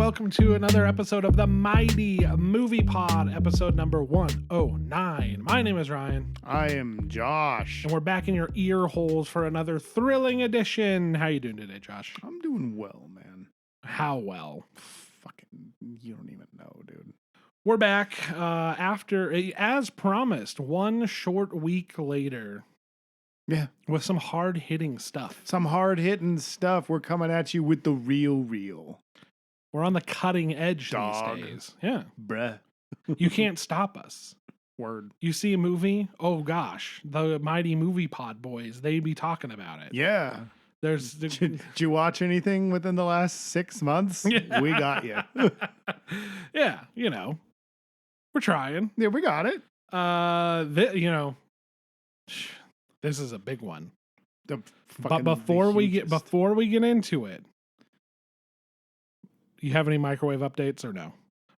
welcome to another episode of the Mighty Movie Pod, episode number 109. My name is Ryan. I am Josh. And we're back in your ear holes for another thrilling edition. How you doing today, Josh? I'm doing well, man. How well? Fucking, you don't even know, dude. We're back after, as promised, one short week later. Yeah. With some hard-hitting stuff. Some hard-hitting stuff. We're coming at you with the real. We're on the cutting edge Dog. these days. Yeah. Bruh. You can't stop us. Word. You see a movie? Oh, gosh. The Mighty Movie Pod boys, they be talking about it. Yeah. Did you watch anything within the last 6 months? Yeah. We got you. Yeah, you know. We're trying. Yeah, we got it. This is a big one. But before we get into it, you have any microwave updates or no?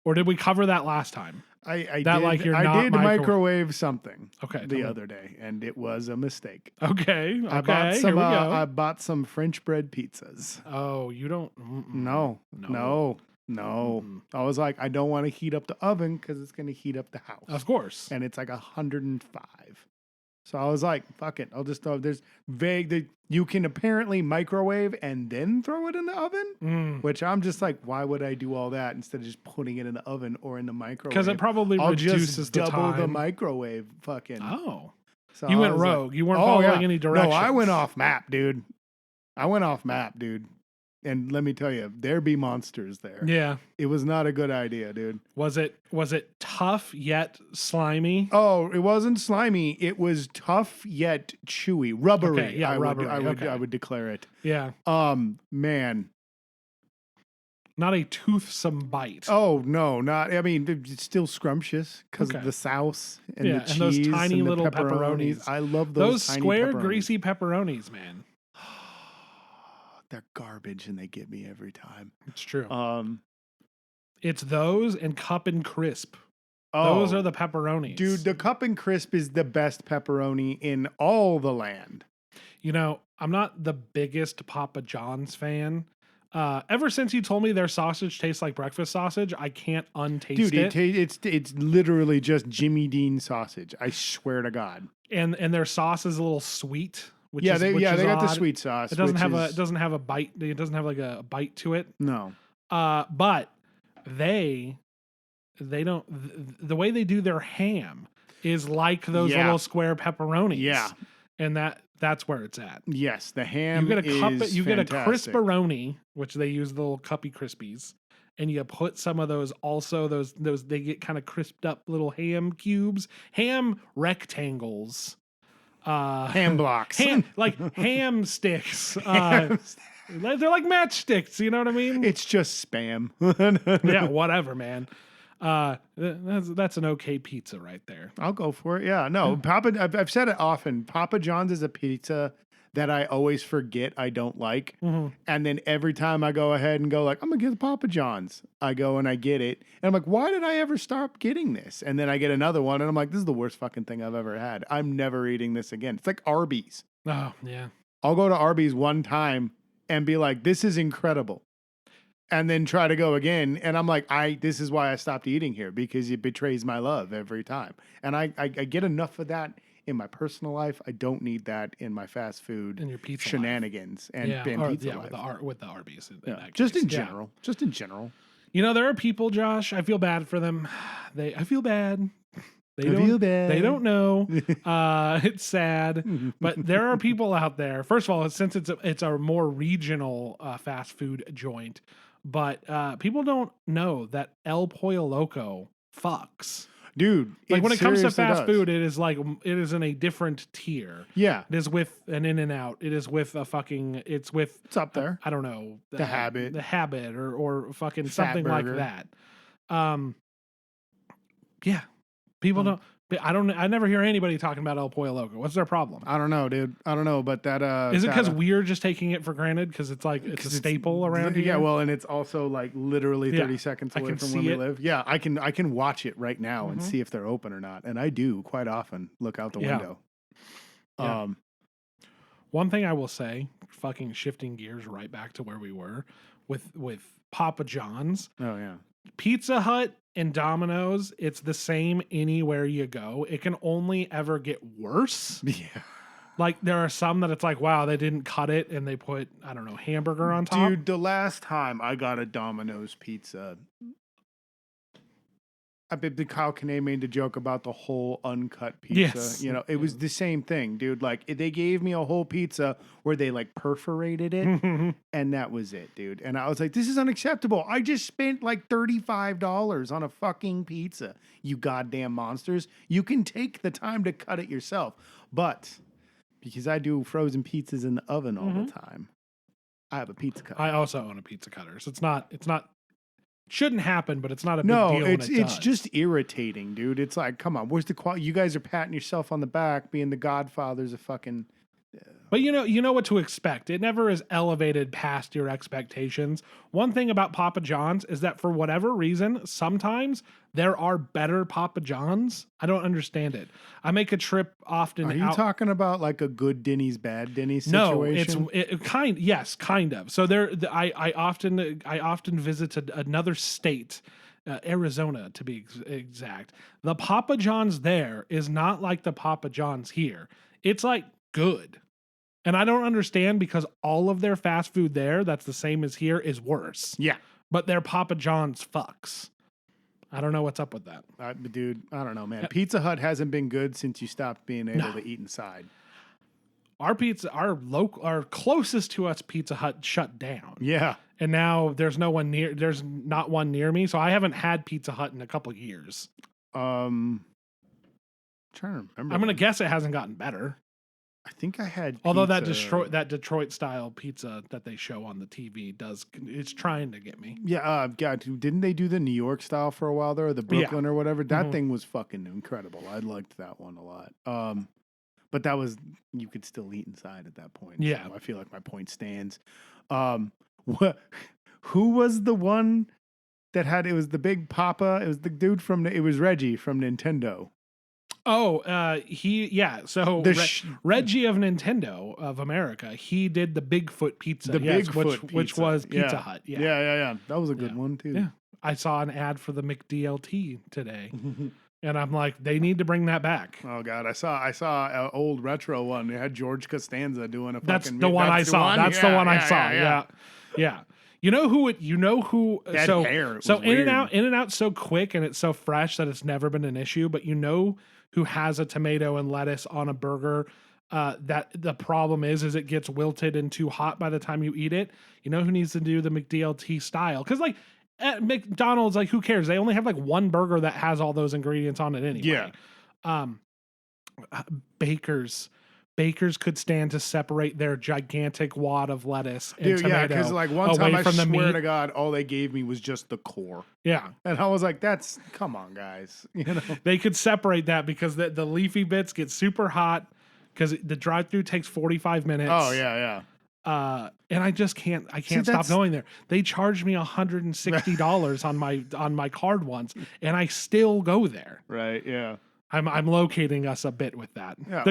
Or did we cover that last time? I did microwave something the other day, and it was a mistake. Okay. I bought some French bread pizzas. Oh, you don't? No. I was like, I don't want to heat up the oven because it's going to heat up the house. Of course. And it's like 105. So I was like, fuck it. I'll just throw, there's you can apparently microwave and then throw it in the oven, which I'm just like, why would I do all that instead of just putting it in the oven or in the microwave? Because it probably reduces the time. Double the microwave fucking. Oh. So you went rogue. You weren't following any directions. No, I went off map, dude. And let me tell you, there be monsters there. Yeah. It was not a good idea, dude. Was it tough yet slimy? Oh, it wasn't slimy. It was tough yet chewy. Rubbery. Okay, yeah, rubbery. I would declare it. Yeah. Man. Not a toothsome bite. Oh, no, it's still scrumptious because of the sauce and the cheese and those tiny and little pepperonis. I love those tiny square, pepperonis. Greasy pepperonis, man. They're garbage and they get me every time. It's true. It's those and Cup and Crisp. Those are the pepperonis. Dude, the Cup and Crisp is the best pepperoni in all the land. You know, I'm not the biggest Papa John's fan. Ever since you told me their sausage tastes like breakfast sausage, I can't untaste it. Dude, it's literally just Jimmy Dean sausage. I swear to God. And their sauce is a little sweet. They got the odd. sweet sauce. It doesn't have a bite. It doesn't have like a bite to it. No. But they don't. The way they do their ham is like those little square pepperonis. Yeah. And that's where it's at. Yes, the ham. You get is get a fantastic. crisperoni, which they use the little cuppy crispies, and you put some of those. Also, those they get kind of crisped up little ham cubes, ham rectangles. Ham blocks, like ham sticks. They're like matchsticks. You know what I mean? It's just spam. Yeah, whatever, man. That's an okay pizza right there. I'll go for it. Yeah, no, I've said it often. Papa John's is a pizza that I always forget I don't like. Mm-hmm. And then every time I go ahead and go like, I'm going to get the Papa John's, I go and I get it. And I'm like, why did I ever stop getting this? And then I get another one and I'm like, this is the worst fucking thing I've ever had. I'm never eating this again. It's like Arby's. Oh, yeah. I'll go to Arby's one time and be like, this is incredible. And then try to go again. And I'm like, this is why I stopped eating here, because it betrays my love every time. And I get enough of that in my personal life. I don't need that in my fast food in your pizza shenanigans life. and pizza life. With the Arby's. Just in general. You know, there are people, Josh, I feel bad for them. I feel bad. They don't know. It's sad, but there are people out there. First of all, since it's a more regional fast food joint, but people don't know that El Pollo Loco fucks. Dude, like when it comes to fast food, it is in a different tier. Yeah. It is with an In-N-Out. It is with it's up there. I don't know. The Habit or fucking Fat something Burger. like that. Yeah. People don't. I never hear anybody talking about El Pollo Loco. What's their problem? I don't know, dude. I don't know, but that is it because we're just taking it for granted because it's like it's a staple around here? Yeah, well, and it's also like literally 30 seconds away from where we live. Yeah, I can watch it right now and see if they're open or not, and I do quite often look out the window. Yeah. One thing I will say, fucking shifting gears right back to where we were. with Papa John's. Oh yeah. Pizza Hut and Domino's, it's the same anywhere you go. It can only ever get worse. Yeah. Like there are some that it's like, wow, they didn't cut it and they put, I don't know, hamburger on top. Dude, the last time I got a Domino's pizza, Kyle Kinane made the joke about the whole uncut pizza. Yes. You know, it was the same thing, dude. Like they gave me a whole pizza where they like perforated it, and that was it, dude. And I was like, this is unacceptable. I just spent like $35 on a fucking pizza. You goddamn monsters. You can take the time to cut it yourself. But because I do frozen pizzas in the oven all the time, I have a pizza cutter. I also own a pizza cutter. So it's not shouldn't happen, but it's not a big deal. No, it's just irritating, dude. It's like, come on, where's the quality? You guys are patting yourself on the back, being the godfathers of fucking. But you know what to expect. It never is elevated past your expectations. One thing about Papa John's is that for whatever reason, sometimes there are better Papa John's. I don't understand it. I make a trip often. Are you talking about like a good Denny's, bad Denny's situation? No, yes, kind of. So I often visit another state. Arizona, to be exact. The Papa John's there is not like the Papa John's here. It's like good. And I don't understand because all of their fast food there, that's the same as here, is worse. Yeah. But their Papa John's fucks. I don't know what's up with that. Dude, I don't know, man. Pizza Hut hasn't been good since you stopped being able to eat inside. Our closest to us Pizza Hut shut down. Yeah. And now there's not one near me. So I haven't had Pizza Hut in a couple of years. I'm trying to remember. I'm going to guess it hasn't gotten better. I think I had. Although that Detroit style pizza that they show on the TV it's trying to get me. Yeah, God, didn't they do the New York style for a while there, or the Brooklyn or whatever? That thing was fucking incredible. I liked that one a lot. But that was, you could still eat inside at that point. Yeah, so I feel like my point stands. Who was the one that had? It was the Big Papa. It was the dude it was Reggie from Nintendo. Oh, So Reggie of Nintendo of America, he did the Bigfoot pizza. Which was Pizza Hut. Yeah. That was a good one too. Yeah. I saw an ad for the McDLT today. And I'm like, they need to bring that back. Oh God, I saw an old retro one. It had George Costanza doing a fucking. That's the one I saw. That's the one I saw. Yeah. You know who? That hair. So In-N-Out's so quick and it's so fresh that it's never been an issue. But you know who has a tomato and lettuce on a burger? That the problem is it gets wilted and too hot by the time you eat it. You know who needs to do the McDLT style? Because like at McDonald's, like who cares? They only have like one burger that has all those ingredients on it anyway. Yeah. Bakers could stand to separate their gigantic wad of lettuce and tomato. Yeah, because like one time I swear to God, all they gave me was just the core. Yeah. And I was like, come on, guys. You know, they could separate that because the leafy bits get super hot because the drive-through takes 45 minutes. Oh, yeah. And I just can't stop going there. They charged me $160 on my card once, and I still go there. Right, yeah. I'm locating us a bit with that. Yeah,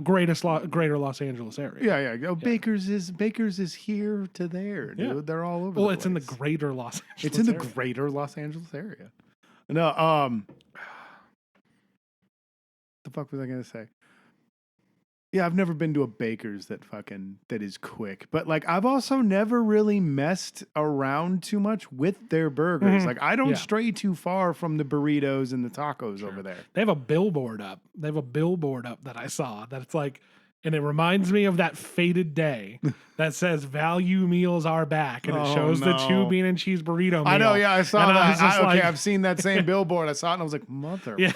Greater Los Angeles area. Yeah. Baker's is here to there, dude. Yeah. They're all over. Well, it's in the Greater Los Angeles. It's in the Greater Los Angeles area. No, the fuck was I gonna say? Yeah, I've never been to a Baker's that is quick. But like I've also never really messed around too much with their burgers. Like I don't stray too far from the burritos and the tacos over there. They have a billboard up. That I saw that it's like, and it reminds me of that Fated Day that says value meals are back. And it shows the 2 bean and cheese burrito meal. I know, yeah, I saw that. I've seen that same billboard. I saw it and I was like, mother. Yeah.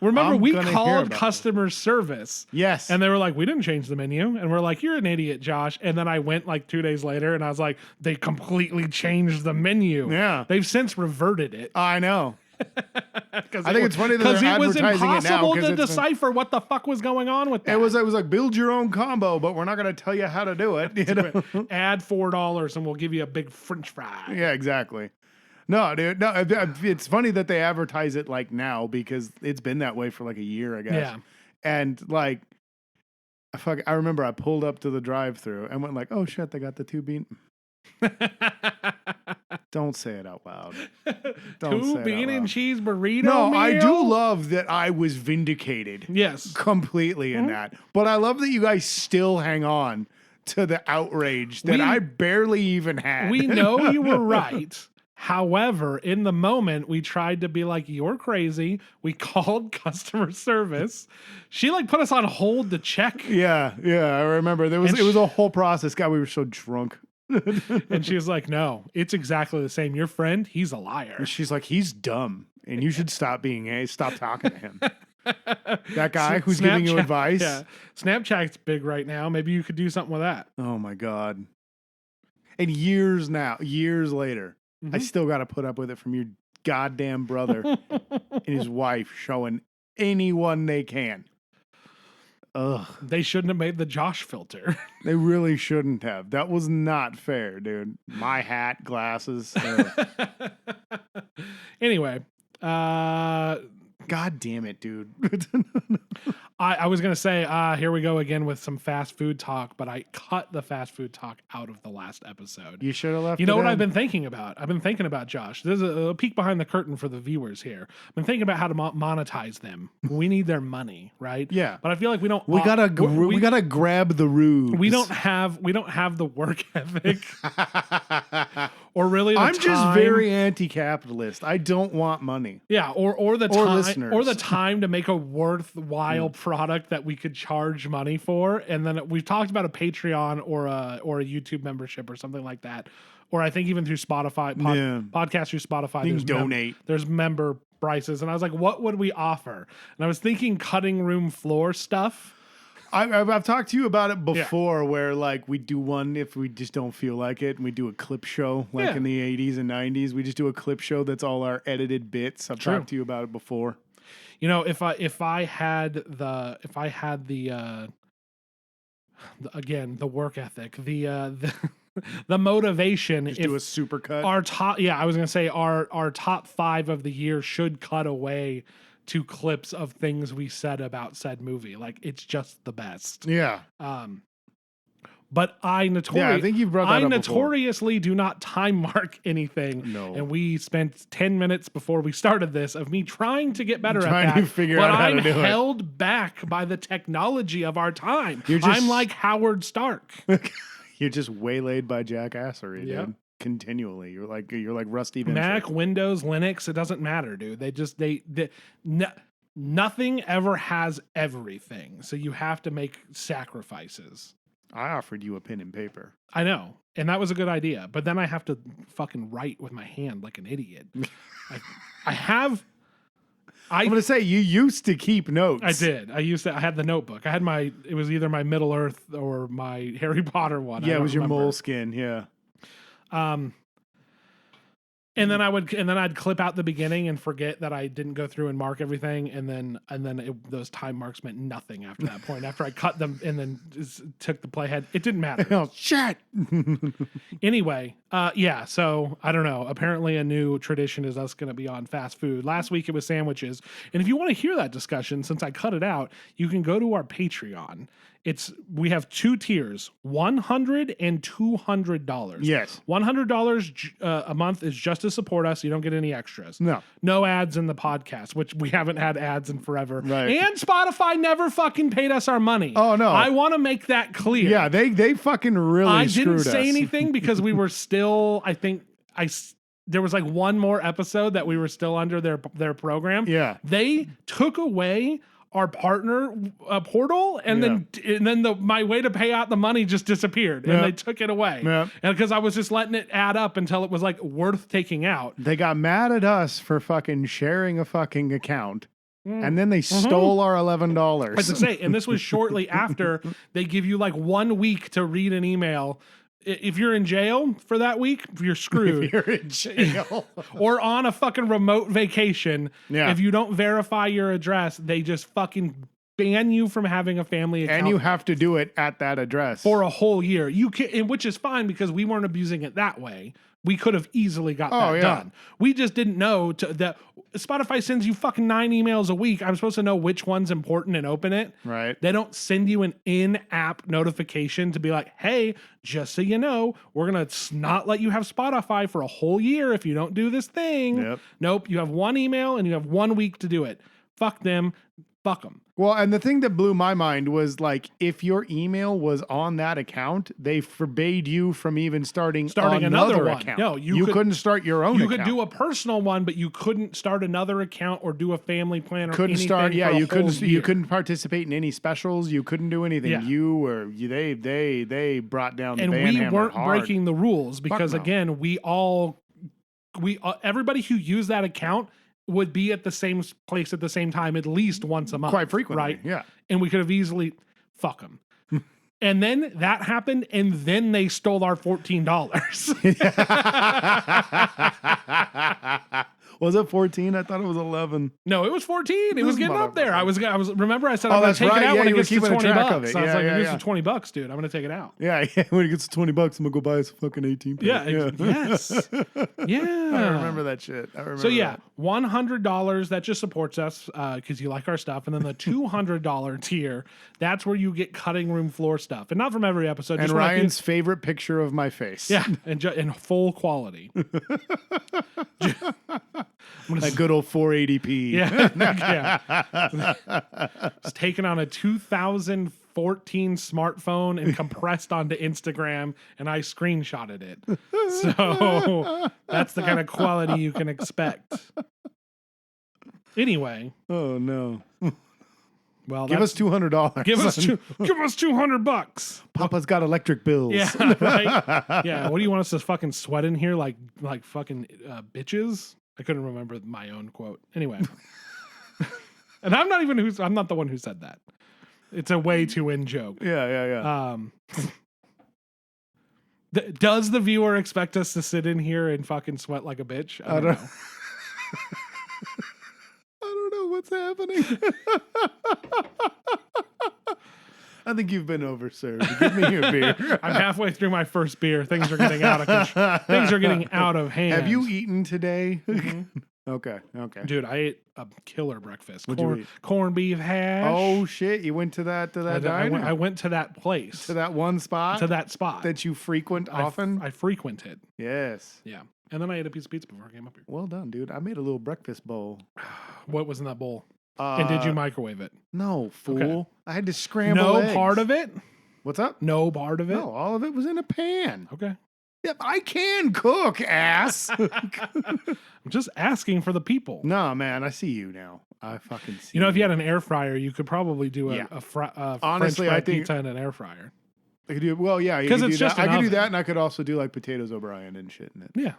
Remember, we called customer service. Yes. And they were like, we didn't change the menu. And we're like, you're an idiot, Josh. And then I went like 2 days later and I was like, they completely changed the menu. Yeah. They've since reverted it. I know. I think it's funny that they're advertising it now. Because it was impossible to decipher what the fuck was going on with that. It was like, build your own combo, but we're not going to tell you how to do it. You know? Add $4 and we'll give you a big French fry. Yeah, exactly. No, dude. No, it's funny that they advertise it like now because it's been that way for like a year, I guess. Yeah. And like, I remember I pulled up to the drive-thru and went like, "Oh shit, they got the 2 bean." Don't say it out loud. Two bean and cheese burrito No, meal? I do love that I was vindicated. Yes. Completely in that. But I love that you guys still hang on to the outrage that I barely even had. We know you were right. However, in the moment, we tried to be like, you're crazy. We called customer service. She like put us on hold to check. Yeah, I remember. It was a whole process. God, we were so drunk. And she was like, no, it's exactly the same. Your friend, he's a liar. And she's like, he's dumb. And you should stop talking to him. That guy who's giving you advice. Yeah. Snapchat's big right now. Maybe you could do something with that. Oh my God. And years later, I still got to put up with it from your goddamn brother and his wife showing anyone they can. Ugh. They shouldn't have made the Josh filter. They really shouldn't have. That was not fair, dude. My hat, glasses. Anyway, God damn it, dude. I was going to say, here we go again with some fast food talk, but I cut the fast food talk out of the last episode. You should have left You know what I've been thinking about? I've been thinking about, Josh. There's a peek behind the curtain for the viewers here. I've been thinking about how to monetize them. We need their money, right? Yeah. But I feel like we don't. We gotta grab the rubes. We don't have the work ethic, or really. I'm just very anti-capitalist. I don't want money. Yeah, or the time, listeners. or the time to make a worthwhile product that we could charge money for. And then we've talked about a Patreon or a YouTube membership or something like that. Or I think even through Spotify, podcasts through Spotify, you can donate. There's member prices. And I was like, what would we offer? And I was thinking cutting room floor stuff. I've talked to you about it before, where like we do one if we just don't feel like it, and we do a clip show like in the 80s and 90s. We just do a clip show that's all our edited bits. I've talked to you about it before. You know, if I had the again, the work ethic, the motivation, just do a super cut. Our top, I was gonna say our top 5 of the year should cut away to clips of things we said about said movie. Like, it's just the best. Yeah. But I think you've brought that up notoriously do not time mark anything. No. And we spent 10 minutes before we started this of me trying to get better at trying that. to figure out how to do it. But I'm held back by the technology of our time. I'm like Howard Stark. You're just waylaid by jackassery, dude. Continually. You're like Rusty Venture. Mac, Windows, Linux, it doesn't matter, dude. Nothing ever has everything. So you have to make sacrifices. I offered you a pen and paper. I know. And that was a good idea. But then I have to fucking write with my hand like an idiot. I'm going to say, you used to keep notes. I did. I had the notebook. It was either my Middle Earth or my Harry Potter one. Yeah, it was your Moleskin. Yeah. And then I'd clip out the beginning and forget that I didn't go through and mark everything, and then those time marks meant nothing after that point. After I cut them and then just took the playhead, it didn't matter. Oh shit! Anyway, so I don't know. Apparently, a new tradition is us going to be on fast food. Last week it was sandwiches, and if you want to hear that discussion, since I cut it out, you can go to our Patreon. We have 2 tiers, $100 and $200. Yes. $100 a month is just to support us. You don't get any extras. No ads in the podcast, which we haven't had ads in forever. Right. And Spotify never fucking paid us our money. Oh, no. I want to make that clear. Yeah, they fucking really screwed us. I didn't say anything because we were still, there was like one more episode that we were still under their program. Yeah. They took away our partner portal, and then my way to pay out the money just disappeared, and they took it away. And because I was just letting it add up until it was like worth taking out. They got mad at us for fucking sharing a fucking account. And then they stole our $11. As I say, and this was shortly after they give you like 1 week to read an email. If you're in jail for that week, you're screwed. If you're in jail. Or on a fucking remote vacation. Yeah. If you don't verify your address, they just fucking ban you from having a family account. And you have to do it at that address. For a whole year. You can, which is fine because we weren't abusing it that way. We could have easily got that done. We just didn't know that Spotify sends you fucking 9 emails a week. I'm supposed to know which one's important and open it. Right. They don't send you an in-app notification to be like, hey, just so you know, we're going to not let you have Spotify for a whole year if you don't do this thing. Yep. Nope. You have 1 email and you have 1 week to do it. Fuck them. Fuck them. Well, and the thing that blew my mind was like, if your email was on that account, they forbade you from even starting another one. account. No, you couldn't start your own. You account. could do a personal one, but you couldn't start another account or do a family plan or couldn't anything start. Yeah, for a you couldn't. whole year. You couldn't participate in any specials. You couldn't do anything. Yeah. They brought down the and ban we hammer weren't hard. breaking the rules because no. again, everybody who used that account would be at the same place at the same time at least once a month. Quite frequently, right? Yeah. And we could have easily fuck them. And then that happened, and then they stole our $14. Was it 14? I thought it was 11. No, it was 14. It was getting up there. I was. Remember, I said Oh, I'm gonna that's take right. it out Yeah, when it you were gets to keeping $20. track of it. So I was Yeah, like, yeah, when it yeah. gets to $20, dude, I'm gonna take it out. Yeah, when it gets to $20, I'm gonna go buy us a fucking 18. Yeah. Yes. Yeah. I remember that shit. So yeah, $100 that just supports us because you like our stuff, and then the $200 tier, that's where you get cutting room floor stuff, and not from every episode. And just when I Ryan's favorite picture of my face. yeah, and in full quality. That good old 480p. Yeah, yeah. It's taken on a 2014 smartphone and compressed onto Instagram, and I screenshotted it. So that's the kind of quality you can expect. Anyway. Oh no. Well, give us $200. Give us $200. Papa's got electric bills. Yeah, right. Yeah. What do you want us to fucking sweat in here like fucking bitches? I couldn't remember my own quote. Anyway, and I'm not the one who said that. It's a way to in joke. Yeah. Does the viewer expect us to sit in here and fucking sweat like a bitch? I don't know. I don't know what's happening. I think you've been overserved. Give me your beer. I'm halfway through my first beer. Things are getting out of control. Things are getting out of hand. Have you eaten today? Mm-hmm. Okay. Dude, I ate a killer breakfast. What'd you eat? Corned beef hash. Oh shit! You went to that diner? I went to that place. To that one spot? To that spot that you frequent often? I frequent it. Yes. Yeah. And then I ate a piece of pizza before I came up here. Well done, dude. I made a little breakfast bowl. What was in that bowl? And did you microwave it? No, fool. Okay. I had to scramble No eggs. part of it? What's up? No part of it? No, all of it was in a pan. Okay. Yep, I can cook, ass. I'm just asking for the people. No, man, I see you now. I fucking see you. Know, if you had an air fryer, you could probably do a Honestly, French I think pizza in an air fryer. I could do well, yeah, because it's just I could do oven. that, and I could also do like potatoes O'Brien and shit in it. Yeah.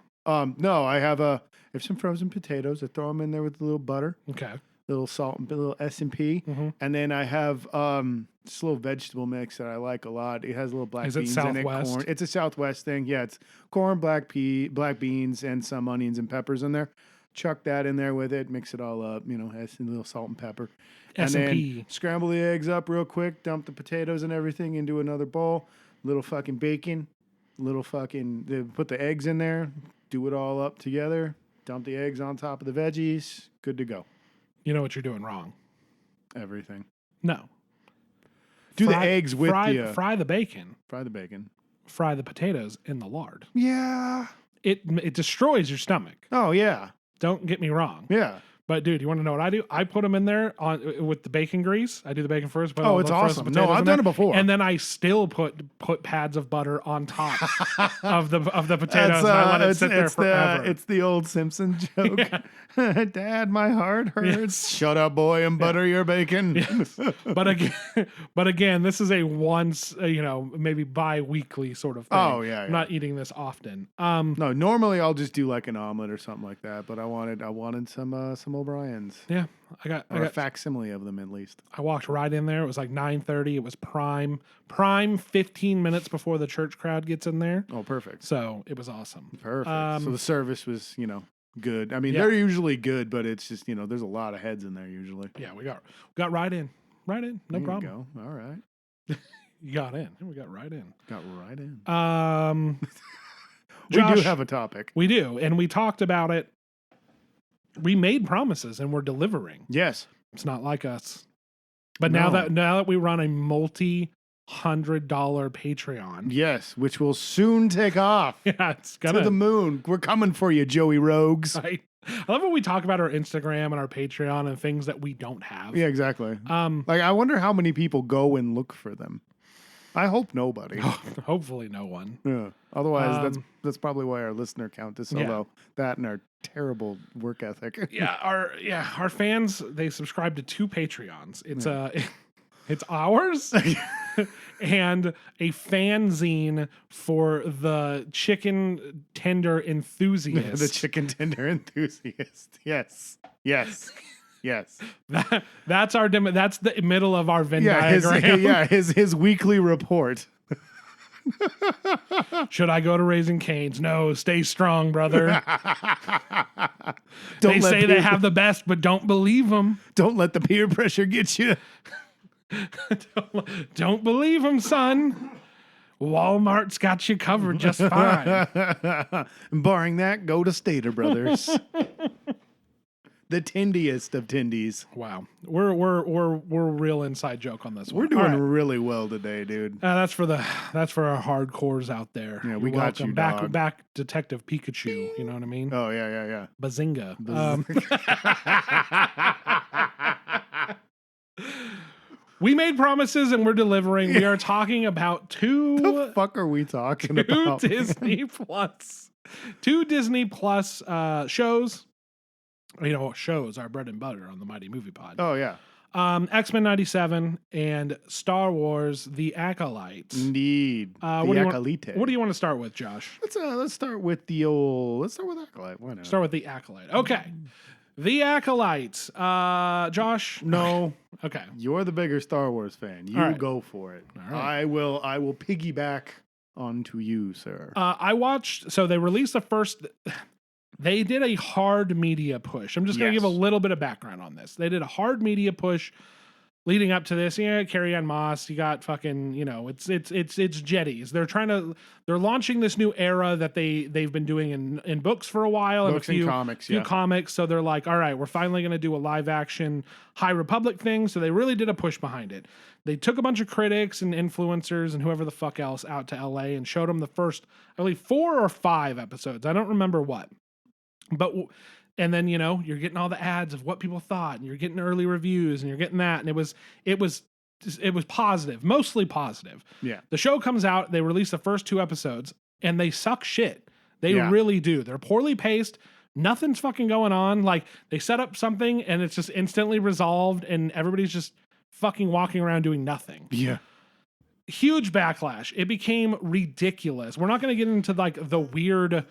No, I have some frozen potatoes. I throw them in there with a little butter. Okay. Little salt and a little S&P. Mm-hmm. And then I have this little vegetable mix that I like a lot. It has little black beans in it. Corn. It's a Southwest thing. Yeah, it's corn, black beans, and some onions and peppers in there. Chuck that in there with it. Mix it all up. Has a little salt and pepper. S&P. And then scramble the eggs up real quick. Dump the potatoes and everything into another bowl. Little fucking bacon. Put the eggs in there. Do it all up together. Dump the eggs on top of the veggies. Good to go. You know what you're doing wrong. Everything. No. The eggs with fry the bacon. Fry the bacon. Fry the potatoes in the lard. Yeah. It destroys your stomach. Oh yeah. Don't get me wrong. Yeah. But dude, you want to know what I do? I put them in there with the bacon grease. I do the bacon first. Oh, it's awesome. No, I've done it before. And then I still put pads of butter on top of the potatoes. And I let it sit there forever. It's the old Simpson joke. Yeah. Dad, my heart hurts. Yes. Shut up, boy, and butter your bacon. Yes. But again, this is a once, maybe bi-weekly sort of thing. Oh yeah. I'm not eating this often. No, normally I'll just do like an omelet or something like that. But I wanted some O'Briens. Yeah, I got a facsimile of them at least. I walked right in there. It was like 9:30. It was prime 15 minutes before the church crowd gets in there. Oh, perfect. So it was awesome. Perfect. So the service was, good. I mean, they're usually good, but it's just, there's a lot of heads in there usually. Yeah, we got right in. Right in. No there problem. You go. All right. You got in. We got right in. Got right in. We do Josh, have a topic. We do, and we talked about it. We made promises, and we're delivering. Yes. It's not like us. But now that we run a $multi-$100 Patreon. Yes, which will soon take off. Yeah, it's gonna to the moon. We're coming for you, Joey Rogues. I love when we talk about our Instagram and our Patreon and things that we don't have. Yeah, exactly. Like, I wonder how many people go and look for them. I hope nobody. Hopefully no one. Yeah. Otherwise, that's probably why our listener count is so Yeah. low. That and our terrible work ethic. Our fans, they subscribe to 2 Patreons. It's it's ours and a fanzine for the chicken tender enthusiast. The chicken tender enthusiast. Yes. Yes. Yes. That's the middle of our Venn diagram. His weekly report. Should I go to Raising Cane's? No, stay strong, brother. They say they have the best, but don't believe them. Don't let the peer pressure get you. Don't believe them, son. Walmart's got you covered just fine. Barring that, go to Stater Brothers. The tindiest of tindies. Wow, we're real inside joke on this one. We're doing really well today, dude. That's for our hardcores out there. Yeah, we got you, dog. Back, Detective Pikachu. You know what I mean? Oh yeah. Bazinga. We made promises and we're delivering. We are talking about two. The fuck are we talking about? Two Disney Plus shows. You know, shows our bread and butter on the Mighty Movie Pod. Oh yeah. X-Men 97 and Star Wars: The Acolyte. Indeed. What do you want to start with, Josh? Let's start with Acolyte. Why not? Start with The Acolyte. Okay. The Acolyte. Josh? No. Okay. You're the bigger Star Wars fan. You go for it. All right. I will piggyback onto you, sir. I watched, so they released the first. They did a hard media push. I'm just going to give a little bit of background on this. They did a hard media push leading up to this. Yeah, Carrie-Anne Moss. You got fucking, it's jetties. They're launching this new era that they've been doing in books for a while. Books and comics, few comics. So they're like, all right, we're finally going to do a live action High Republic thing. So they really did a push behind it. They took a bunch of critics and influencers and whoever the fuck else out to LA and showed them the first, I believe, 4 or 5 episodes. I don't remember what. And then, you're getting all the ads of what people thought, and you're getting early reviews, and you're getting that. And it was positive, mostly positive. Yeah. The show comes out, they release the first 2 episodes, and they suck shit. They really do. They're poorly paced. Nothing's fucking going on. Like, they set up something, and it's just instantly resolved, and everybody's just fucking walking around doing nothing. Yeah. Huge backlash. It became ridiculous. We're not going to get into, like, the weird...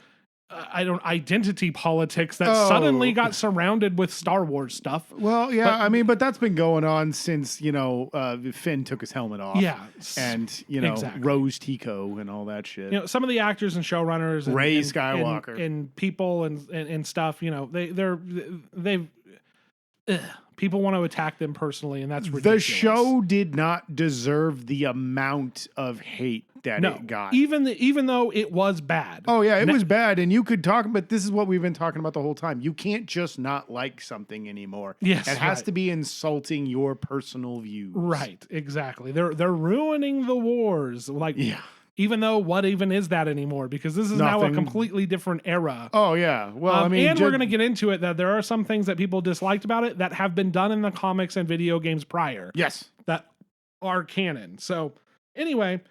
identity politics that suddenly got surrounded with Star Wars stuff. Well, yeah, but that's been going on since, Finn took his helmet off. Yeah. And, exactly. Rose Tico and all that shit. Some of the actors and showrunners and Rey Skywalker and people and stuff, people want to attack them personally, and that's ridiculous. The show did not deserve the amount of hate that it got. Even though it was bad. Oh yeah, it was bad, and you could talk, but this is what we've been talking about the whole time. You can't just not like something anymore. Yes, it has to be insulting your personal views. Right, exactly. They're ruining the wars. Like, even though what even is that anymore? Because this is now a completely different era. Oh yeah. Well, and we're going to get into it that there are some things that people disliked about it that have been done in the comics and video games prior. Yes. That are canon. So anyway,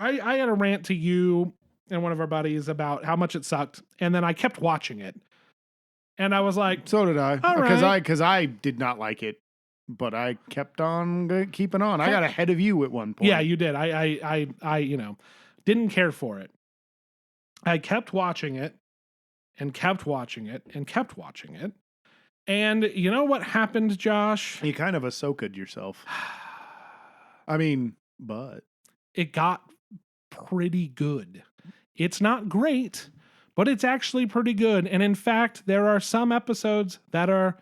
I had a rant to you and one of our buddies about how much it sucked, and then I kept watching it, and I was like, so did I, because I did not like it. But I kept on keeping on. I got ahead of you at one point. Yeah, you did. I didn't care for it. I kept watching it and kept watching it and kept watching it. And you know what happened, Josh? You kind of Ahsoka'd yourself. But it got pretty good. It's not great, but it's actually pretty good. And in fact, there are some episodes that are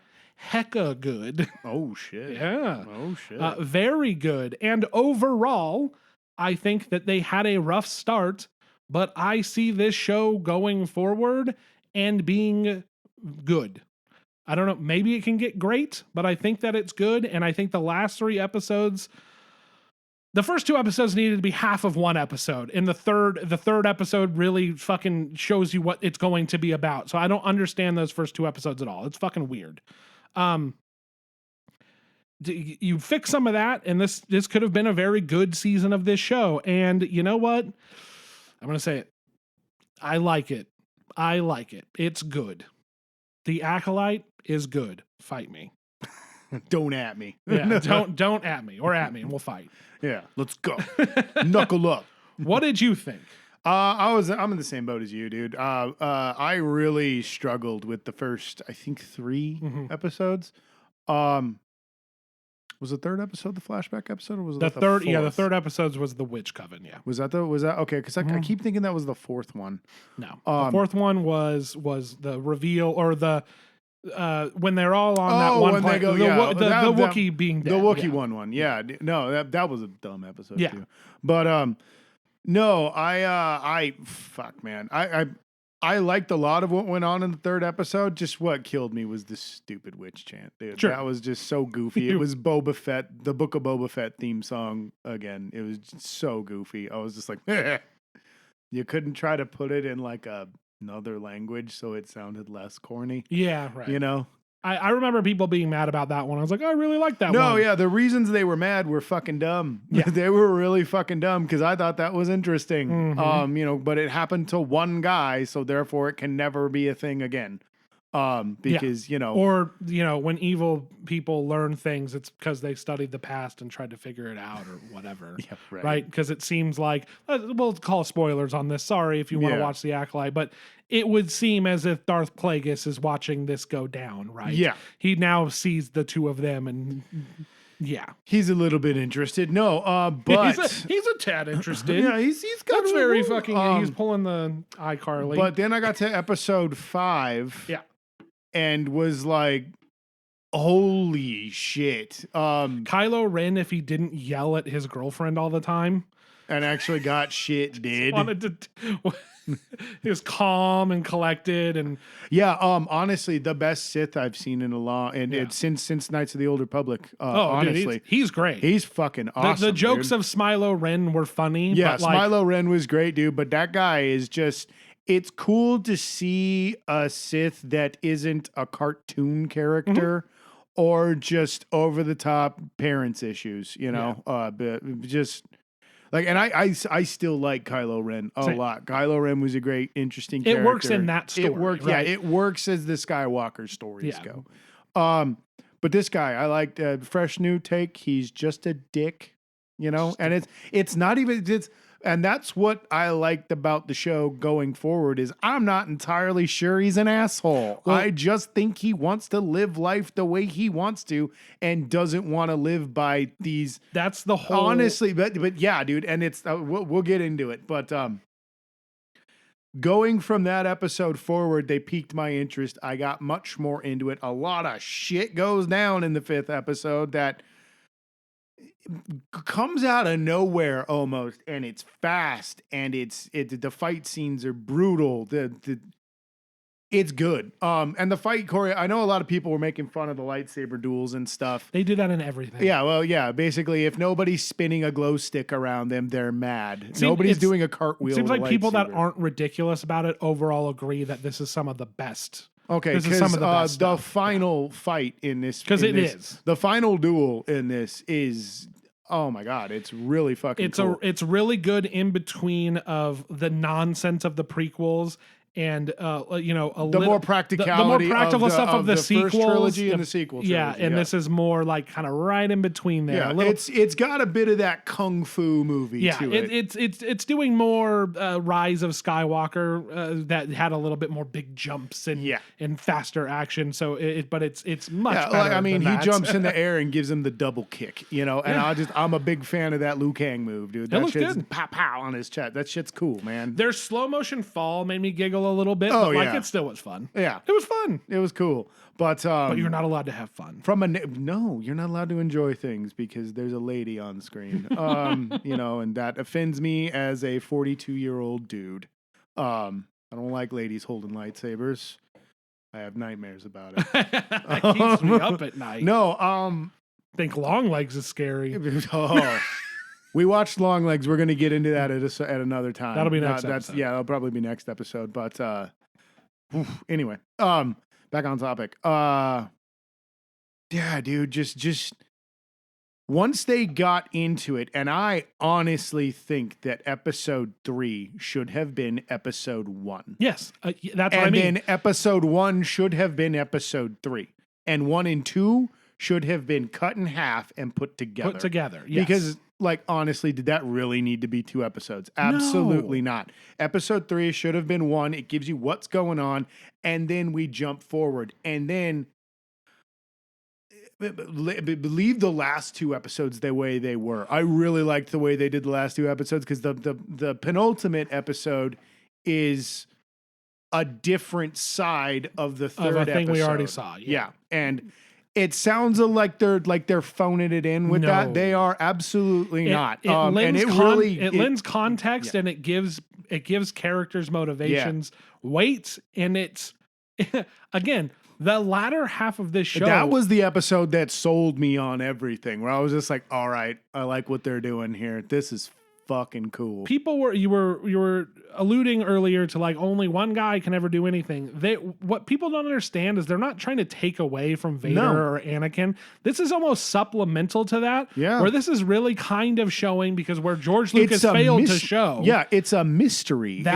hecka good. Oh shit. Yeah. Oh shit. Very good. And overall, I think that they had a rough start but I see this show going forward and being good. I don't know, maybe it can get great, but I think that it's good. And I think the last 3 episodes, the first 2 episodes needed to be half of one episode. And the third episode really fucking shows you what it's going to be about. So I don't understand those first 2 episodes at all. It's fucking weird. You fix some of that, and this could have been a very good season of this show. And you know what? I'm going to say it. I like it. It's good. The Acolyte is good. Fight me. Don't at me. Yeah, don't at me, or at me, and we'll fight. Yeah, let's go. Knuckle up. What did you think? I'm in the same boat as you, dude. I really struggled with the first, I think, 3 episodes. Was the 3rd episode the flashback episode, or was it the third? Yeah, the 4th? 3rd episode was the witch coven. Yeah. Was that okay? Because I keep thinking that was the 4th one. No, the 4th one was the reveal, or the when they're all on that one planet. The Wookiee being dead. The Wookiee one. Yeah. No, that was a dumb episode too. But no, fuck, man. I liked a lot of what went on in the 3rd episode. Just what killed me was the stupid witch chant, dude. Sure. That was just so goofy. It was Boba Fett, the Book of Boba Fett theme song again. It was just so goofy. I was just like, you couldn't try to put it in like another language so it sounded less corny. Yeah, right. You know? I remember people being mad about that one. I was like, I really like that one. No, yeah, the reasons they were mad were fucking dumb. Yeah. They were really fucking dumb because I thought that was interesting. But it happened to one guy, so therefore it can never be a thing again. Because, Or, when evil people learn things, it's because they studied the past and tried to figure it out or whatever. Yeah, right? Because it seems like, we'll call spoilers on this. Sorry if you want to watch The Acolyte, but it would seem as if Darth Plagueis is watching this go down, right? Yeah. He now sees the 2 of them and... Yeah, he's a little bit interested. No, but he's a tad interested. Yeah, he's got that's very fucking. He's pulling the iCarly. But then I got to episode 5. Yeah, and was like, holy shit. Kylo Ren, if he didn't yell at his girlfriend all the time, and actually got shit did. He was calm and collected, and honestly, the best Sith I've seen in a long and since Knights of the Old Republic. Honestly, dude, he's great. He's fucking awesome. The jokes of Smilo Ren were funny. Yeah, but Smilo Ren was great, dude. But that guy is just. It's cool to see a Sith that isn't a cartoon character or just over the top parents issues. But just. Like, and I still like Kylo Ren a lot. Kylo Ren was a great, interesting character. It works in that story. It works, right? Yeah, it works as the Skywalker stories go. But this guy, I liked fresh new take. He's just a dick, and it's not even and that's what I liked about the show going forward is I'm not entirely sure he's an asshole. Well, I just think he wants to live life the way he wants to and doesn't want to live by these. That's the whole. Honestly, but yeah, dude, and it's we'll get into it, but going from that episode forward, they piqued my interest. I got much more into it. A lot of shit goes down in the 5th episode that comes out of nowhere almost, and it's fast, and the fight scenes are brutal. It's good. And the fight choreo, I know a lot of people were making fun of the lightsaber duels and stuff. They do that in everything. Yeah, well, yeah. Basically, if nobody's spinning a glow stick around them, they're mad. Nobody's doing a cartwheel. It seems like people that lightsaber. aren't ridiculous about it overall agree that this is some of the best. Okay, this is some of the best the stuff. final fight in this, because it is the final duel in this is. Oh my God, it's really fucking cool. It's really good in between of the nonsense of the prequels and the more practicality, the more practical stuff of the sequels, first trilogy and the sequel trilogy. Yeah, and this is more like kind of right in between there. Yeah, it's got a bit of that kung fu movie to it. It's doing more Rise of Skywalker that had a little bit more big jumps and faster action. So but it's much better. Like, I mean, he jumps in the air and gives him the double kick, and I'm a big fan of that Liu Kang move, dude. That looks shit's good. Pow pow on his chest. That shit's cool, man. Their slow motion fall made me giggle a little bit, but like it still was fun. Yeah. It was fun. It was cool. But you're not allowed to have fun. No, you're not allowed to enjoy things because there's a lady on screen. And that offends me as a 42-year-old dude. I don't like ladies holding lightsabers. I have nightmares about it. That keeps me up at night. No, think Long Legs is scary. We watched Long Legs. We're going to get into that at another time. That'll be next episode. Yeah, that'll probably be next episode. But anyway, back on topic. Yeah, dude, just once they got into it, and I honestly think that episode 3 should have been episode 1. Yes, that's what I mean. And then episode 1 should have been episode 3. And 1 and 2 should have been cut in half and put together. Yes. Because, like, honestly, did that really need to be 2 episodes? Absolutely not. Episode 3 should have been 1. It gives you what's going on, and then we jump forward. And then believe the last 2 episodes the way they were. I really liked the way they did the last 2 episodes because the penultimate episode is a different side of the third of a thing episode. We already saw. Yeah. And it sounds like they're phoning it in with that. They are absolutely not. It lends context and it gives characters motivations, weights, and it's again, the latter half of this show. That was the episode that sold me on everything, where I was just like, all right, I like what they're doing here. This is fucking cool. You were alluding earlier to like only one guy can ever do anything. What people don't understand is they're not trying to take away from Vader or Anakin. This is almost supplemental to that. Yeah. Where this is really kind of showing because where George Lucas failed to show. Yeah, it's a mystery. The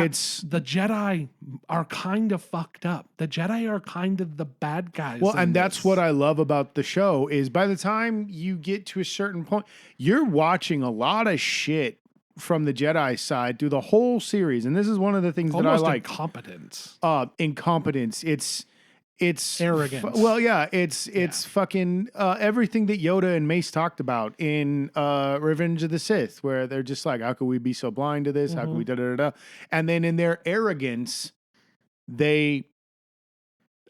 Jedi are kind of fucked up. The Jedi are kind of the bad guys. Well, and that's what I love about the show is by the time you get to a certain point, you're watching a lot of shit from the Jedi side through the whole series, and this is one of the things that I like. Incompetence. Incompetence. It's arrogance. It's fucking everything that Yoda and Mace talked about in Revenge of the Sith, where they're just like, how could we be so blind to this? How could we da da da? And then in their arrogance, they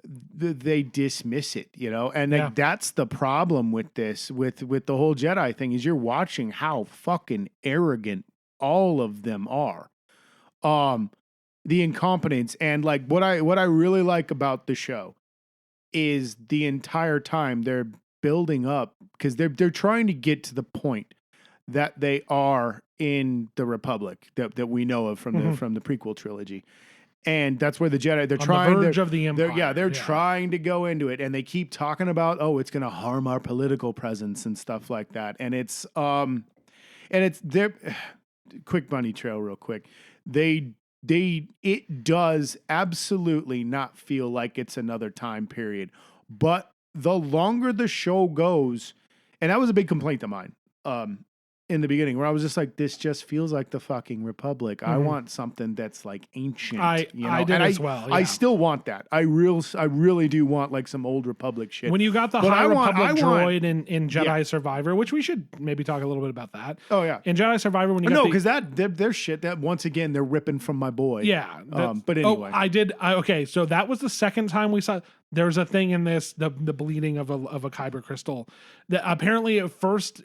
dismiss it, and like, that's the problem with this, with the whole Jedi thing, is you're watching how fucking arrogant all of them are. The incompetence, and like what I really like about the show is the entire time they're building up, because they're trying to get to the point that they are in the Republic that we know of from the prequel trilogy. And that's where the Jedi, they're trying the verge of the Empire. They're trying to go into it, and they keep talking about, it's going to harm our political presence and stuff like that. And it's their quick bunny trail real quick. It does absolutely not feel like it's another time period, but the longer the show goes, and that was a big complaint of mine, in the beginning, where I was just like, this just feels like the fucking Republic. I want something that's like ancient. I did as well. Yeah. I still want that. I really do want like some old Republic shit. When you got the High Republic droid in Jedi Survivor, which we should maybe talk a little bit about that. Oh yeah, in Jedi Survivor, when you got because their shit that once again they're ripping from my boy. Yeah, but anyway, okay, so that was the second time we saw. There's a thing in this, the bleeding of a kyber crystal, that apparently it first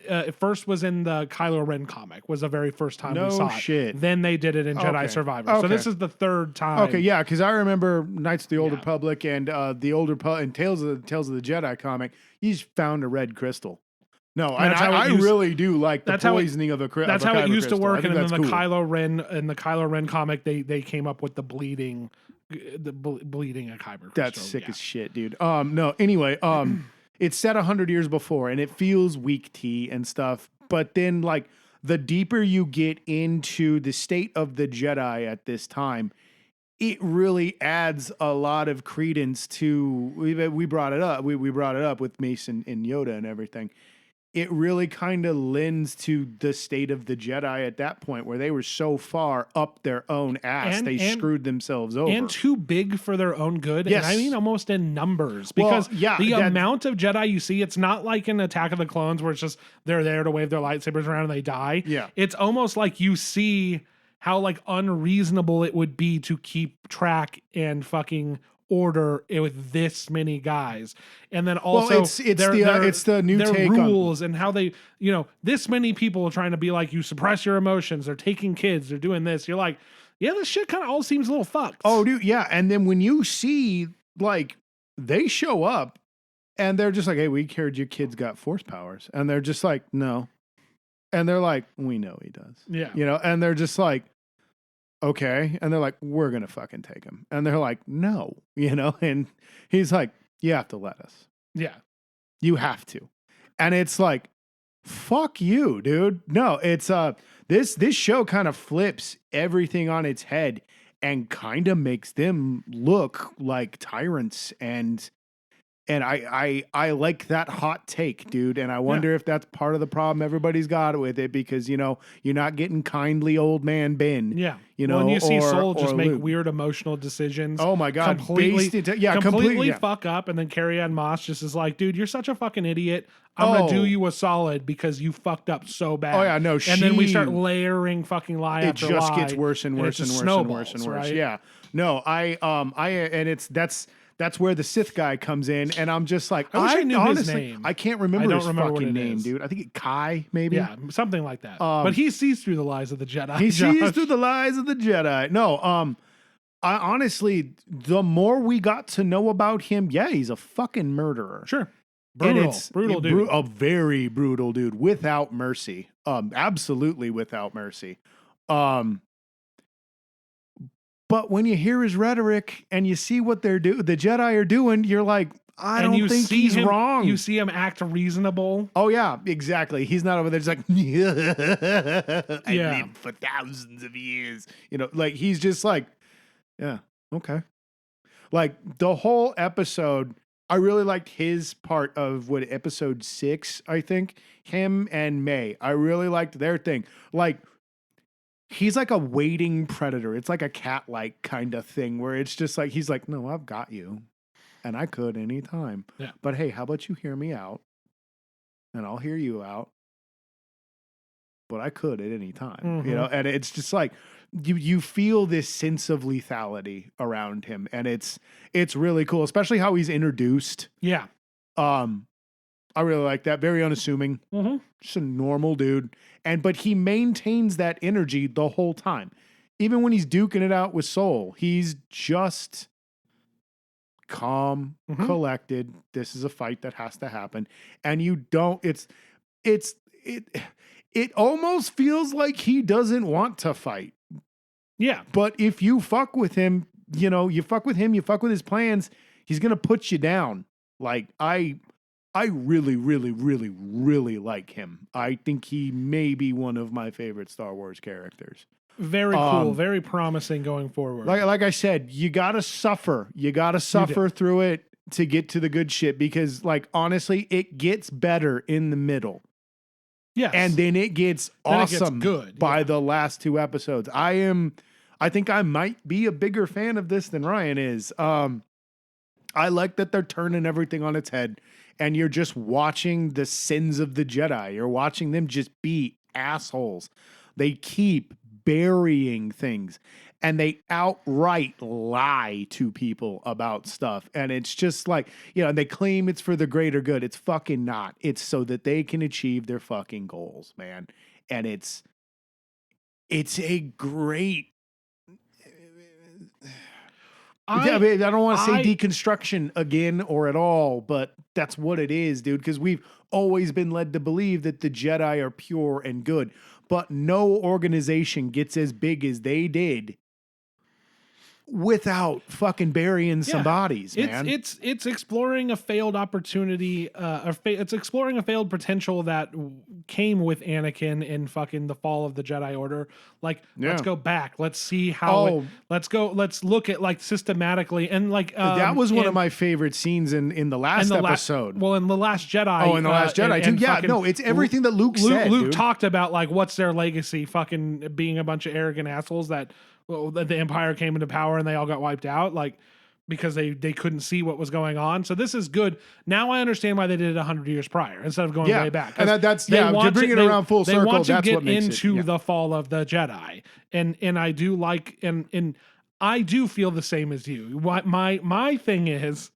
was in the Kylo Ren comic, was the very first time we saw it. No shit. Then they did it in Jedi Survivor. Okay. So this is the third time. Okay, yeah, because I remember Knights of the Old Republic and and Tales of the Jedi comic. He's found a red crystal. No, I really do like the poisoning of a crystal. That's how it used to work. And then the Kylo Ren comic, they came up with the bleeding a kyber crystal. That's sick as shit, dude. No, anyway, it's set 100 years before, and it feels weak tea and stuff. But then, like, the deeper you get into the state of the Jedi at this time, it really adds a lot of credence to. We brought it up. We brought it up with Mace and Yoda and everything. It really kind of lends to the state of the Jedi at that point, where they were so far up their own ass, they screwed themselves over. And too big for their own good. Yes. And I mean almost in numbers. Because the amount of Jedi you see, it's not like in Attack of the Clones where it's just they're there to wave their lightsabers around and they die. Yeah. It's almost like you see how like unreasonable it would be to keep track and fucking order with this many guys. And then also it's the new their take rules and how they, this many people are trying to be like, you suppress your emotions, they're taking kids, they're doing this. You're like, yeah, this shit kind of all seems a little fucked. Oh, dude, yeah. And then when you see, like, they show up and they're just like, hey, we heard your kid's got force powers. And they're just like, no. And they're like, we know he does. Yeah. And they're just like, okay. And they're like, we're going to fucking take him. And they're like, no, and he's like, you have to let us. Yeah. You have to. And it's like, fuck you, dude. No, it's, this show kind of flips everything on its head and kind of makes them look like tyrants. And I like that hot take, dude. And I wonder if that's part of the problem everybody's got with it, because, you're not getting kindly old man Ben. Yeah. And you see Soul just make weird emotional decisions. Oh my God. Completely fuck up. And then Carrie Ann Moss just is like, dude, you're such a fucking idiot. I'm going to do you a solid because you fucked up so bad. Oh yeah, no. And then we start layering fucking lie after lie. It just gets worse and worse and worse and worse and worse. Right? Yeah. No, that's where the Sith guy comes in, and I'm just like, I wish I knew his name. I can't remember his fucking name, is. dude. I think it's Kai, maybe. Yeah, something like that. But he sees through the lies of the Jedi. He sees through the lies of the Jedi. No, I honestly, the more we got to know about him, he's a fucking murderer. Sure. Brutal dude. A very brutal dude, without mercy. Absolutely without mercy. But when you hear his rhetoric and you see what the Jedi are doing, you're like, I don't think he's wrong. You see him act reasonable. Oh yeah, exactly. He's not over there just like, I lived for thousands of years. Like he's just like, yeah, okay. Like the whole episode, I really liked his part of episode 6, I think. Him and May. I really liked their thing. Like, he's like a waiting predator. It's like a cat-like kind of thing where it's just like, he's like, no, I've got you. And I could anytime. Yeah. But hey, how about you hear me out? And I'll hear you out. But I could at any time. Mm-hmm. And it's just like, you feel this sense of lethality around him. And it's really cool, especially how he's introduced. Yeah. I really like that. Very unassuming. Mm-hmm. Just a normal dude. But he maintains that energy the whole time. Even when he's duking it out with Soul, he's just calm, collected. This is a fight that has to happen. And you don't, it almost feels like he doesn't want to fight. Yeah. But if you fuck with him, you fuck with him, you fuck with his plans, he's going to put you down. Like, I really, really, really, really like him. I think he may be one of my favorite Star Wars characters. Very cool, very promising going forward. Like I said, you gotta suffer. You gotta suffer through it to get to the good shit, because, like, honestly, it gets better in the middle. Yes. And then it gets awesome good by the last 2 episodes. I think I might be a bigger fan of this than Ryan is. I like that they're turning everything on its head, and you're just watching the sins of the Jedi. You're watching them just be assholes. They keep burying things, and they outright lie to people about stuff. And it's just like, and they claim it's for the greater good. It's fucking not. It's so that they can achieve their fucking goals, man. And it's a great, I don't want to say deconstruction again or at all, but that's what it is, dude. Because we've always been led to believe that the Jedi are pure and good, but no organization gets as big as they did without fucking burying some bodies, man. It's exploring a failed opportunity, it's exploring a failed potential that came with Anakin in fucking the fall of the Jedi Order. Like, let's go back. Let's see how let's look at, like, systematically, and like that was one of my favorite scenes in the last episode. In The Last Jedi. In The Last Jedi too. Yeah, no, it's everything that Luke said. Luke talked about, like, what's their legacy, fucking being a bunch of arrogant assholes that the Empire came into power and they all got wiped out. Like, because they couldn't see what was going on. So this is good. Now I understand why they did it 100 years prior instead of going way back. And that's to bring it around full circle. They want to that's get what makes into it, the fall of the Jedi, and I do like and I do feel the same as you. What my thing is,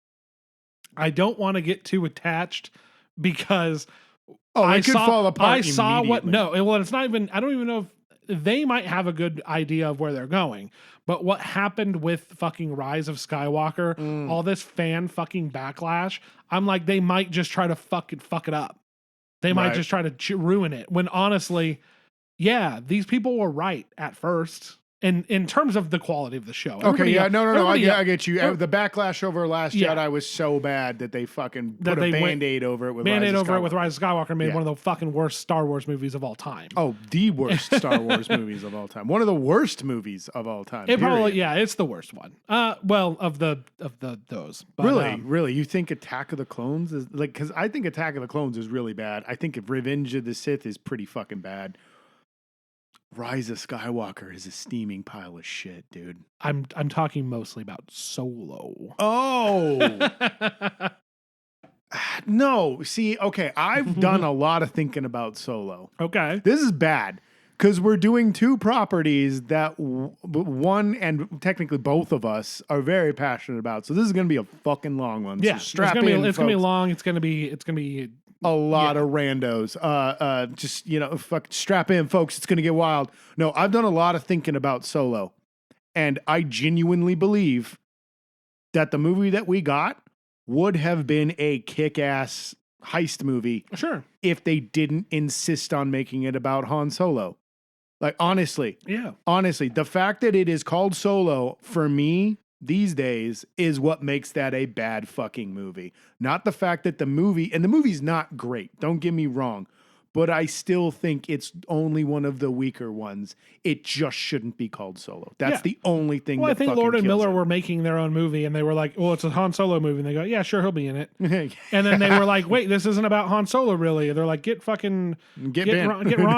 I don't want to get too attached because it could fall apart. I saw what well, it's not even. I don't even know if they might have a good idea of where they're going. But what happened with fucking Rise of Skywalker, all this fan fucking backlash, I'm like, they might just try to fuck it up. They might just try to ruin it. When honestly, yeah, these people were right at first. And in terms of the quality of the show. No. I get you. The backlash over Last Jedi was so bad that they fucking put a Band-Aid over it with Rise of Skywalker and made one of the fucking worst Star Wars movies of all time. Oh, the worst Star Wars movies of all time. One of the worst movies of all time. It's the worst one. Well, of those. But, really, you think Attack of the Clones is like? Because I think Attack of the Clones is really bad. I think Revenge of the Sith is pretty fucking bad. Rise of Skywalker is a steaming pile of shit, dude. I'm talking mostly about Solo. Oh. No, see, okay, I've done a lot of thinking about Solo. Okay. This is bad because we're doing two properties that one and technically both of us are very passionate about. So this is going to be a fucking long one. Yeah, so strap it's in, it's going to be long. It's going to be a lot of randos. Just, strap in, folks. It's going to get wild. No, I've done a lot of thinking about Solo. And I genuinely believe that the movie that we got would have been a kick-ass heist movie. Sure. If they didn't insist on making it about Han Solo. Like, honestly. Yeah. Honestly, the fact that it is called Solo, for me, these days is what makes that a bad fucking movie. Not the fact that the movie's not great. Don't get me wrong. But I still think it's only one of the weaker ones. It just shouldn't be called Solo. That's the only thing. Well, I think Lord and Miller were making their own movie, and they were like, "Well, it's a Han Solo movie." And they go, "Yeah, sure, he'll be in it." And then they were like, "Wait, this isn't about Han Solo, really?" And they're like, "Get Ron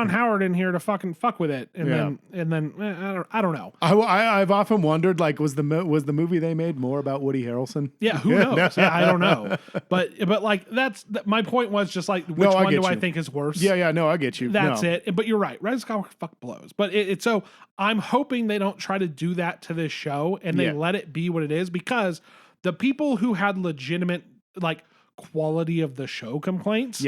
Howard in here to fucking fuck with it." And then I don't know. I've often wondered, like, was the movie they made more about Woody Harrelson? Yeah, who knows? Yeah, I don't know. But like my point was just like, which one do I think is worse? Yeah, no, I get you. That's it. But you're right. Rise of Skywalker fuck blows. But so I'm hoping they don't try to do that to this show and they let it be what it is, because the people who had legitimate like quality of the show complaints.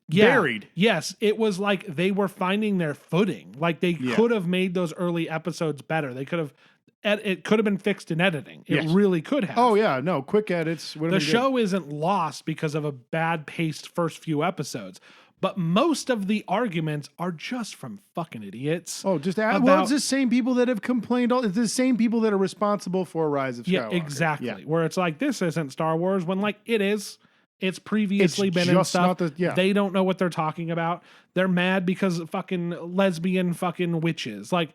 Buried. Yes, it was like they were finding their footing. Like they could have made those early episodes better. They could have. It could have been fixed in editing. It really could have. Oh yeah, no, quick edits. The show isn't lost because of a bad paced first few episodes. But most of the arguments are just from fucking idiots. Oh, just it's the same people that have complained. It's the same people that are responsible for Rise of Skywalker. Yeah, exactly. Yeah. Where it's like, this isn't Star Wars, when like it is. It's previously been in stuff. They don't know what they're talking about. They're mad because fucking lesbian fucking witches. Like,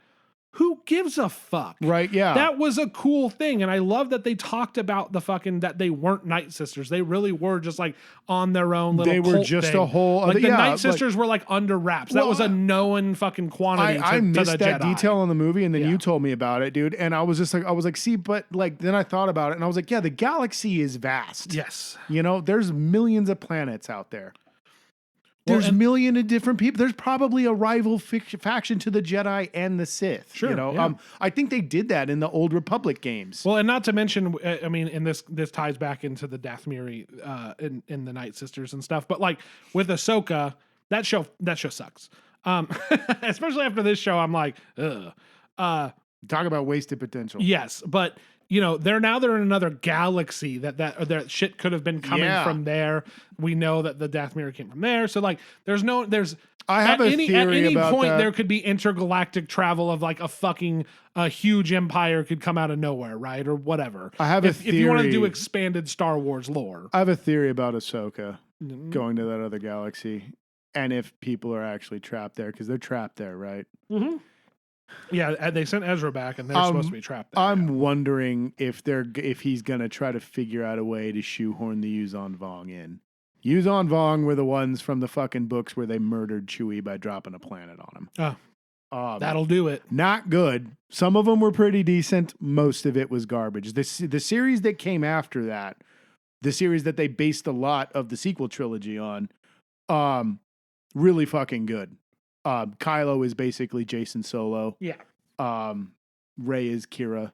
who gives a fuck? Right, yeah. That was a cool thing. And I love that they talked about the fucking, that they weren't Night Sisters. They really were just like on their own little They were just thing. A whole like the Night Sisters were like under wraps. That was a known fucking quantity. I missed to the that Jedi. detail in the movie, and then you told me about it, dude. And I was like, see, but like then I thought about it and I was like, yeah, the galaxy is vast. Yes. You know, there's millions of planets out there. There's millions of different people. There's probably a rival faction to the Jedi and the Sith. Sure, you know, I think they did that in the Old Republic games. Well, and not to mention, I mean, and this ties back into the Dathmiri in the Night Sisters and stuff. But like with Ahsoka, that show sucks. Especially after this show, I'm like, ugh. Talk about wasted potential. Yes, but. You know, they're in another galaxy that shit could have been coming from there. We know that the Dathmiri came from there. So like, I have a theory at any about point that. There could be intergalactic travel of like a huge empire could come out of nowhere, right? Or whatever. I have a theory. If you want to do expanded Star Wars lore. I have a theory about Ahsoka going to that other galaxy. And if people are actually trapped there, because they're trapped there, right? Mm-hmm. Yeah, they sent Ezra back, and they're supposed to be trapped there. I'm wondering if he's gonna try to figure out a way to shoehorn the Yuzon Vong in. Yuzon Vong were the ones from the fucking books where they murdered Chewie by dropping a planet on him. Oh, That'll do it. Not good. Some of them were pretty decent. Most of it was garbage. The series that came after that, the series that they based a lot of the sequel trilogy on, really fucking good. Kylo is basically Jason Solo. Yeah. Rey is Kira.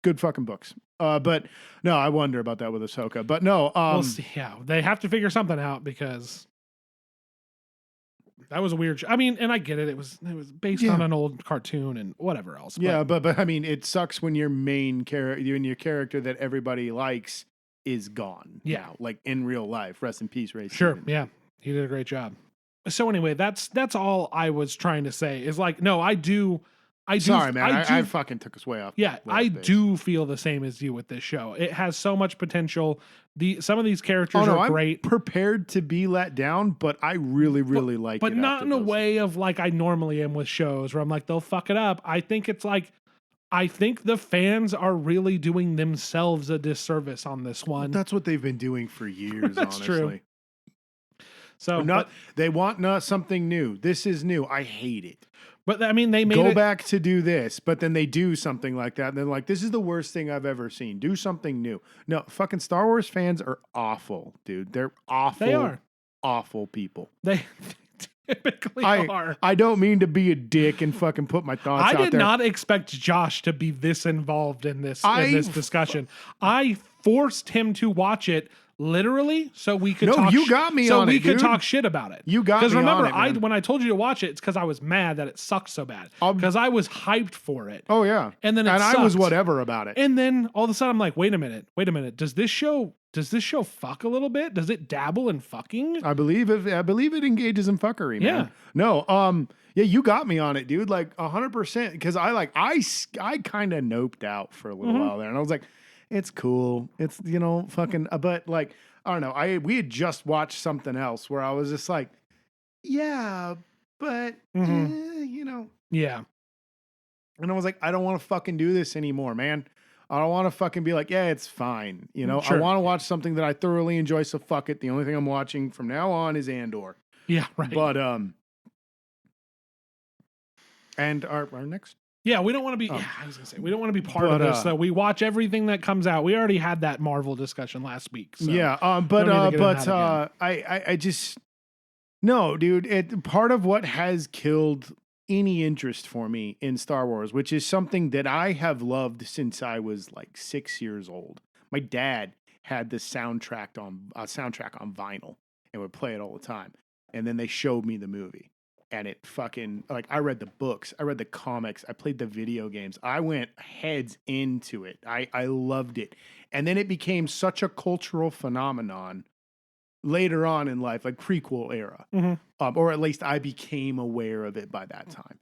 Good fucking books. But no, I wonder about that with Ahsoka. But no, we'll see. Yeah, they have to figure something out because that was a weird. I mean, and I get it. It was based on an old cartoon and whatever else. Yeah, but I mean, it sucks when your main character, your character that everybody likes, is gone. Yeah, now, like in real life. Rest in peace, Ray. Sure. Stevens. Yeah, he did a great job. So anyway, that's all I was trying to say. Is like, no, I do. Sorry, man. I fucking took us way off. Yeah, I do feel the same as you with this show. It has so much potential. Some of these characters are great. I'm prepared to be let down, but I really like it. But not in a way of like I normally am with shows where I'm like, they'll fuck it up. I think it's like, I think the fans are really doing themselves a disservice on this one. That's what they've been doing for years, That's honestly. True. So they want something new. This is new. I hate it. But I mean, they made go back to do this, but then they do something like that. And they're like, this is the worst thing I've ever seen. Do something new. No, fucking Star Wars fans are awful, dude. They're awful. They are. Awful people. They typically are. I don't mean to be a dick and fucking put my thoughts out there. I did not expect Josh to be this involved in this discussion. I forced him to watch it literally so we could talk you got me so on we it, could dude. talk shit about it. You got me remember, on it, when I told you to watch it, it's because I was mad that it sucked so bad. Because I was hyped for it. Oh yeah. And then I was whatever about it. And then all of a sudden I'm like, wait a minute. Does this show fuck a little bit? Does it dabble in fucking? I believe it engages in fuckery, man. Yeah. No, yeah, you got me on it, dude. Like 100%. Because I kind of noped out for a little while there, and I was like, it's cool. It's fucking. But like, I don't know. We had just watched something else where I was just like, yeah, but Yeah. And I was like, I don't want to fucking do this anymore, man. I don't want to fucking be like, yeah, it's fine. Sure. I want to watch something that I thoroughly enjoy. So fuck it. The only thing I'm watching from now on is Andor. Yeah, right. But and our next. Yeah, we don't want to be. Yeah, I was gonna say we don't want to be part of this. So we watch everything that comes out. We already had that Marvel discussion last week. So yeah, I just no, dude. Part of what has killed any interest for me in Star Wars, which is something that I have loved since I was like 6 years old. My dad had the soundtrack on vinyl and would play it all the time. And then they showed me the movie. And it fucking, like, I read the books, I read the comics, I played the video games. I went heads into it. I loved it. And then it became such a cultural phenomenon later on in life, like prequel era. Or at least I became aware of it by that time.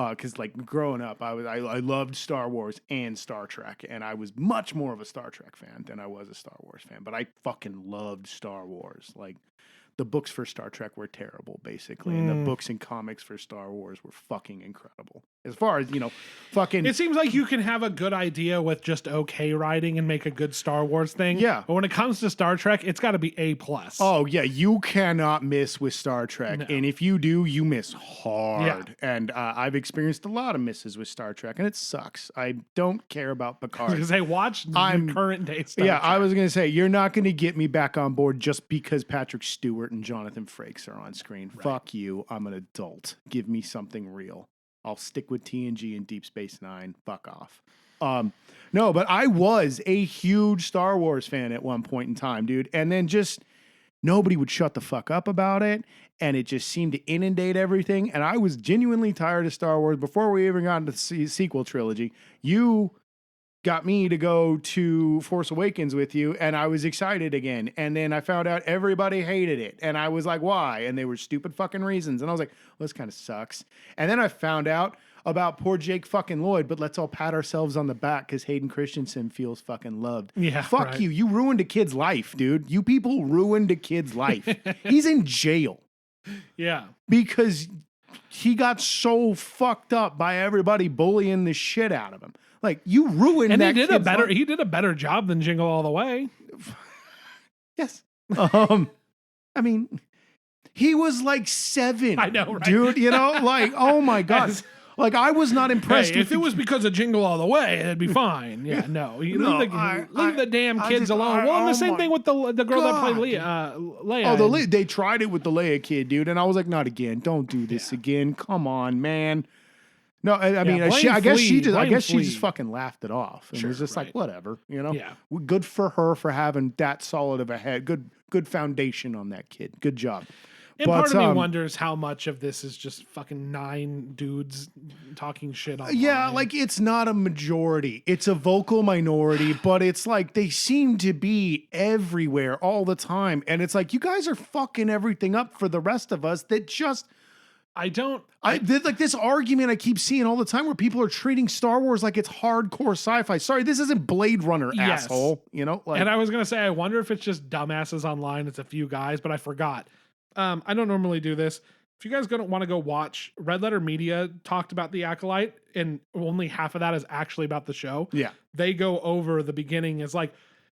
Because like growing up, I loved Star Wars and Star Trek. And I was much more of a Star Trek fan than I was a Star Wars fan. But I fucking loved Star Wars. Like, the books for Star Trek were terrible, basically. And the books and comics for Star Wars were fucking incredible. As far as, fucking... It seems like you can have a good idea with just okay writing and make a good Star Wars thing. Yeah. But when it comes to Star Trek, it's got to be A+. Oh, yeah. You cannot miss with Star Trek. No. And if you do, you miss hard. Yeah. And I've experienced a lot of misses with Star Trek, and it sucks. I don't care about Picard. Because I watch the current day Star Trek. I was going to say, you're not going to get me back on board just because Patrick Stewart and Jonathan Frakes are on screen. Right. Fuck you. I'm an adult. Give me something real. I'll stick with TNG and Deep Space Nine. Fuck off. No, but I was a huge Star Wars fan at one point in time, dude. And then just nobody would shut the fuck up about it. And it just seemed to inundate everything. And I was genuinely tired of Star Wars before we even got into the sequel trilogy. You got me to go to Force Awakens with you, and I was excited again. And then I found out everybody hated it, and I was like, why? And they were stupid fucking reasons. And I was like, well, this kind of sucks. And then I found out about poor Jake fucking Lloyd, but let's all pat ourselves on the back because Hayden Christensen feels fucking loved. Yeah, fuck right. you. You ruined a kid's life, dude. You people ruined a kid's life. He's in jail. Yeah. Because he got so fucked up by everybody bullying the shit out of him. Like, you ruined and that he did a better job than Jingle All the Way. Yes. I mean, He was like 7. I know, right? Dude, you know, like, oh my God. Like, I was not impressed Hey, with if it was because of Jingle All the Way, it'd be fine. Yeah, no. You leave the damn kids alone. Well, and the same thing with the girl that played Leia. Oh, they tried it with the Leia kid, dude, and I was like, not again. Don't do this again. Come on, man. No, I mean, I guess she just fucking laughed it off and was just like, whatever, you know. Yeah. Good for her for having that solid of a head. Good foundation on that kid. Good job. And part of me wonders how much of this is just fucking 9 dudes talking shit online. Yeah, like it's not a majority. It's a vocal minority, but it's like they seem to be everywhere all the time. And it's like, you guys are fucking everything up for the rest of us that just... like this argument I keep seeing all the time where people are treating Star Wars like it's hardcore sci-fi. Sorry, this isn't Blade Runner, asshole. You know? Like, and I was going to say, I wonder if it's just dumbasses online. It's a few guys, but I forgot. I don't normally do this. If you guys don't want to go watch, Red Letter Media talked about the Acolyte, and only half of that is actually about the show. Yeah. They go over the beginning. It's like,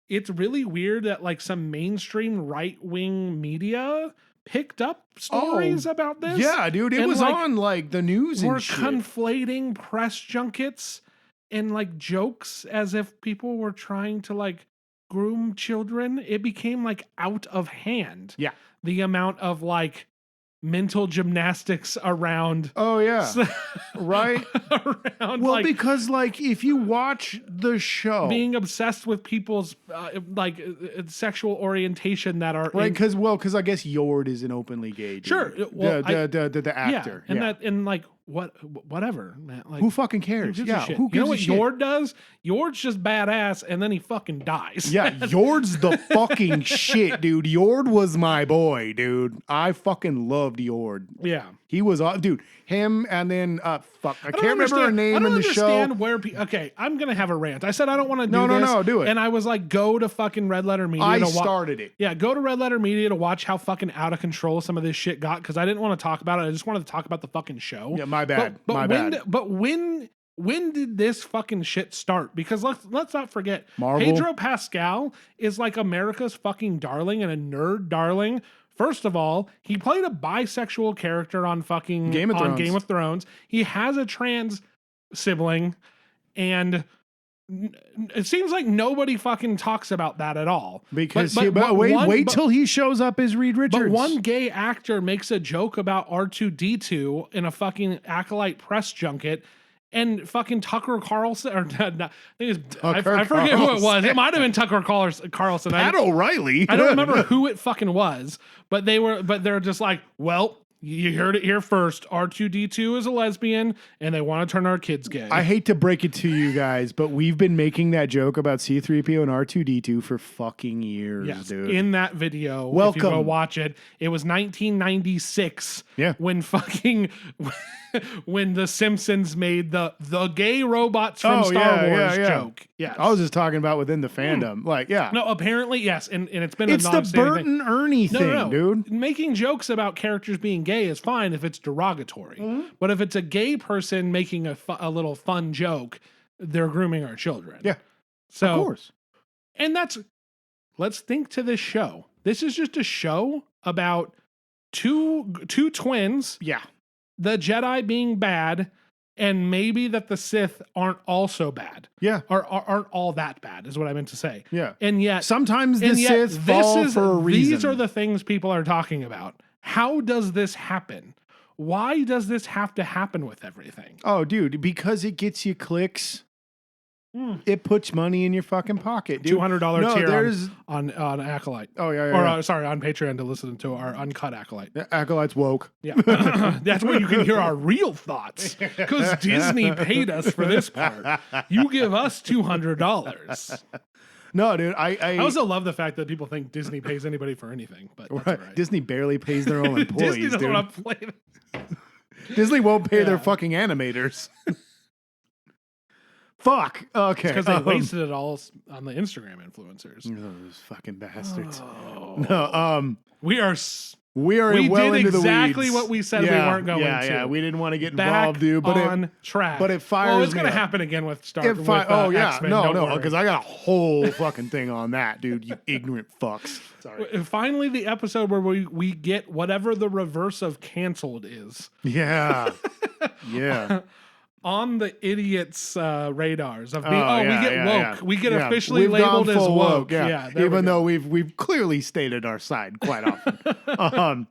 it's really weird that like some mainstream right-wing media picked up stories about this. Yeah, dude. It was like, on like the news and shit. We're conflating press junkets and like jokes as if people were trying to like groom children. It became like out of hand. Yeah. The amount of like mental gymnastics around. Oh yeah. Right. Around, well, like, because like if you watch the show, being obsessed with people's sexual orientation that are right. Because I guess Yord is an openly gay dude. Sure. Well, the actor. Yeah, and that and like whatever, man. Like, who fucking cares? Yeah, who gives a shit? You know what Yord does? Yord's just badass, and then he fucking dies. Yeah, Yord's the fucking shit, dude. Yord was my boy, dude. I fucking loved Yord. Yeah, he was, dude. Him and then I can't remember her name in the show. Okay, I'm gonna have a rant. I said I don't want to do this. No, do it. And I was like, go to fucking Red Letter Media. I started it. Yeah, go to Red Letter Media to watch how fucking out of control some of this shit got, because I didn't want to talk about it. I just wanted to talk about the fucking show. Yeah, my bad. But when did this fucking shit start? Because let's not forget, Marvel. Pedro Pascal is like America's fucking darling and a nerd darling. First of all, he played a bisexual character on fucking Game of Thrones. He has a trans sibling, and it seems like nobody fucking talks about that at all. Because wait till he shows up as Reed Richards. But one gay actor makes a joke about R2-D2 in a fucking Acolyte press junket, and fucking Tucker Carlson, or I forget who it was. It might have been Tucker Carlson. Pat O'Reilly. I don't remember who it fucking was, but they're just like, well, you heard it here first. R2-D2 is a lesbian, and they want to turn our kids gay. I hate to break it to you guys, but we've been making that joke about C-3PO and R2-D2 for fucking years, dude. In that video, welcome. If you go watch it, it was 1996. Yeah. When The Simpsons made the gay robots from Star Wars joke. Yeah, I was just talking about within the fandom. Like, yeah. No, apparently, yes. And it's been it's the Bert and Ernie thing, dude. Making jokes about characters being gay is fine if it's derogatory. Mm-hmm. But if it's a gay person making a little fun joke, they're grooming our children. Yeah. So, of course. And let's think to this show. This is just a show about two twins. Yeah. The Jedi being bad, and maybe that the Sith aren't also bad. Yeah. Or aren't all that bad, is what I meant to say. Yeah. And yet... sometimes the Sith fall for a reason. These are the things people are talking about. How does this happen? Why does this have to happen with everything? Oh, dude, because it gets you clicks. It puts money in your fucking pocket, dude. $200 tier on Acolyte. Oh, yeah. Or, sorry, on Patreon to listen to our uncut Acolyte. Acolyte's woke. Yeah. That's where you can hear our real thoughts. Because Disney paid us for this part. You give us $200. No, dude, I also love the fact that people think Disney pays anybody for anything. But that's all right. Disney barely pays their own employees, Disney doesn't want to play Disney won't pay their fucking animators. Fuck. Okay. Because they wasted it all on the Instagram influencers. Those fucking bastards. Oh. No. We are We are we well did into the weeds. exactly what we said we weren't going to. Yeah, we didn't want to get Back involved, dude. But on track. But it fires. Well, it's going to me up. happen again with Oh yeah, X-Men. no, because I got a whole fucking thing on that, dude. You ignorant fucks. Sorry. Finally, the episode where we get whatever the reverse of canceled is. Yeah, yeah. On the idiots' radars of being, we get woke. Yeah. We get Yeah. officially We've labeled gone as full woke. Yeah, even though we've clearly stated our side quite often.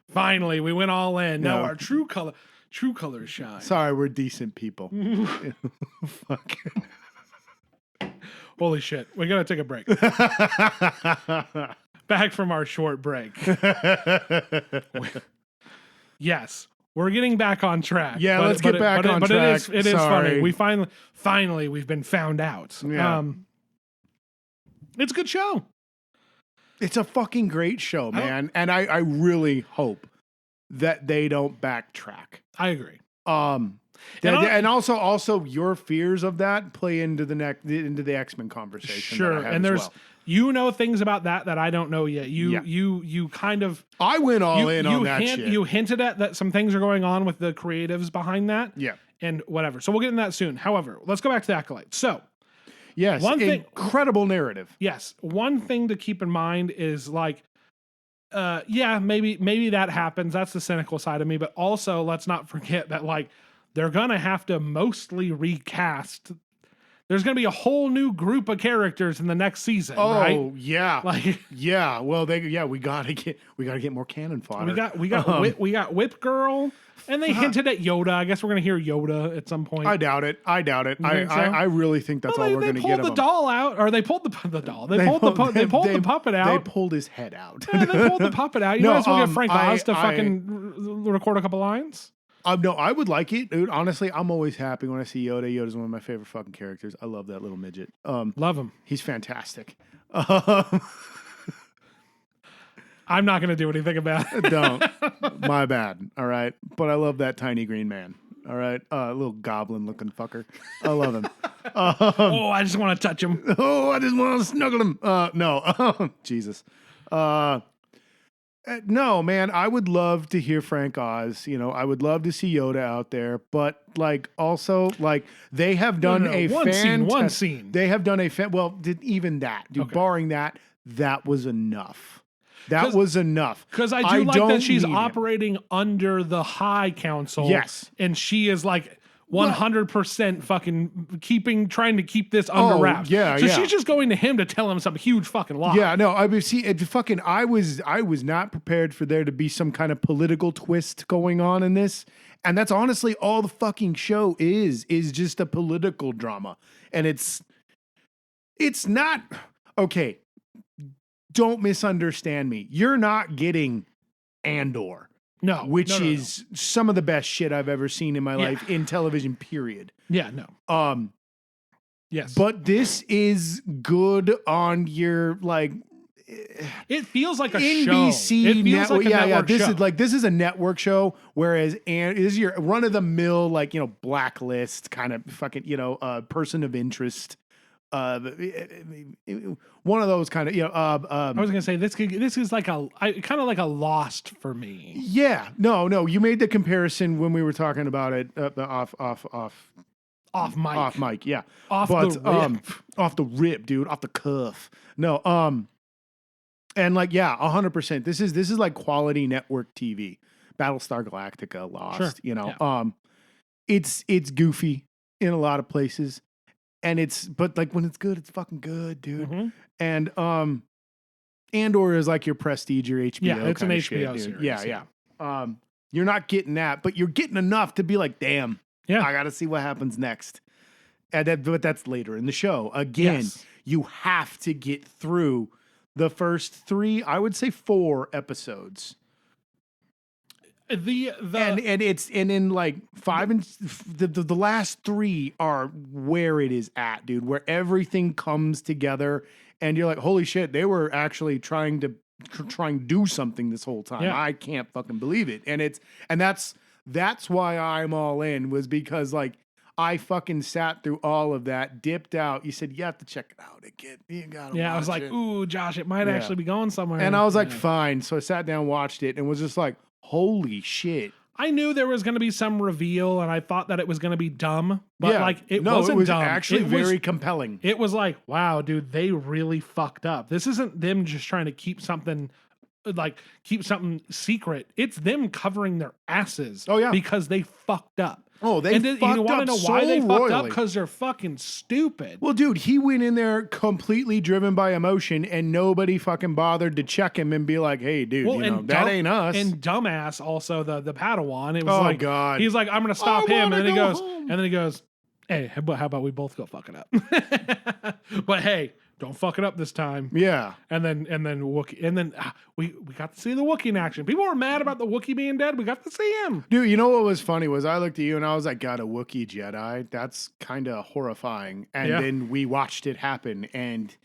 Finally, we went all in. Now No. our true colors shine. Sorry, we're decent people. Fuck. Holy shit. We got to take a break. Back from our short break. Yes. We're getting back on track. Yeah, let's get back on track. It is funny. We finally we've been found out. Yeah. It's a good show. It's a fucking great show, man. And I really hope that they don't backtrack. I agree. And also your fears of that play into the X-Men conversation. Sure. And there's things about that I don't know yet. You kind of I went all in on that shit. You hinted at that some things are going on with the creatives behind that. Yeah. And whatever. So we'll get into that soon. However, let's go back to the Acolyte. So yes, incredible narrative. Yes. One thing to keep in mind is like, maybe that happens. That's the cynical side of me. But also, let's not forget that like they're gonna have to mostly recast. There's gonna be a whole new group of characters in the next season. Right? Oh yeah, like yeah. Well, we gotta get more cannon fodder. We got Whip Girl. And they hinted at Yoda. I guess we're going to hear Yoda at some point. I doubt it. I really think that's all we're going to get. They pulled the doll out, or they pulled the doll. They pulled the puppet out. They pulled his head out. Yeah, they pulled the puppet out. You might as well get Frank Oz to fucking record a couple lines. No, I would like it, dude. Honestly, I'm always happy when I see Yoda. Yoda's one of my favorite fucking characters. I love that little midget. Love him. He's fantastic. I'm not going to do anything about it. Don't. My bad. All right. But I love that tiny green man. All right. Little goblin looking fucker. I love him. I just want to touch him. I just want to snuggle him. No. Jesus. No, man. I would love to hear Frank Oz. I would love to see Yoda out there. But also they have done one scene. They have done even that, dude. Okay. Barring that was enough. That was enough. Because I do like that she's operating under the High Council. Yes. And she is like 100% fucking trying to keep this under wraps. Yeah, so she's just going to him to tell him some huge fucking lie. Yeah, no, I mean, see, I was not prepared for there to be some kind of political twist going on in this. And that's honestly all the fucking show is just a political drama. And it's not, okay, don't misunderstand me. You're not getting Andor. No. Which is some of the best shit I've ever seen in my life in television, period. Yeah, no. Yes. But this is good on your it feels like a NBC show. It feels like a network show. This is a network show, whereas this is your run of the mill, blacklist kind of fucking, person of interest. One of those kind of, I was gonna say this is like kind of like a Lost for me. Yeah, no, you made the comparison when we were talking about it off mic, yeah, off the rip, dude, off the cuff. No, and 100%. This is like quality network TV. Battlestar Galactica, Lost, sure. It's goofy in a lot of places. And but when it's good, it's fucking good, dude. Mm-hmm. And Andor is like your Prestige or HBO. Yeah, it's an HBO shit, series. Yeah. You're not getting that, but you're getting enough to be like, damn, I got to see what happens next. But that's later in the show. Again, you have to get through the first 3, I would say 4 episodes. And in 5 and the last 3 are where it is at, dude, where everything comes together and you're like, holy shit, they were actually trying to do something this whole time. I can't fucking believe it. And that's why I'm all in, was because I fucking sat through all of that, dipped out. You said, you have to check it out again. You gotta watch I was like, it. ooh, Josh, it might actually be going somewhere. And I was like, fine. So I sat down, watched it, and was just like, holy shit. I knew there was going to be some reveal, and I thought that it was going to be dumb, but it wasn't dumb. Actually very compelling. It was like, wow, dude, they really fucked up. This isn't them just trying to keep something secret. It's them covering their asses. Oh, yeah. Because they fucked up. Oh, they fucked up. You want to know why they fucked up? Because they're fucking stupid. Well, dude, he went in there completely driven by emotion, and nobody fucking bothered to check him and be like, "Hey, dude, that ain't us." And dumbass, also the Padawan. It was God, he's like, "I'm gonna stop him," and then he goes, "Hey, how about we both go fuck it up?" But hey, don't fuck it up this time. Yeah. And then Wookiee, and then we got to see the Wookiee in action. People were mad about the Wookiee being dead. We got to see him. Dude, you know what was funny was I looked at you and I was like, God, a Wookiee Jedi? That's kind of horrifying. And then we watched it happen, and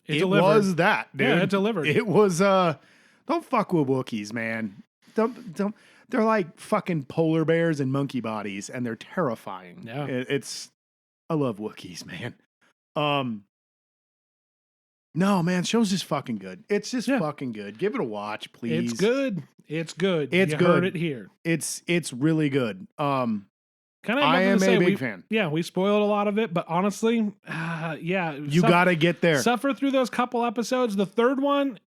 it was that, dude. Yeah, it delivered. It was, don't fuck with Wookiees, man. Don't. They're like fucking polar bears and monkey bodies, and they're terrifying. Yeah. I love Wookiees, man. No, man, show's just fucking good. It's just fucking good. Give it a watch, please. It's good. It's good. It's you good. Heard it here. It's really good. I am a big fan. Yeah, we spoiled a lot of it, but honestly, you got to get there. Suffer through those couple episodes. The third one,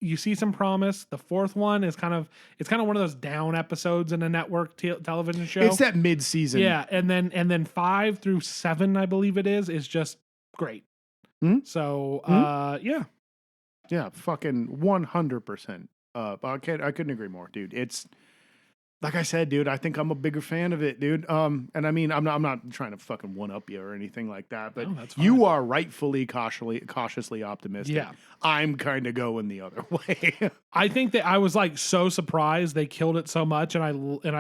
you see some promise. The fourth one is kind of one of those down episodes in a network television show. It's that mid-season. Yeah, and then 5 through 7, I believe it is just great. So, yeah, fucking 100%. I couldn't agree more, dude. It's like I said, dude. I think I'm a bigger fan of it, dude. And I mean, I'm not trying to fucking one up you or anything like that, but you are rightfully cautiously optimistic. Yeah, I'm kind of going the other way. I think that I was like so surprised they killed it so much, and I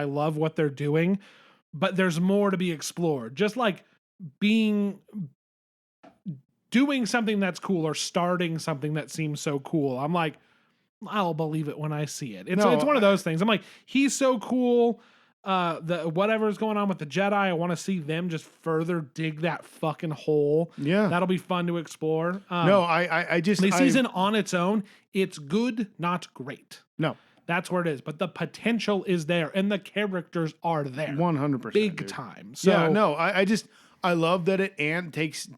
love what they're doing, but there's more to be explored. Just like doing something that's cool or starting something that seems so cool. I'm like, I'll believe it when I see it. It's one of those things. I'm like, he's so cool. Whatever's going on with the Jedi, I want to see them just further dig that fucking hole. Yeah. That'll be fun to explore. The season on its own, it's good, not great. No. That's where it is. But the potential is there and the characters are there. 100%. Big time. So, yeah, no, I love that it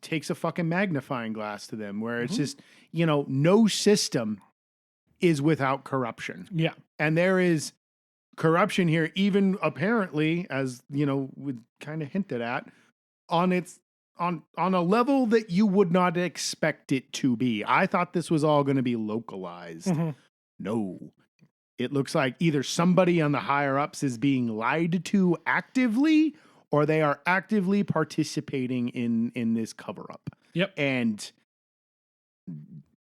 takes a fucking magnifying glass to them where it's just, no system is without corruption. Yeah. And there is corruption here, even apparently, as, we kind of hinted at, on a level that you would not expect it to be. I thought this was all going to be localized. No. It looks like either somebody on the higher ups is being lied to actively, or they are actively participating in this cover up. Yep. And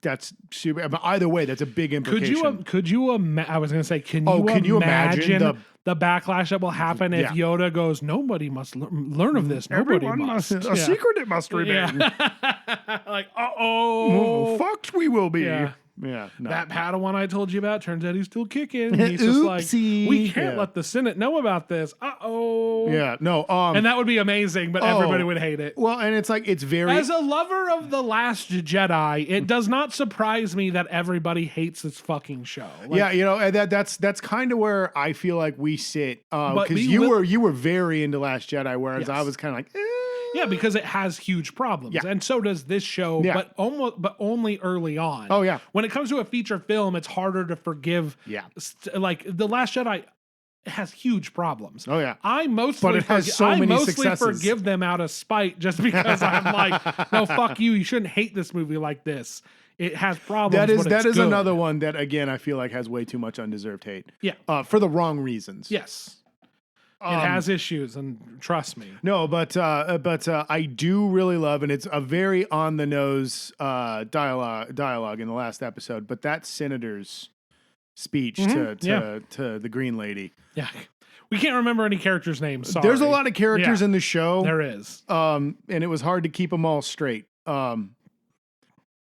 that's super. But either way, that's a big implication. Could you I was going to say, can you imagine the backlash that will happen if Yoda goes, nobody must learn of this. Nobody must. A secret it must remain. Like, fucked we will be. Yeah, that Padawan I told you about, turns out he's still kicking. He's just like, we can't let the Senate know about this. Yeah, no. And that would be amazing, but everybody would hate it. Well, and it's like, it's very... As a lover of The Last Jedi, it does not surprise me that everybody hates this fucking show. Like, that's kind of where I feel like we sit. Because you were very into Last Jedi, whereas I was kind of like, Yeah, because it has huge problems, and so does this show. Yeah. but only early on. Oh yeah. When it comes to a feature film, it's harder to forgive. Yeah. Like The Last Jedi has huge problems. Oh yeah. I mostly forgive them out of spite, just because I'm like, no, fuck you. You shouldn't hate this movie like this. It has problems. That is another one that, again, I feel like has way too much undeserved hate. Yeah. For the wrong reasons. Yes. It has issues, and trust me. No, but I do really love, and it's a very on the nose dialogue in the last episode. But that senator's speech to the Green Lady. Yeah, we can't remember any characters' names. Sorry. There's a lot of characters in the show. There is, and it was hard to keep them all straight.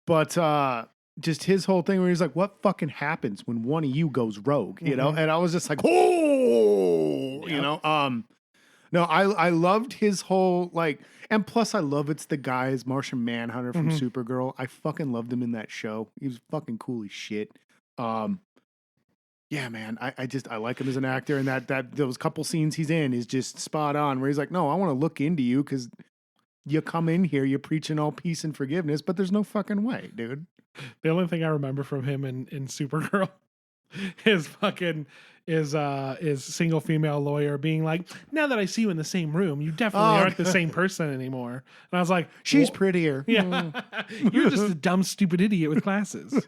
But just his whole thing where he's like, what fucking happens when one of you goes rogue, you know? And I was just like, oh, you know? No, I loved his whole like, and plus I love it's the guy as Martian Manhunter from Supergirl. I fucking loved him in that show. He was fucking cool as shit. Yeah, man, I like him as an actor, and that those couple scenes he's in is just spot on. Where he's like, no, I want to look into you because you come in here, you're preaching all peace and forgiveness, but there's no fucking way, dude. The only thing I remember from him in Supergirl is single female lawyer being like, now that I see you in the same room, you definitely aren't the same person anymore. And I was like, she's prettier. Yeah, you're just a dumb, stupid idiot with glasses.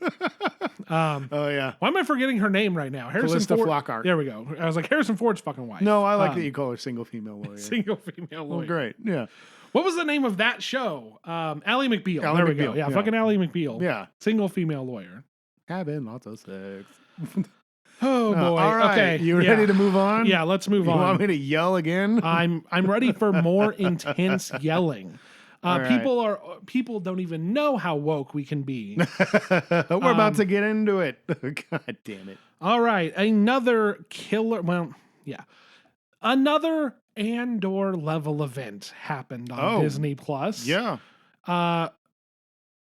Oh yeah. Why am I forgetting her name right now? Harrison Ford. Flockhart. There we go. I was like, Harrison Ford's fucking wife. No, I like that you call her single female lawyer. Single female lawyer. Oh, great. Yeah. What was the name of that show? Ally McBeal. Ally there we McBeal, go. Yeah, yeah. fucking Ally McBeal. Yeah. Single female lawyer. Having lots of sex. Oh boy. All right. Okay. You ready to move on? Yeah, let's move on. You want me to yell again? I'm ready for more intense yelling. Right. People don't even know how woke we can be. We're about to get into it. God damn it. All right, another killer. Well, yeah, another Andor level event happened on Disney Plus. Yeah.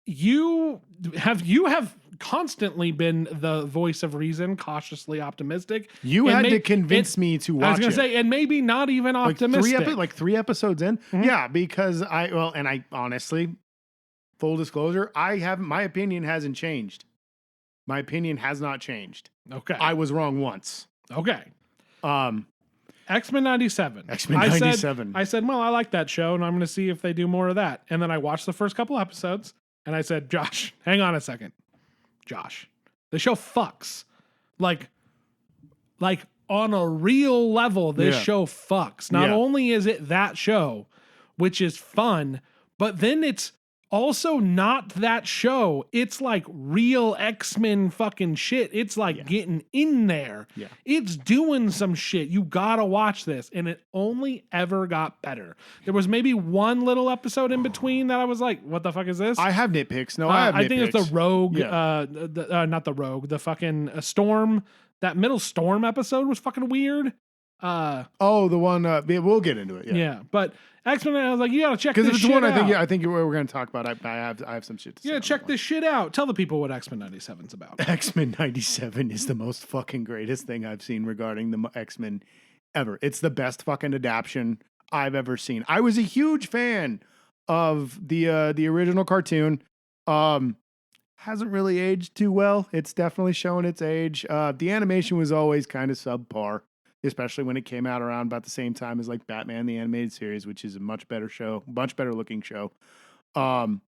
You have constantly been the voice of reason, cautiously optimistic. You had to convince me to watch it. I was going to say, and maybe not even optimistic. Like 3 episodes in? Mm-hmm. Yeah, because I honestly, full disclosure, my opinion hasn't changed. My opinion has not changed. Okay. I was wrong once. Okay. X-Men 97. X-Men 97. I said, well, I like that show, and I'm going to see if they do more of that. And then I watched the first couple episodes, and I said, Josh, hang on a second. Josh, the show fucks. Like on a real level, this show fucks. Not only is it that show, which is fun, but then it's also not that show. It's like real X-Men fucking shit. It's like getting in there. Yeah. It's doing some shit. You gotta watch this. And it only ever got better. There was maybe one little episode in between that I was like, what the fuck is this? I have nitpicks. No, I have nitpicks. I think it's the Rogue, not the Rogue, the fucking Storm. That middle Storm episode was fucking weird. The one, we'll get into it. Yeah. But X-Men, I was like, you gotta check this shit out. Because it's one I think we're going to talk about. I have some shit to say. Yeah, check this shit out. Tell the people what X-Men 97 is about. X-Men 97 is the most fucking greatest thing I've seen regarding the X-Men ever. It's the best fucking adaptation I've ever seen. I was a huge fan of the original cartoon. Hasn't really aged too well. It's definitely showing its age. The animation was always kind of subpar, especially when it came out around about the same time as like Batman the Animated Series, which is a much better show, much better looking show. The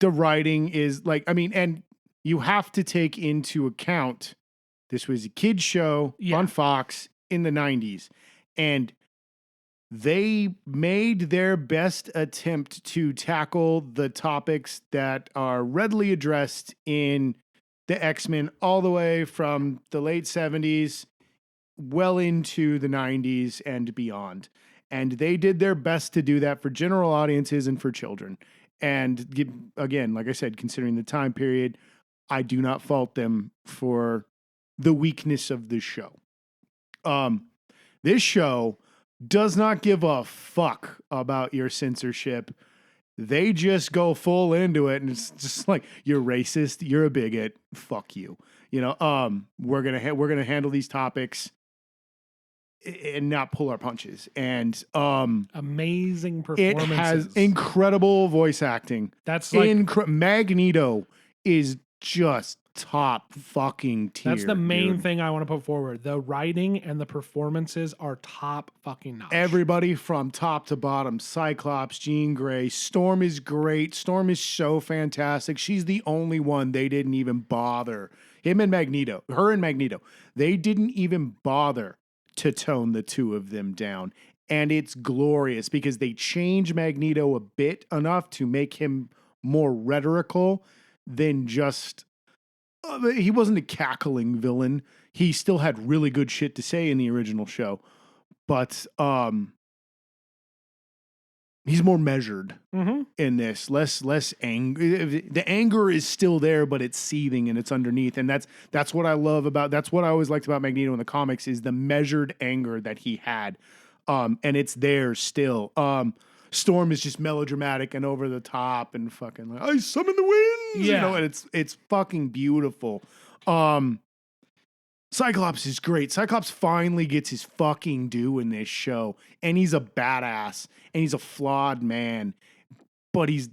writing is like, I mean, and you have to take into account this was a kid's show on Fox in the 90s, and they made their best attempt to tackle the topics that are readily addressed in the X-Men all the way from the late 70s well into the 90s and beyond. And they did their best to do that for general audiences and for children. And again, like I said, considering the time period, I do not fault them for the weakness of this show. This show does not give a fuck about your censorship. They just go full into it, and it's just like, you're racist, you're a bigot, fuck you. You know, we're gonna handle these topics and not pull our punches. And amazing performances. It has incredible voice acting. That's like Magneto is just top fucking tier. That's the main thing I want to put forward. The writing and the performances are top fucking notch. Everybody from top to bottom. Cyclops, Jean Grey, Storm is great. Storm is so fantastic. She's the only one they didn't even bother. Her and Magneto. They didn't even bother to tone the two of them down. And it's glorious because they change Magneto a bit enough to make him more rhetorical than just he wasn't a cackling villain. He still had really good shit to say in the original show. But he's more measured in this, less anger. The anger is still there, but it's seething and it's underneath. And that's what I love about, that's what I always liked about Magneto in the comics, is the measured anger that he had. And it's there still. Storm is just melodramatic and over the top and fucking like, I summon the winds, you know, and it's fucking beautiful. Cyclops is great. Cyclops finally gets his fucking due in this show, and he's a badass, and he's a flawed man, but he's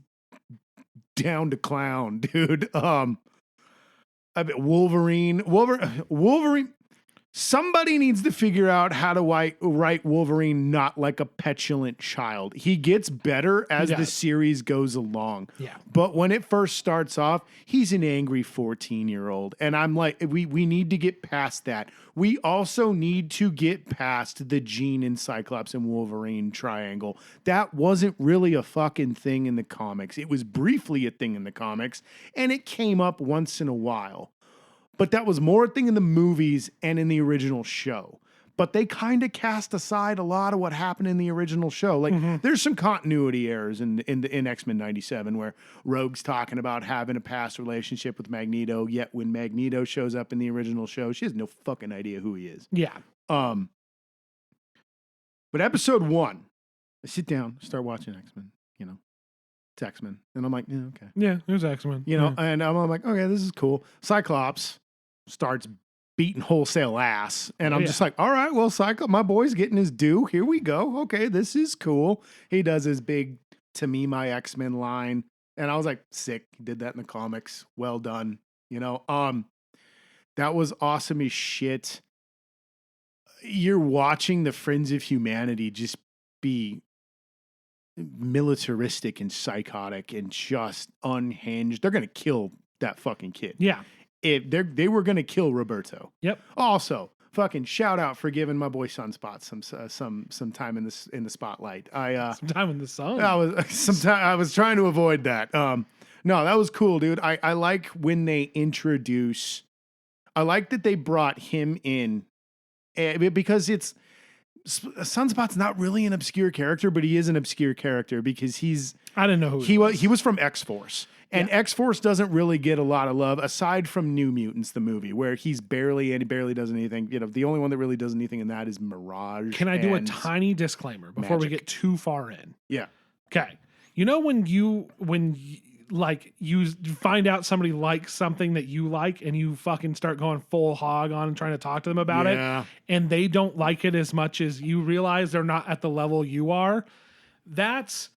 down to clown, dude. I bet Wolverine. Somebody needs to figure out how to write Wolverine not like a petulant child. He gets better as the series goes along. Yeah. But when it first starts off, he's an angry 14-year-old. And I'm like, we need to get past that. We also need to get past the Jean and Cyclops and Wolverine triangle. That wasn't really a fucking thing in the comics. It was briefly a thing in the comics, and it came up once in a while. But that was more a thing in the movies and in the original show. But they kind of cast aside a lot of what happened in the original show. Like, there's some continuity errors in X-Men 97 where Rogue's talking about having a past relationship with Magneto, yet when Magneto shows up in the original show, she has no fucking idea who he is. Yeah. But episode 1, I sit down, start watching X-Men, you know. It's X-Men. And I'm like, yeah, okay. Yeah, it was X-Men. You know, and I'm like, okay, this is cool. Cyclops starts beating wholesale ass. And I'm just like, all right, well, my boy's getting his due. Here we go. Okay, this is cool. He does his big, to me, my X-Men line. And I was like, sick. He did that in the comics. Well done. You know, that was awesome as shit. You're watching the Friends of Humanity just be militaristic and psychotic and just unhinged. They're going to kill that fucking kid. Yeah. If they were going to kill Roberto. Yep. Also, fucking shout out for giving my boy Sunspot some time in the spotlight. Some time in the sun. I was trying to avoid that. No, that was cool, dude. I like when they introduce. I like that they brought him in, because it's Sunspot's not really an obscure character, but he is an obscure character because I didn't know who he was from X-Force. And X-Force doesn't really get a lot of love aside from New Mutants, the movie, where he barely does anything. You know, the only one that really does anything in that is Mirage. Can I do a tiny disclaimer before we get too far in? Yeah. Okay. You know, when you find out somebody likes something that you like and you fucking start going full hog on and trying to talk to them about it, and they don't like it as much as you realize they're not at the level you are. That's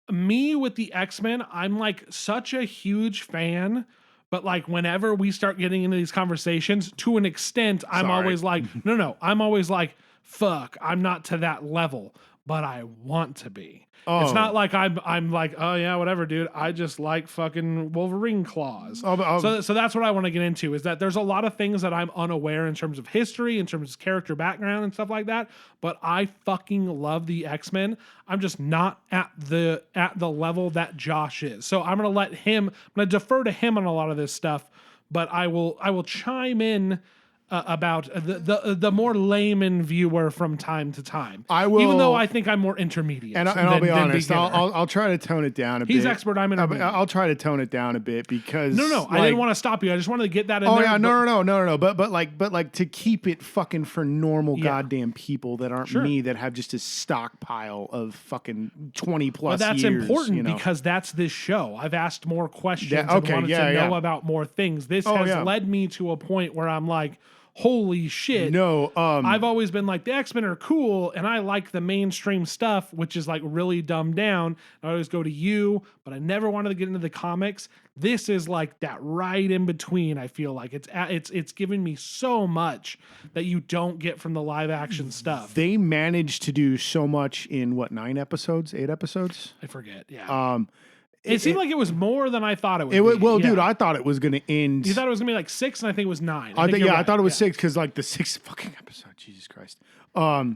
me with the X-Men. I'm like such a huge fan, but like whenever we start getting into these conversations, to an extent, I'm always like, no, I'm always like, fuck, I'm not to that level, but I want to be. It's not like I'm like, oh yeah, whatever, dude. I just like fucking Wolverine claws. So that's what I want to get into, is that there's a lot of things that I'm unaware in terms of history, in terms of character background and stuff like that. But I fucking love the X-Men. I'm just not at the level that Josh is. So I'm gonna defer to him on a lot of this stuff, but I will chime in about the more layman viewer from time to time. I will, even though I think I'm more intermediate. And I'll be honest, I'll try to tone it down a bit. He's expert. I'm intermediate. I'll try to tone it down a bit because no, I didn't want to stop you. I just wanted to get that in there. Oh yeah, no. But to keep it fucking for normal goddamn people that aren't me, that have just a stockpile of fucking 20 plus years. But that's important because that's this show. I've asked more questions and wanted to know about more things. This has led me to a point where I'm like, holy shit. No, I've always been like, the X-Men are cool, and I like the mainstream stuff, which is like really dumbed down. I always go to you, but I never wanted to get into the comics. This is like that right in between. I feel like it's given me so much that you don't get from the live action stuff. They managed to do so much in 8 episodes? I forget. Yeah. It seemed like it was more than I thought it would be. Well, dude, I thought it was going to end. You thought it was going to be like 6, and I think it was 9. I thought it was 6 because like the 6th fucking episode. Jesus Christ. Oh,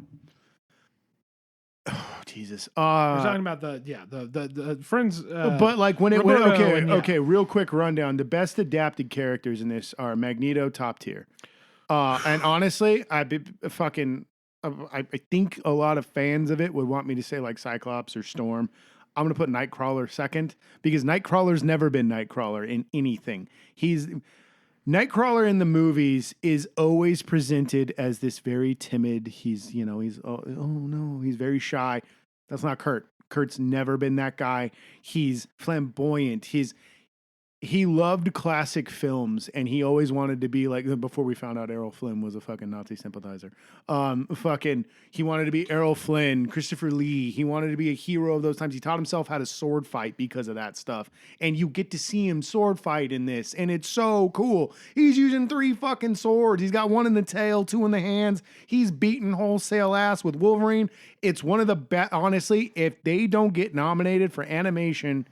Jesus. We're talking about the Friends. But like when it went, okay, real quick rundown. The best adapted characters in this are Magneto, top tier. And honestly, I think a lot of fans of it would want me to say like Cyclops or Storm. I'm going to put Nightcrawler second because Nightcrawler's never been Nightcrawler in anything. Nightcrawler in the movies is always presented as this very timid. He's very shy. That's not Kurt. Kurt's never been that guy. He's flamboyant. He loved classic films, and he always wanted to be like, before we found out Errol Flynn was a fucking Nazi sympathizer. He wanted to be Errol Flynn, Christopher Lee. He wanted to be a hero of those times. He taught himself how to sword fight because of that stuff. And you get to see him sword fight in this, and it's so cool. He's using 3 fucking swords. He's got 1 in the tail, 2 in the hands. He's beating wholesale ass with Wolverine. It's one of the best, honestly, if they don't get nominated for animation,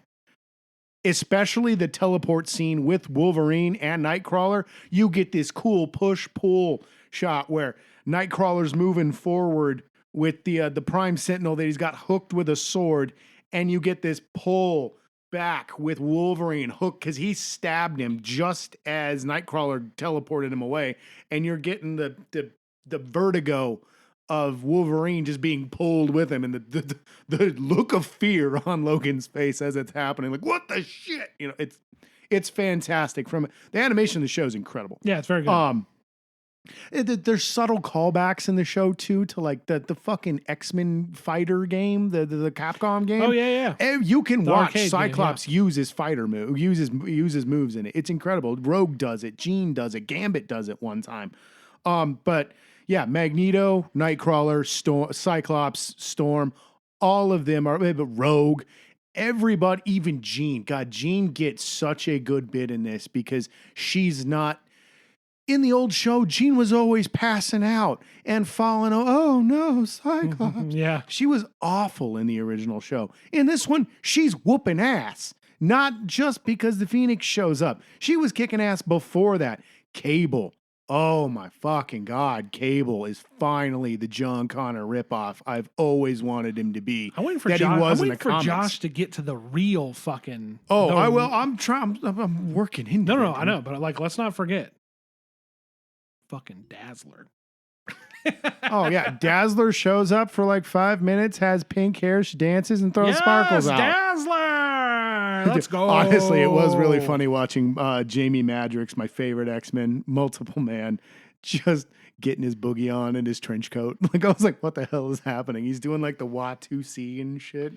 especially the teleport scene with Wolverine and Nightcrawler, you get this cool push-pull shot where Nightcrawler's moving forward with the Prime Sentinel that he's got hooked with a sword, and you get this pull back with Wolverine hooked because he stabbed him just as Nightcrawler teleported him away, and you're getting the vertigo of Wolverine just being pulled with him, and the look of fear on Logan's face as it's happening. Like, what the shit? It's fantastic. From the animation of the show is incredible. Yeah, it's very good. There's subtle callbacks in the show too to like the fucking X-Men fighter game, the Capcom game. Oh yeah. And you can watch Cyclops use his fighter move, uses moves in it. It's incredible. Rogue does it, Jean does it, Gambit does it one time. But yeah, Magneto, Nightcrawler, Cyclops, Storm, all of them are, but Rogue, everybody, even Jean. God, Jean gets such a good bit in this because she's not, in the old show, Jean was always passing out and falling, oh no, Cyclops. Yeah. She was awful in the original show. In this one, she's whooping ass. Not just because the Phoenix shows up. She was kicking ass before that. Cable. Oh my fucking God, Cable is finally the John Connor ripoff I've always wanted him to be. I'm waiting for Josh to get to the real fucking. I'm trying. I'm working into it. No, I know, but like, let's not forget, fucking Dazzler. Oh yeah, Dazzler shows up for like 5 minutes, has pink hair, she dances and throws sparkles out. Dazzler, let's go. Honestly, it was really funny watching Jamie Madrox, my favorite X-Men, multiple man, just getting his boogie on and his trench coat. Like I was like, what the hell is happening? He's doing like the Watu-C and shit.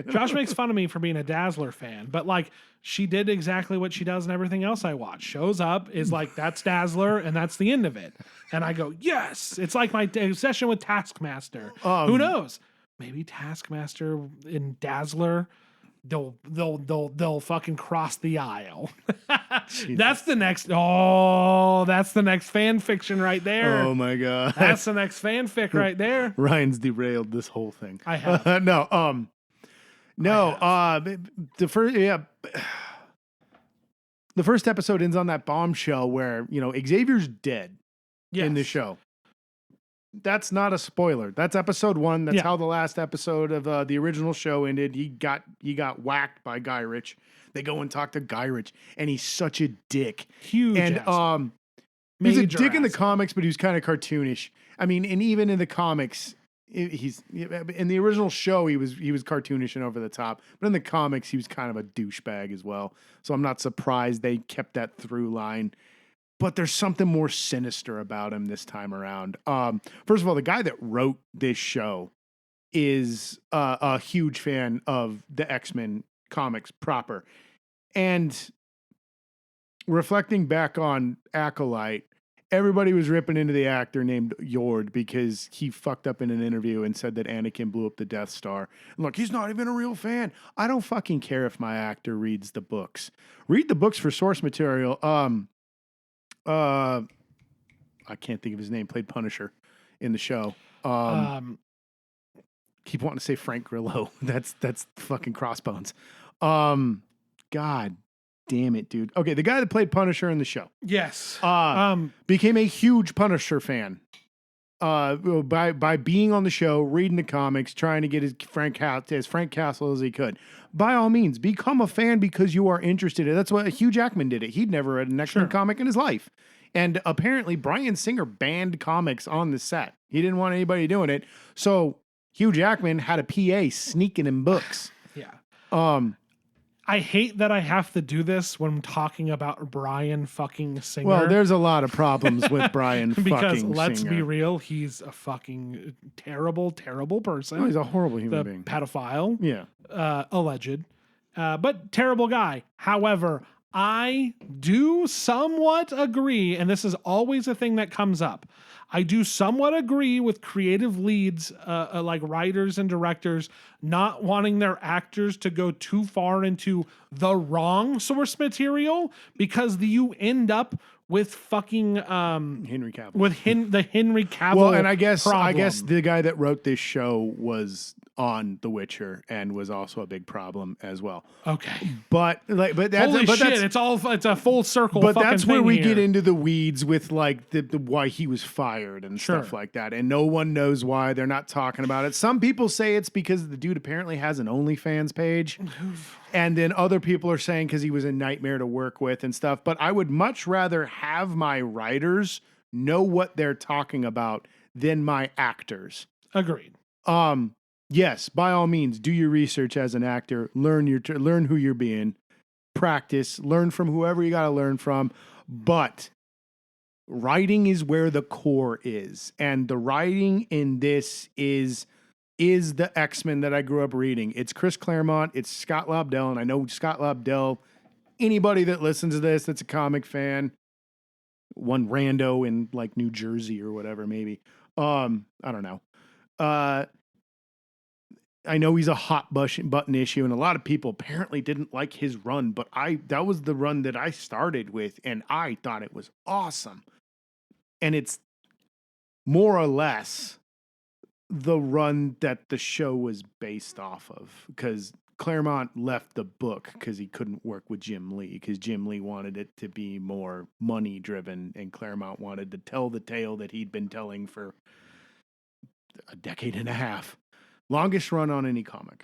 Josh makes fun of me for being a Dazzler fan, but like she did exactly what she does in everything else I watch. Shows up, is like, that's Dazzler, and that's the end of it. And I go, yes. It's like my obsession with Taskmaster. Who knows? Maybe Taskmaster and Dazzler, they'll fucking cross the aisle. That's the next fan fiction right there. Oh my God. That's the next fanfic right there. Ryan's derailed this whole thing. I have. The first episode ends on that bombshell where, Xavier's dead in the show. That's not a spoiler. That's episode 1. That's how the last episode of the original show ended. He got whacked by Guy Ritchie. They go and talk to Guy Ritchie, and he's such a dick. Huge. And he's a dick in the comics, but he was kind of cartoonish. I mean, and even in the comics, he's in the original show he was cartoonish and over the top, but in the comics he was kind of a douchebag as well. So I'm not surprised they kept that through line. But there's something more sinister about him this time around. First of all, the guy that wrote this show is a huge fan of the X-Men comics proper. And reflecting back on Acolyte, everybody was ripping into the actor named Yord because he fucked up in an interview and said that Anakin blew up the Death Star. And look, he's not even a real fan. I don't fucking care if my actor reads the books. Read the books for source material. I can't think of his name. Played Punisher in the show. Keep wanting to say Frank Grillo. That's fucking Crossbones. God damn it, dude. Okay, the guy that played Punisher in the show. Yes. Became a huge Punisher fan. By being on the show, reading the comics, trying to get as Frank Castle as he could. By all means, become a fan because you are interested. That's what Hugh Jackman did it. He'd never read an X-Men comic in his life. And apparently Bryan Singer banned comics on the set. He didn't want anybody doing it. So Hugh Jackman had a PA sneaking in books. Yeah. Um, I hate that I have to do this when I'm talking about Bryan fucking Singer. well, there's a lot of problems with Bryan because fucking let's Singer. be real, he's a fucking terrible, terrible person. Oh, he's a horrible human the being. pedophile, Yeah. Alleged, but terrible guy. However, I do somewhat agree, and this is always a thing that comes up. I do somewhat agree with creative leads, like writers and directors, not wanting their actors to go too far into the wrong source material, because you end up with fucking Henry Cavill. with the Henry Cavill. Well, and I guess problem. the guy that wrote this show was on The Witcher and was also a big problem as well. Okay. But that's Holy but shit, that's, it's a full circle. but fucking that's where thing we here. get into the weeds with like the why he was fired and stuff like that. And no one knows why. They're not talking about it. Some people say it's because the dude apparently has an OnlyFans page. And then other people are saying because he was a nightmare to work with and stuff. But I would much rather have my writers know what they're talking about than my actors. Agreed. Yes, by all means, do your research as an actor. Learn who you're being. Practice. Learn from whoever you got to learn from. But writing is where the core is, and the writing in this is the X-Men that I grew up reading. It's Chris Claremont. It's Scott Lobdell, and I know Scott Lobdell. Anybody that listens to this that's a comic fan, one rando in like New Jersey or whatever, maybe. I don't know. I know he's a hot button issue, and a lot of people apparently didn't like his run, but that was the run that I started with, and I thought it was awesome. And it's more or less the run that the show was based off of, because Claremont left the book because he couldn't work with Jim Lee, because Jim Lee wanted it to be more money driven, and Claremont wanted to tell the tale that he'd been telling for a decade and a half. Longest run on any comic.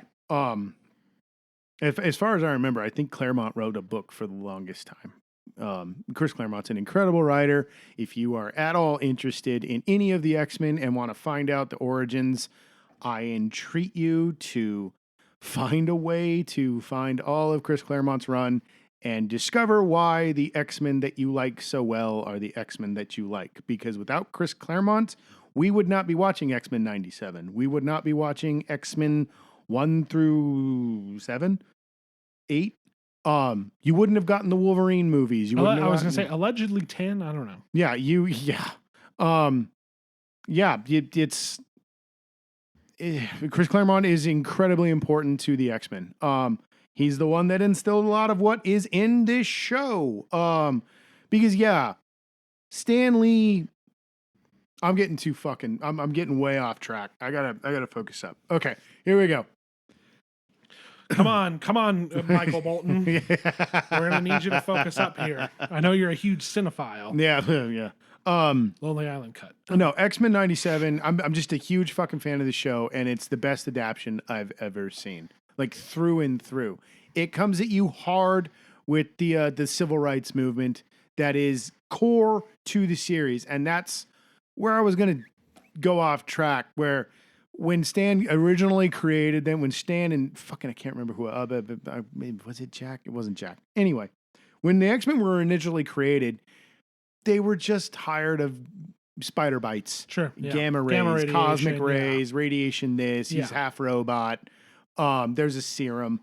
As far as I remember, I think Claremont wrote a book for the longest time. Chris Claremont's an incredible writer. If you are at all interested in any of the X-Men and want to find out the origins, I entreat you to find a way to find all of Chris Claremont's run and discover why the X-Men that you like so well are the X-Men that you like. Because without Chris Claremont, we would not be watching X-Men 97. We would not be watching X-Men 1 through 7, 8. You wouldn't have gotten the Wolverine movies. You wouldn't. I was gonna say allegedly 10. I don't know. Yeah, it's Chris Claremont is incredibly important to the X-Men. He's the one that instilled a lot of what is in this show. Because Stan Lee. I'm getting too fucking. I'm getting way off track. I gotta focus up. Okay, here we go. Come on, Michael Bolton. Yeah. We're gonna need you to focus up here. I know you're a huge cinephile. Yeah. Lonely Island cut. No, X-Men 97. I'm just a huge fucking fan of the show, and it's the best adaptation I've ever seen. Like through and through. It comes at you hard with the civil rights movement that is core to the series, and that's where I was going to go off track, where when Stan originally created them, when Stan and fucking, I can't remember who, was it Jack? It wasn't Jack. Anyway, when the X-Men were initially created, they were just tired of spider bites. Sure. Yeah. Gamma rays, cosmic rays, yeah. radiation this, he's half robot. There's a serum.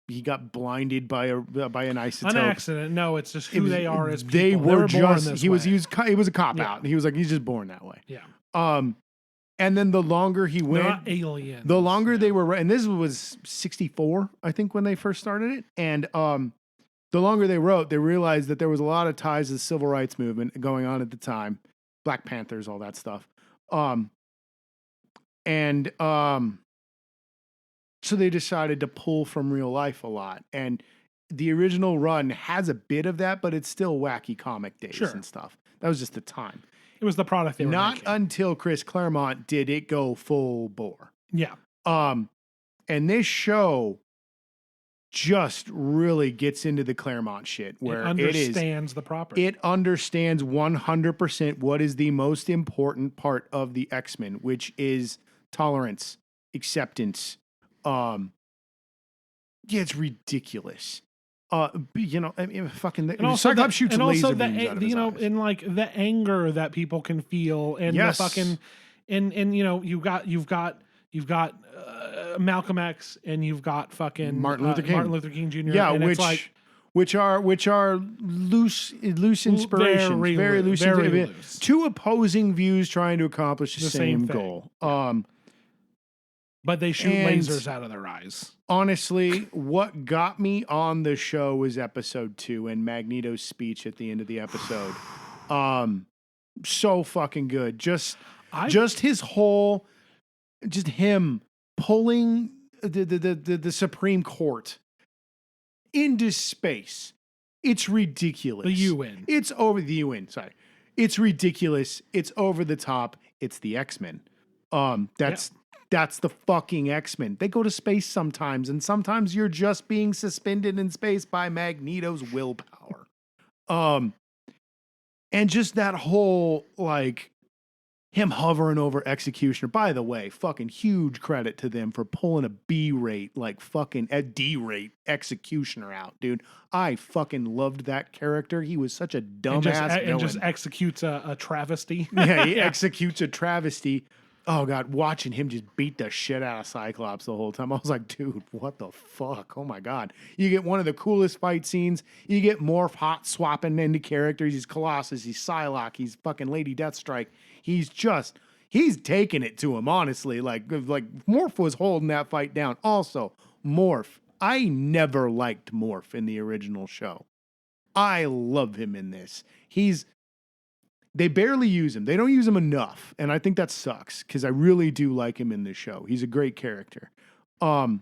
He got blinded by an isotope. An accident. No, it's just who they are as people. They were just born this he was way. It was a cop out. He was like, he's just born that way. Yeah. And then the longer he went, not aliens. the longer they were, and this was 64, I think, when they first started it. And the longer they wrote, they realized that there was a lot of ties to the civil rights movement going on at the time, Black Panthers, all that stuff. So they decided to pull from real life a lot. And the original run has a bit of that, but it's still wacky comic days and stuff. That was just the time. It was the product they were Not making. until Chris Claremont did it go full bore. Yeah. And this show just really gets into the Claremont shit where it understands the property. It understands 100% what is the most important part of the X-Men, which is tolerance, acceptance. Yeah, it's ridiculous. You know, I mean, fucking Cyclops shoots laser beams out of his eyes. And like the anger that people can feel, and the fucking, and you know, you've got Malcolm X, and you've got fucking Martin Luther King Jr. Yeah, and which are loose inspirations, very loose. Two opposing views trying to accomplish the same goal. But they shoot lasers out of their eyes. Honestly, what got me on the show was episode 2 and Magneto's speech at the end of the episode. So fucking good. Just him pulling the Supreme Court into space. It's ridiculous. The UN. It's over the UN. Sorry. It's ridiculous. It's over the top. It's the X-Men. That's the fucking X-Men. They go to space sometimes, and sometimes you're just being suspended in space by Magneto's willpower. And just that whole, like, him hovering over Executioner. By the way, fucking huge credit to them for pulling a B-rate, like fucking a D-rate Executioner out, dude. I fucking loved that character. He was such a dumbass villain. And just executes a travesty. Yeah, he executes a travesty. Oh, God, watching him just beat the shit out of Cyclops the whole time. I was like, dude, what the fuck? Oh, my God. You get one of the coolest fight scenes. You get Morph hot swapping into characters. He's Colossus. He's Psylocke. He's fucking Lady Deathstrike. He's taking it to him, honestly. Like Morph was holding that fight down. Also, Morph. I never liked Morph in the original show. I love him in this. They barely use him. They don't use him enough. And I think that sucks because I really do like him in this show. He's a great character. No,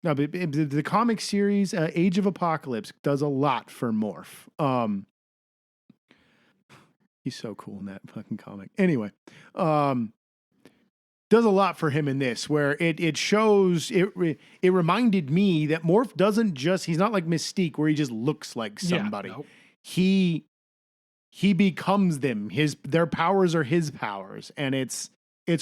but the comic series, Age of Apocalypse, does a lot for Morph. He's so cool in that fucking comic. Anyway, does a lot for him in this, where it shows, it reminded me that Morph he's not like Mystique where he just looks like somebody. Yeah, nope. He becomes them. Their powers are his powers. And it's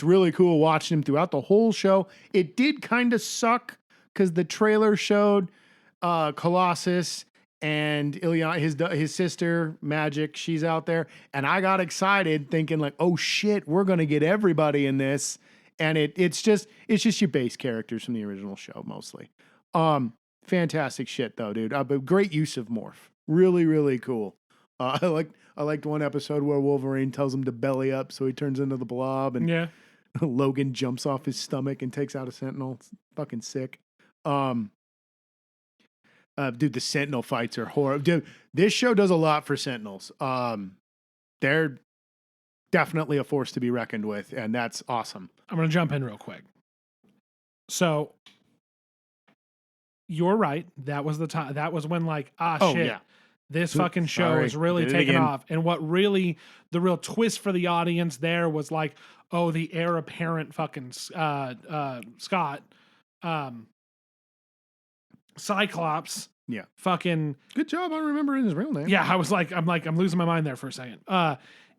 really cool watching him throughout the whole show. It did kind of suck because the trailer showed Colossus and Ileana, his sister, Magic, she's out there. And I got excited thinking like, oh shit, we're going to get everybody in this. And it's just your base characters from the original show mostly. Fantastic shit though, dude. But great use of Morph. Really, really cool. I liked one episode where Wolverine tells him to belly up, so he turns into the Blob, and Logan jumps off his stomach and takes out a Sentinel. It's fucking sick. Dude, the Sentinel fights are horrible. Dude, this show does a lot for Sentinels. They're definitely a force to be reckoned with, and that's awesome. I'm gonna jump in real quick. So you're right. That was the time. That was when like shit. Yeah. This fucking show is really taking off. And what really, the real twist for the audience there was like, oh, the heir apparent fucking Scott, Cyclops. Yeah. Fucking. Good job on remembering his real name. Yeah, I'm losing my mind there for a second.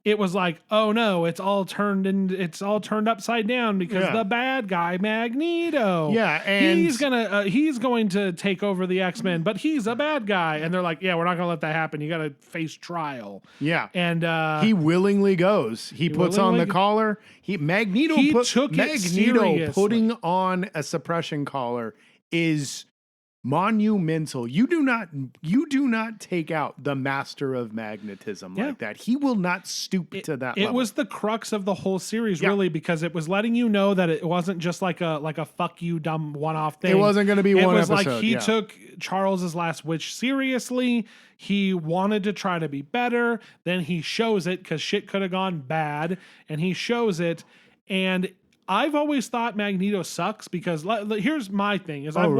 It was like, oh no, it's all turned upside down because the bad guy Magneto. Yeah, and he's going to take over the X-Men, but he's a bad guy, and they're like, yeah, we're not gonna let that happen. You got to face trial. Yeah, and he willingly goes. He puts on the collar. Magneto putting on a suppression collar is monumental. You do not take out the master of magnetism like that. He will not stoop to that level. It was the crux of the whole series, really, because it was letting you know that it wasn't just like a fuck you dumb one-off thing. It wasn't going to be one episode. It was like he took Charles's last wish seriously. He wanted to try to be better. Then he shows it because shit could have gone bad, and he shows it. And I've always thought Magneto sucks because here's my thing: is I've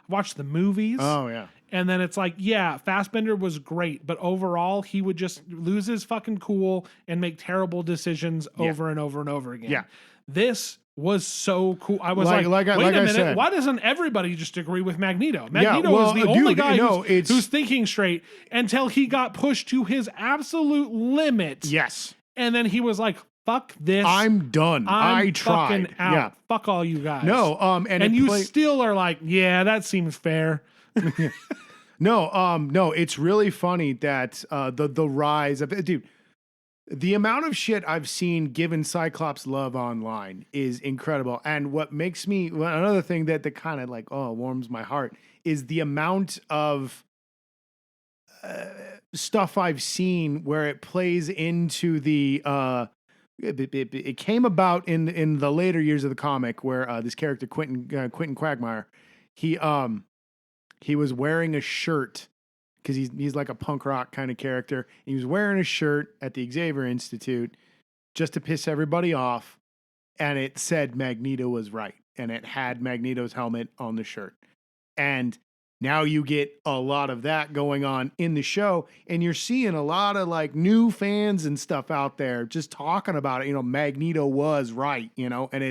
watched the movies. Oh yeah, and then it's like, yeah, Fassbender was great, but overall he would just lose his fucking cool and make terrible decisions over and over and over again. Yeah, This was so cool. I was wait a minute, said, why doesn't everybody just agree with Magneto? Magneto was the only dude, guy who's thinking straight until he got pushed to his absolute limit. Yes. And then he was like, fuck this. I'm done. I tried. Out. Yeah. Fuck all you guys. No, and you still are like, yeah, that seems fair. No, it's really funny that the rise of dude. The amount of shit I've seen given Cyclops love online is incredible. And what makes me another thing that kind of like warms my heart is the amount of stuff I've seen where it plays into the it came about in the later years of the comic where this character Quentin Quagmire, he was wearing a shirt because he's like a punk rock kind of character. He was wearing a shirt at the Xavier Institute just to piss everybody off, and it said Magneto was right, and it had Magneto's helmet on the shirt. And now you get a lot of that going on in the show, and you're seeing a lot of like new fans and stuff out there just talking about it. Magneto was right, and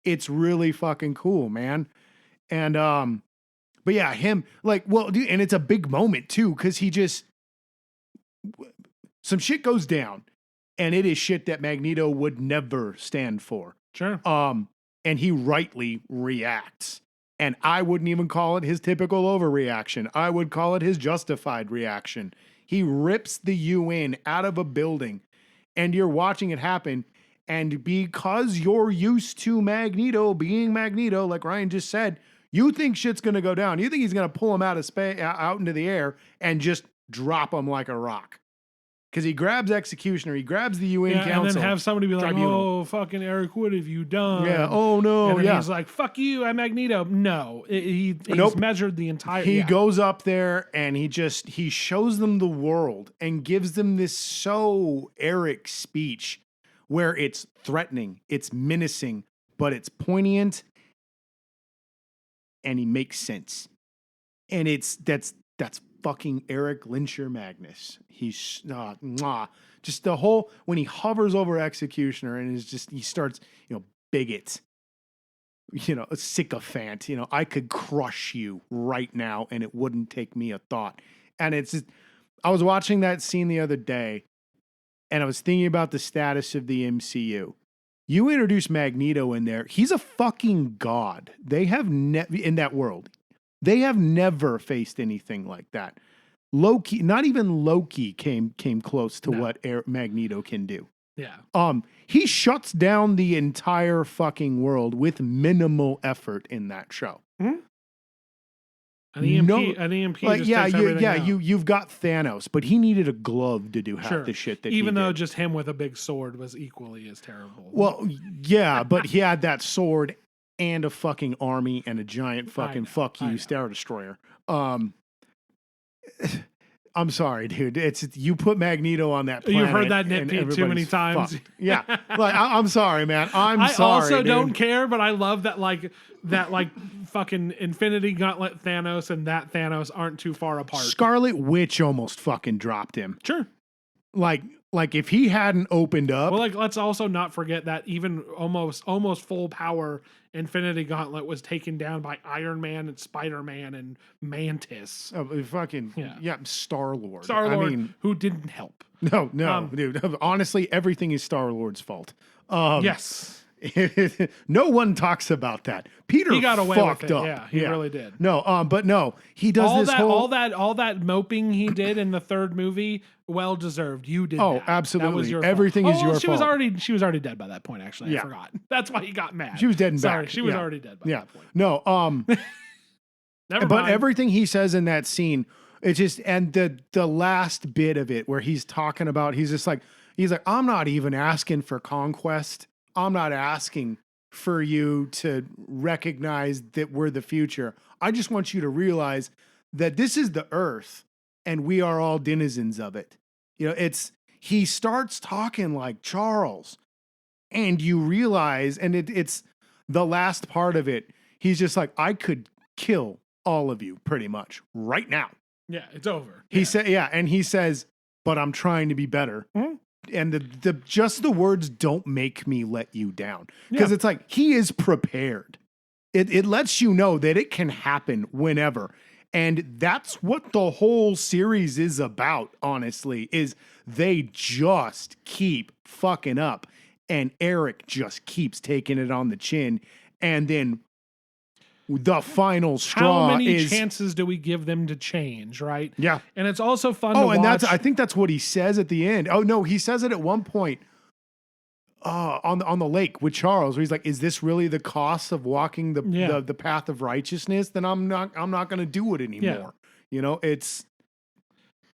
it's really fucking cool, man. And but yeah, him dude, and it's a big moment too, because some shit goes down, and it is shit that Magneto would never stand for. Sure. And he rightly reacts. And I wouldn't even call it his typical overreaction. I would call it his justified reaction. He rips the UN out of a building, and you're watching it happen. And because you're used to Magneto being Magneto, like Ryan just said, you think shit's going to go down. You think he's going to pull him out into the air and just drop him like a rock. Because he grabs Executioner, he grabs the UN Council. And then have somebody be like, oh, fucking Eric, what have you done? Yeah, oh no, and then he's like, fuck you, I'm Magneto. No, he's measured the entire... He goes up there and he shows them the world and gives them this so Eric speech where it's threatening, it's menacing, but it's poignant, and he makes sense. And that's fucking Eric Lyncher Magnus. He's just the whole, when he hovers over Executioner and he starts, bigot, a sycophant, I could crush you right now and it wouldn't take me a thought. And I was watching that scene the other day and I was thinking about the status of the MCU. You introduce Magneto in there. He's a fucking god. They have in that world. They have never faced anything like that. Loki, not even Loki came close to what Magneto can do. Yeah. He shuts down the entire fucking world with minimal effort in that show. Mm-hmm. An EMP like, just yeah, takes everything out. You've got Thanos, but he needed a glove to do half the shit that even he though did. Just him with a big sword was equally as terrible. Well, yeah, but he had that sword and a fucking army and a giant fucking Star Destroyer. I'm sorry, dude. You put Magneto on that planet. You've heard that nitpick too many times. Fucked. Yeah. I'm sorry, man. I also don't care, but I love that fucking Infinity Gauntlet Thanos and that Thanos aren't too far apart. Scarlet Witch almost fucking dropped him. Sure. Like if he hadn't opened up. Well, let's also not forget that even almost full power Infinity Gauntlet was taken down by Iron Man and Spider-Man and Mantis. Star-Lord. Star-Lord, who didn't help. No, dude. Honestly, everything is Star-Lord's fault. Yes. No one talks about that. Peter he got away fucked with it. up. Yeah, he really did. No, but no, he does all that moping he did in the third movie, well deserved. You did. Oh, that. absolutely. That was your Everything fault. is your fault. She was already dead by that point. Actually, I forgot. That's why he got mad. She was dead and Sorry, back. she was already dead by that point. No, Never but mind. everything he says in that scene, it's just, and the last bit of it where he's talking about, he's like, I'm not even asking for conquest. I'm not asking for you to recognize that we're the future. I just want you to realize that this is the earth and we are all denizens of it. He starts talking like Charles and you realize, and it's the last part of it. He's just like, I could kill all of you pretty much right now. Yeah, it's over. He said, and he says, but I'm trying to be better. Mm-hmm. the just the words "don't make me let you down," because it's like he is prepared. It lets you know that it can happen whenever. And that's what the whole series is about, honestly, is they just keep fucking up. And Eric just keeps taking it on the chin. And then the final straw how many is... chances do we give them to change, right? Yeah. And it's also fun to watch. And I think that's what he says at the end. Oh, no, he says it at one point. On the lake with Charles, where he's like, "Is this really the cost of walking the path of righteousness? Then I'm not going to do it anymore." Yeah. It's,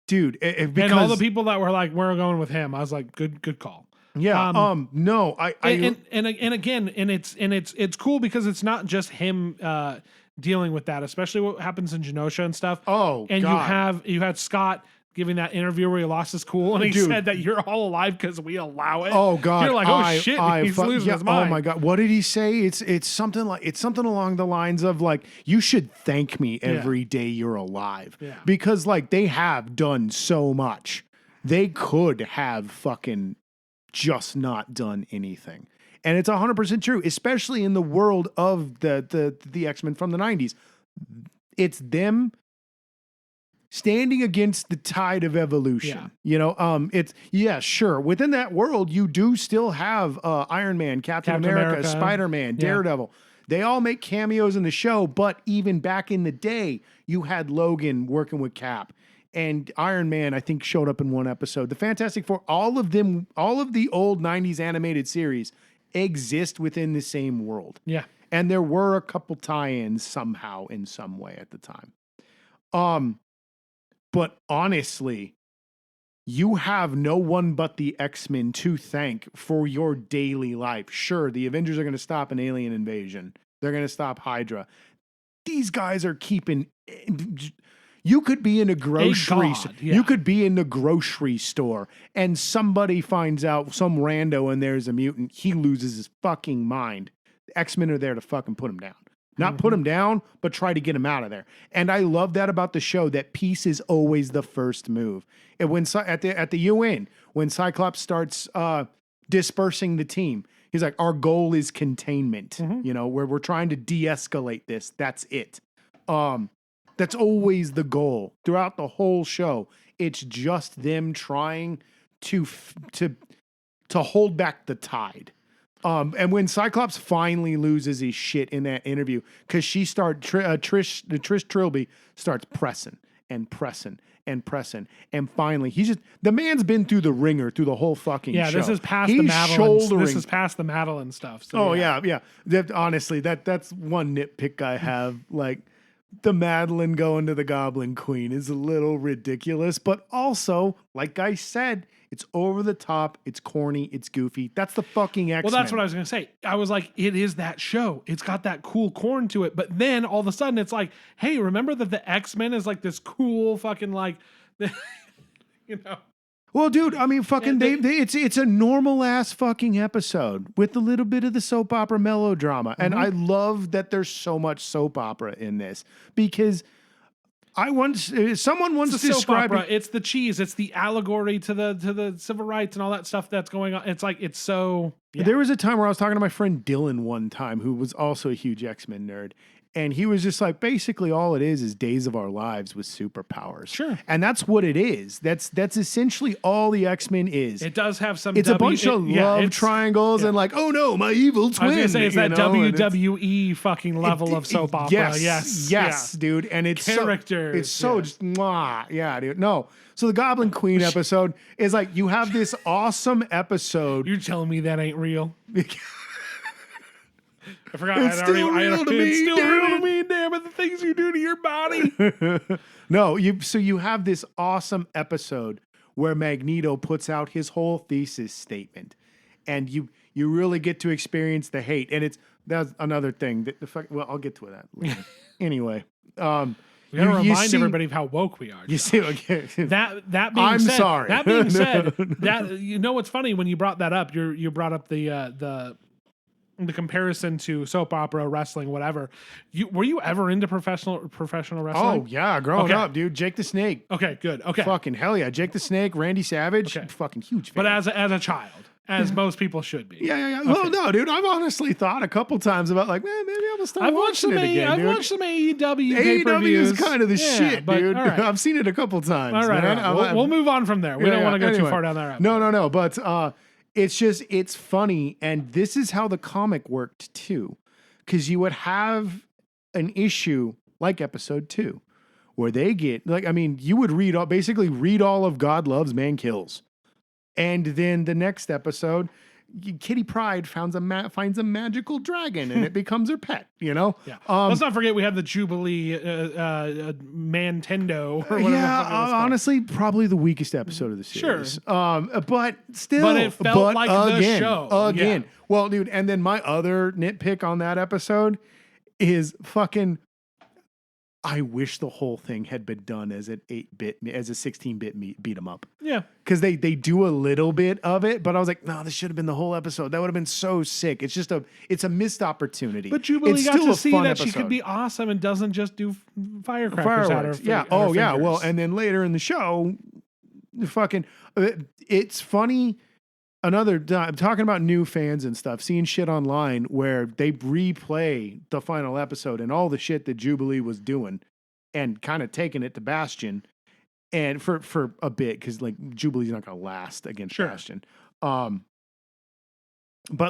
dude. Because, and all the people that were like, "We're going with him," I was like, "Good call." Yeah. No. It's cool because it's not just him dealing with that, especially what happens in Genosha and stuff. Oh, and God. you had Scott giving that interview where he lost his cool and he said that you're all alive because we allow it. Oh, God. You're like, shit, he's losing his mind. Oh my God. What did he say? It's something along the lines of like, you should thank me every day you're alive. Yeah. Because like they have done so much. They could have fucking just not done anything. And it's 100% true, especially in the world of the X-Men from the 90s. It's them standing against the tide of evolution. Sure. Within that world, you do still have Iron Man, Captain America, Spider-Man, Daredevil. They all make cameos in the show, but even back in the day, you had Logan working with Cap. And Iron Man, I think, showed up in one episode. The Fantastic Four, all of the old 90s animated series exist within the same world. Yeah. And there were a couple tie-ins somehow in some way at the time. But honestly, you have no one but the X-Men to thank for your daily life. Sure, the Avengers are going to stop an alien invasion. They're going to stop Hydra. These guys are keeping... You could be in a grocery store. You could be in the grocery store and somebody finds out, some rando, and there's a mutant. He loses his fucking mind. The X-Men are there to fucking put him down. Not put him down, but try to get him out of there. And I love that about the show, that peace is always the first move. And when at the UN, when Cyclops starts dispersing the team, he's like, our goal is containment. Where we're trying to de-escalate this. That's it. That's always the goal throughout the whole show. It's just them trying to hold back the tide. And when Cyclops finally loses his shit in that interview, because Trish Trilby starts pressing and pressing and pressing, and finally the man's been through the ringer through the whole fucking show. Yeah, this is past the Madeline. This is past the Madeline stuff. So yeah. Honestly, that's one nitpick I have. Like, the Madeline going to the Goblin Queen is a little ridiculous, but also, like I said, it's over the top, it's corny, it's goofy. That's the fucking X-Men. Well, that's what I was going to say. I was like, it is that show. It's got that cool corn to it. But then all of a sudden it's like, hey, remember that the X-Men is like this cool fucking like, Well, dude, I mean, fucking, it's a normal ass fucking episode with a little bit of the soap opera melodrama, and I love that there's so much soap opera in this because someone once described it. It's the cheese. It's the allegory to the civil rights and all that stuff that's going on. It's like it's so. Yeah. There was a time where I was talking to my friend Dylan one time, who was also a huge X-Men nerd. And he was just like, basically all it is Days of Our Lives with superpowers. Sure. And that's what it is. That's essentially all the X-Men is. It does have some... It's a bunch of love triangles and like, oh no, my evil twin. I was going to say, it's that WWE fucking level of soap opera. Yes, dude. And it's characters. It's so just, mwah. Yeah, dude. No. So the Goblin Queen episode is like, you have this awesome episode. You're telling me that ain't real? I forgot. It's still real to me. It's still real to me. Damn it, the things you do to your body. No, you have this awesome episode where Magneto puts out his whole thesis statement, and you really get to experience the hate. And that's another thing. I'll get to that later. Anyway, we gotta remind everybody of how woke we are. You see, okay. That being said, sorry. That being said, that what's funny when you brought that up, you brought up the the comparison to soap opera, wrestling, whatever. Were you ever into professional wrestling? Oh yeah, growing up, dude. Jake the Snake. Okay, good. Okay, fucking hell yeah. Jake the Snake, Randy Savage, fucking huge fan. But as a child, as most people should be. Yeah. Okay. Well, no, dude. I've honestly thought a couple times about like, man, maybe I'm gonna start watching it again. I've watched some AEW. AEW is kind of the shit, dude. Right. I've seen it a couple times. All right, man. We'll move on from there. We don't want to go too far down that road. No. But it's funny, and this is how the comic worked too, because you would have an issue like episode 2, where they get like, I mean, you would basically read all of God Loves, Man Kills, and then the next episode, Kitty Pryde finds a magical dragon, and it becomes her pet. You know. Yeah. Let's not forget we had the Jubilee Mantendo. Or whatever honestly, probably the weakest episode of the series. Sure. But still, but it felt like the show again. Yeah. Well, dude, and then my other nitpick on that episode is fucking. I wish the whole thing had been done as an 16-bit beat 'em up. Yeah. Because they do a little bit of it, but I was like, no, this should have been the whole episode. That would have been so sick. It's a missed opportunity. But Jubilee got to see that she could be awesome and doesn't just do fireworks out of yeah. Oh, yeah. Well, and then later in the show, fucking, it's funny. Another time, talking about new fans and stuff, seeing shit online where they replay the final episode and all the shit that Jubilee was doing and kind of taking it to Bastion and for a bit, because like Jubilee's not going to last against Bastion. But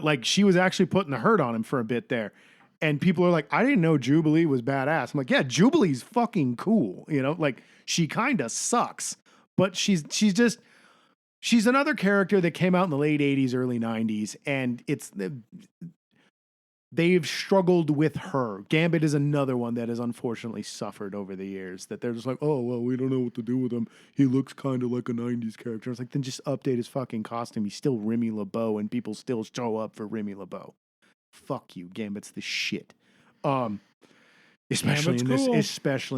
like she was actually putting the hurt on him for a bit there. And people are like, I didn't know Jubilee was badass. I'm like, yeah, Jubilee's fucking cool. You know, like she kind of sucks, but she's another character that came out in the late 80s, early 90s, and they've struggled with her. Gambit is another one that has unfortunately suffered over the years, that they're just like, oh, well, we don't know what to do with him. He looks kind of like a 90s character. It's like, then just update his fucking costume. He's still Remy LeBeau, and people still show up for Remy LeBeau. Fuck you. Gambit's the shit. Especially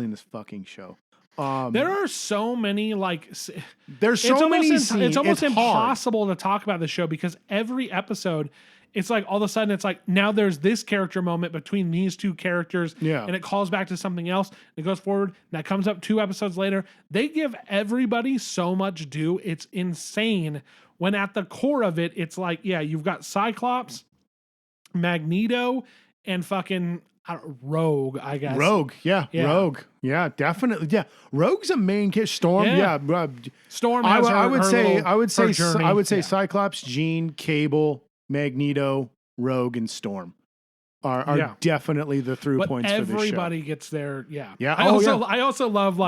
in this fucking show. There are so many there's so many scenes. It's almost impossible to talk about the show because every episode it's like all of a sudden it's like now there's this character moment between these two characters and it calls back to something else and it goes forward and that comes up 2 episodes later. They give everybody so much due. It's insane when at the core of it it's like, yeah, you've got Cyclops, Magneto, and fucking Rogue, I guess. Rogue, yeah. Rogue, yeah, definitely, yeah. Rogue's a main kid. Storm, yeah. Storm. Has I would say yeah. Cyclops, Jean, Cable, Magneto, Rogue, and Storm are definitely the through points for this show. Everybody gets there, yeah. I also love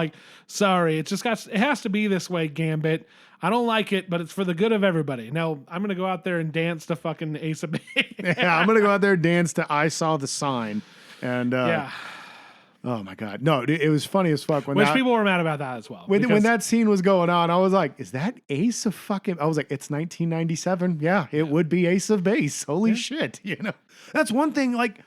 sorry, it has to be this way, Gambit. I don't like it, but it's for the good of everybody. Now, I'm going to go out there and dance to fucking Ace of Base. Yeah, I'm going to go out there and dance to I Saw the Sign. And oh my God. No, it was funny as fuck. Which people were mad about that as well. When that scene was going on, I was like, is that Ace of fucking... I was like, it's 1997. Yeah, it would be Ace of Base. Holy shit. You know, that's one thing, like...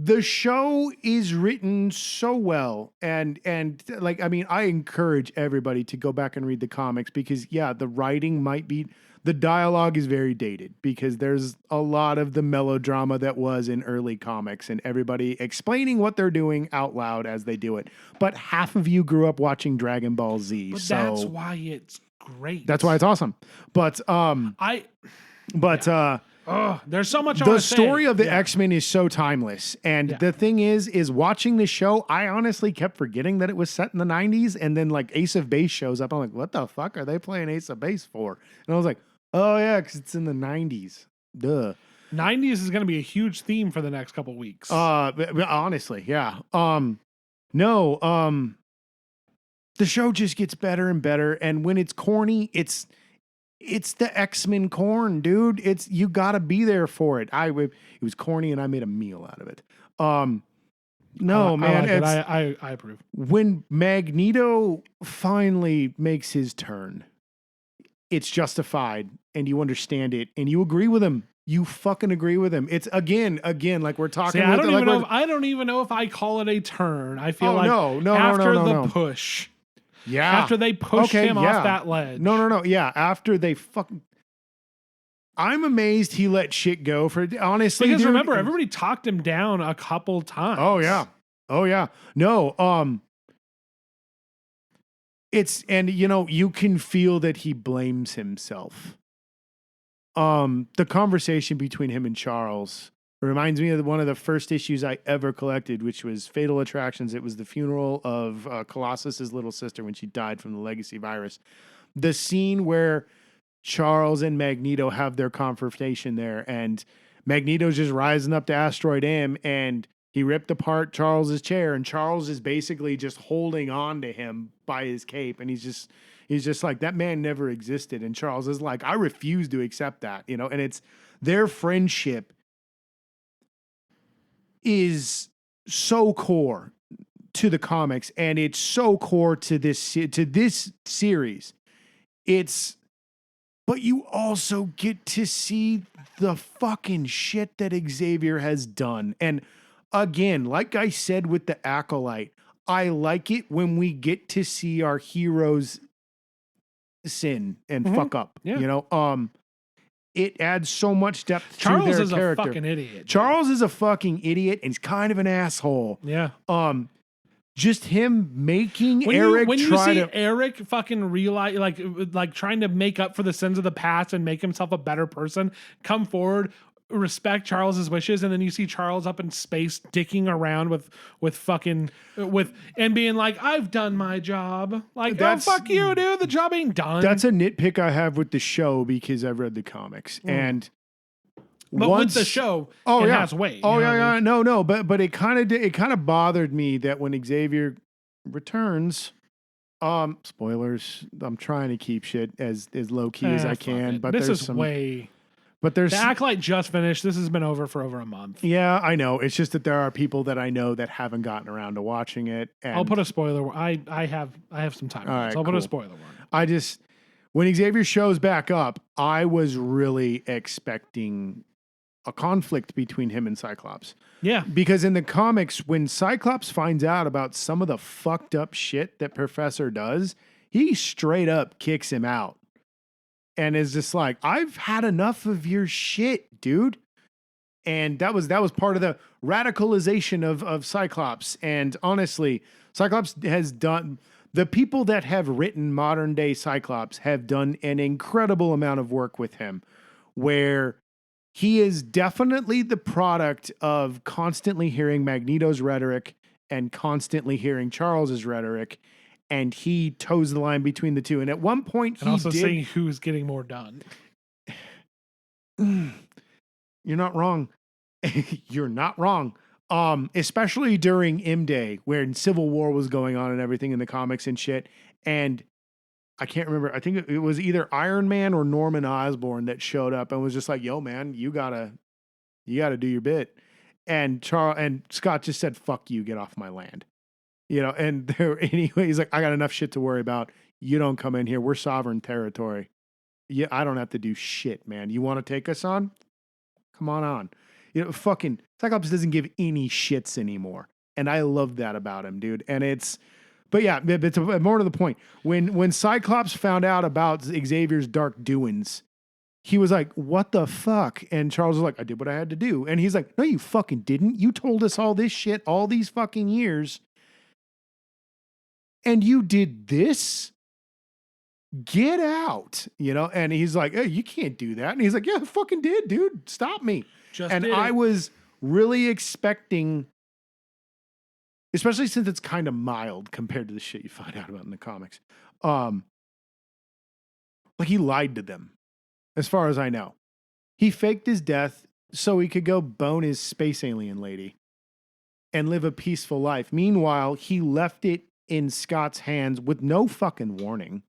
The show is written so well, and like, I mean, I encourage everybody to go back and read the comics because, yeah, the writing might be, the dialogue is very dated because there's a lot of the melodrama that was in early comics and everybody explaining what they're doing out loud as they do it. But half of you grew up watching Dragon Ball Z, but that's why it's great. That's why it's awesome. But there's so much. The story of the X-Men is so timeless, and the thing is watching this show. I honestly kept forgetting that it was set in the 90s, and then like Ace of Base shows up. I'm like, what the fuck are they playing Ace of Base for? And I was like, oh yeah, because it's in the 90s. Duh. 90s is going to be a huge theme for the next couple weeks. Honestly, yeah. The show just gets better and better, and when it's corny, it's the X-Men corn, dude. You gotta be there for it. It was corny and I made a meal out of it. I approve. When Magneto finally makes his turn, it's justified and you understand it and you agree with him. You fucking agree with him. It's again, like we're talking. See, I don't even know if I call it a turn. I feel after the push. Yeah. After they pushed him off that ledge. No. Yeah. After they fucking... I'm amazed he let shit go for honestly. Because dude, remember, everybody talked him down a couple times. Oh yeah. No, it's, and you can feel that he blames himself. The conversation between him and Charles reminds me of one of the first issues I ever collected, which was Fatal Attractions. It was the funeral of Colossus's little sister when she died from the legacy virus. The scene where Charles and Magneto have their confrontation there, and Magneto's just rising up to Asteroid M, and he ripped apart Charles's chair, and Charles is basically just holding on to him by his cape, and he's just like, that man never existed. And Charles is like, I refuse to accept that, and it's their friendship is so core to the comics, and it's so core to this series. But you also get to see the fucking shit that Xavier has done. And again, like I said with the Acolyte, I like it when we get to see our heroes sin and fuck up. Yeah. It adds so much depth Charles to their is character. a fucking idiot. Charles is a fucking idiot, and he's kind of an asshole. Yeah. Just him making when you see Eric fucking realize, like trying to make up for the sins of the past and make himself a better person, come forward, respect Charles's wishes, and then you see Charles up in space dicking around and being like, I've done my job. Like, oh, fuck you, dude. The job ain't done. That's a nitpick I have with the show because I've read the comics. And with the show, it has weight. Oh yeah. No. But it kind of bothered me that when Xavier returns, spoilers, I'm trying to keep shit as low key as I can. But this there's is some way. But there's the Acolyte just finished. This has been over for over a month. Yeah, I know. It's just that there are people that I know that haven't gotten around to watching it. And I'll put a spoiler. I have some time. Right, so I'll put a spoiler warning. When Xavier shows back up, I was really expecting a conflict between him and Cyclops. Yeah. Because in the comics, when Cyclops finds out about some of the fucked up shit that Professor does, he straight up kicks him out. And is just like, I've had enough of your shit, dude. And that was part of the radicalization of Cyclops. And honestly, Cyclops has done, the people that have written modern day Cyclops have done an incredible amount of work with him, where he is definitely the product of constantly hearing Magneto's rhetoric and constantly hearing Charles's rhetoric. And he toes the line between the two. And at one point, and also saying who's getting more done. You're not wrong. You're not wrong. Especially during M-Day, when Civil War was going on and everything in the comics and shit. And I can't remember. I think it was either Iron Man or Norman Osborn that showed up and was just like, "Yo, man, you gotta do your bit." And Scott just said, "Fuck you, get off my land." And anyway, he's like, I got enough shit to worry about. You don't come in here. We're sovereign territory. Yeah, I don't have to do shit, man. You want to take us on? Come on. Fucking Cyclops doesn't give any shits anymore. And I love that about him, dude. And it's more to the point. When Cyclops found out about Xavier's dark doings, he was like, what the fuck? And Charles was like, I did what I had to do. And he's like, no, you fucking didn't. You told us all this shit all these fucking years. And you did this? Get out, And he's like, hey, you can't do that. And he's like, yeah, I fucking did, dude. Stop me. I was really expecting, especially since it's kind of mild compared to the shit you find out about in the comics. Like he lied to them, as far as I know. He faked his death so he could go bone his space alien lady and live a peaceful life. Meanwhile, he left it in Scott's hands with no fucking warning.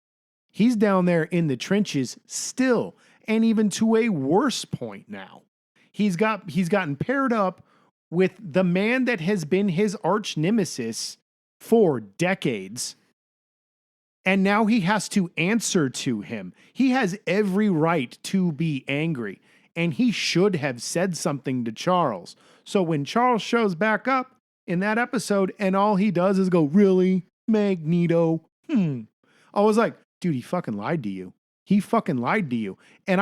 He's down there in the trenches still, and even to a worse point now. He's gotten paired up with the man that has been his arch nemesis for decades. And now he has to answer to him. He has every right to be angry, and he should have said something to Charles. So when Charles shows back up in that episode and all he does is go, really? Magneto? I was like, dude, he fucking lied to you. He fucking lied to you. And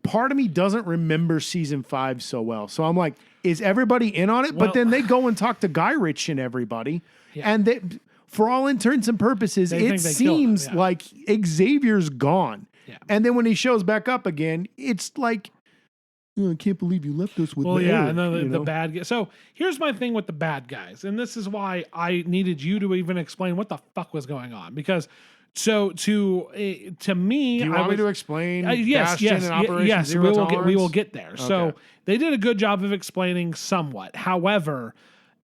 part of me doesn't remember season 5 so well. So I'm like, is everybody in on it? Well, but then they go and talk to Guy Ritchie and everybody. Yeah. And they, for all intents and purposes, it seems like Xavier's gone. Yeah. And then when he shows back up again, it's like, oh, I can't believe you left us with Eric, and then the bad guy. So here's my thing with the bad guys. And this is why I needed you to even explain what the fuck was going on. Because so to me, do you want me to explain? Bastion and Operation Zero Tolerance? We will get there. Okay. So they did a good job of explaining somewhat. However,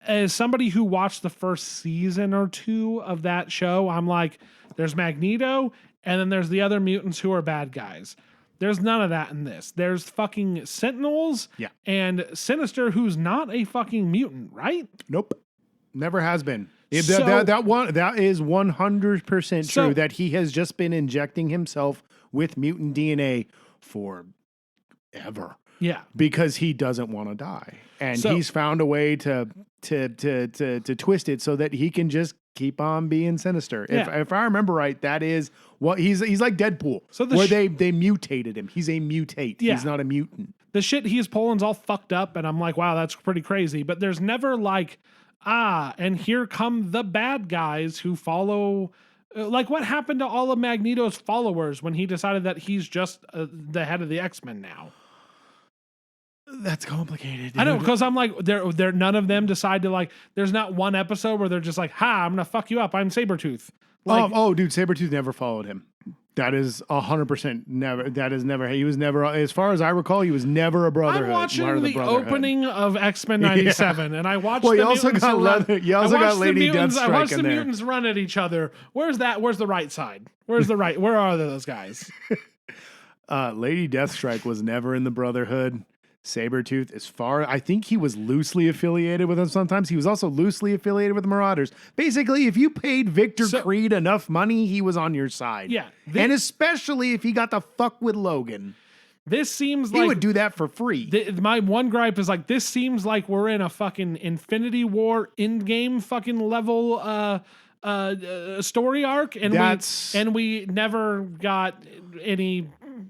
as somebody who watched the first season or 2 of that show, I'm like, there's Magneto, and then there's the other mutants who are bad guys. There's none of that in this. There's fucking Sentinels and Sinister, who's not a fucking mutant, right? Nope. Never has been. That is 100% true, that he has just been injecting himself with mutant DNA forever. Yeah. Because he doesn't want to die. And he's found a way to twist it so that he can just keep on being Sinister. If I remember right, that is what he's like Deadpool. So they mutated him. He's a mutate. Yeah. He's not a mutant. The shit he's pulling's all fucked up, and I'm like, wow, that's pretty crazy. But there's never like, and here come the bad guys who follow. Like, what happened to all of Magneto's followers when he decided that he's just the head of the X-Men now? That's complicated. Dude. I know, because I'm like, they're none of them decide to like. There's not one episode where they're just like, "Ha, I'm gonna fuck you up. I'm Sabretooth." Like, dude, Sabretooth never followed him. That is 100% never. That is never. He was never, as far as I recall, he was never a Brotherhood. I'm watching the opening of X-Men '97, and I watched. Well, you also got Lady Deathstrike. I watched the mutants run at each other. Where's that? Where's the right side? Where's the right? Where are those guys? Lady Deathstrike was never in the Brotherhood. Sabretooth, I think he was loosely affiliated with them sometimes. He was also loosely affiliated with the Marauders. Basically, if you paid Victor Creed enough money, he was on your side. Yeah. And especially if he got to fuck with Logan. This seems like... He would do that for free. My one gripe is like, this seems like we're in a fucking Infinity War endgame fucking level story arc. And we never got any...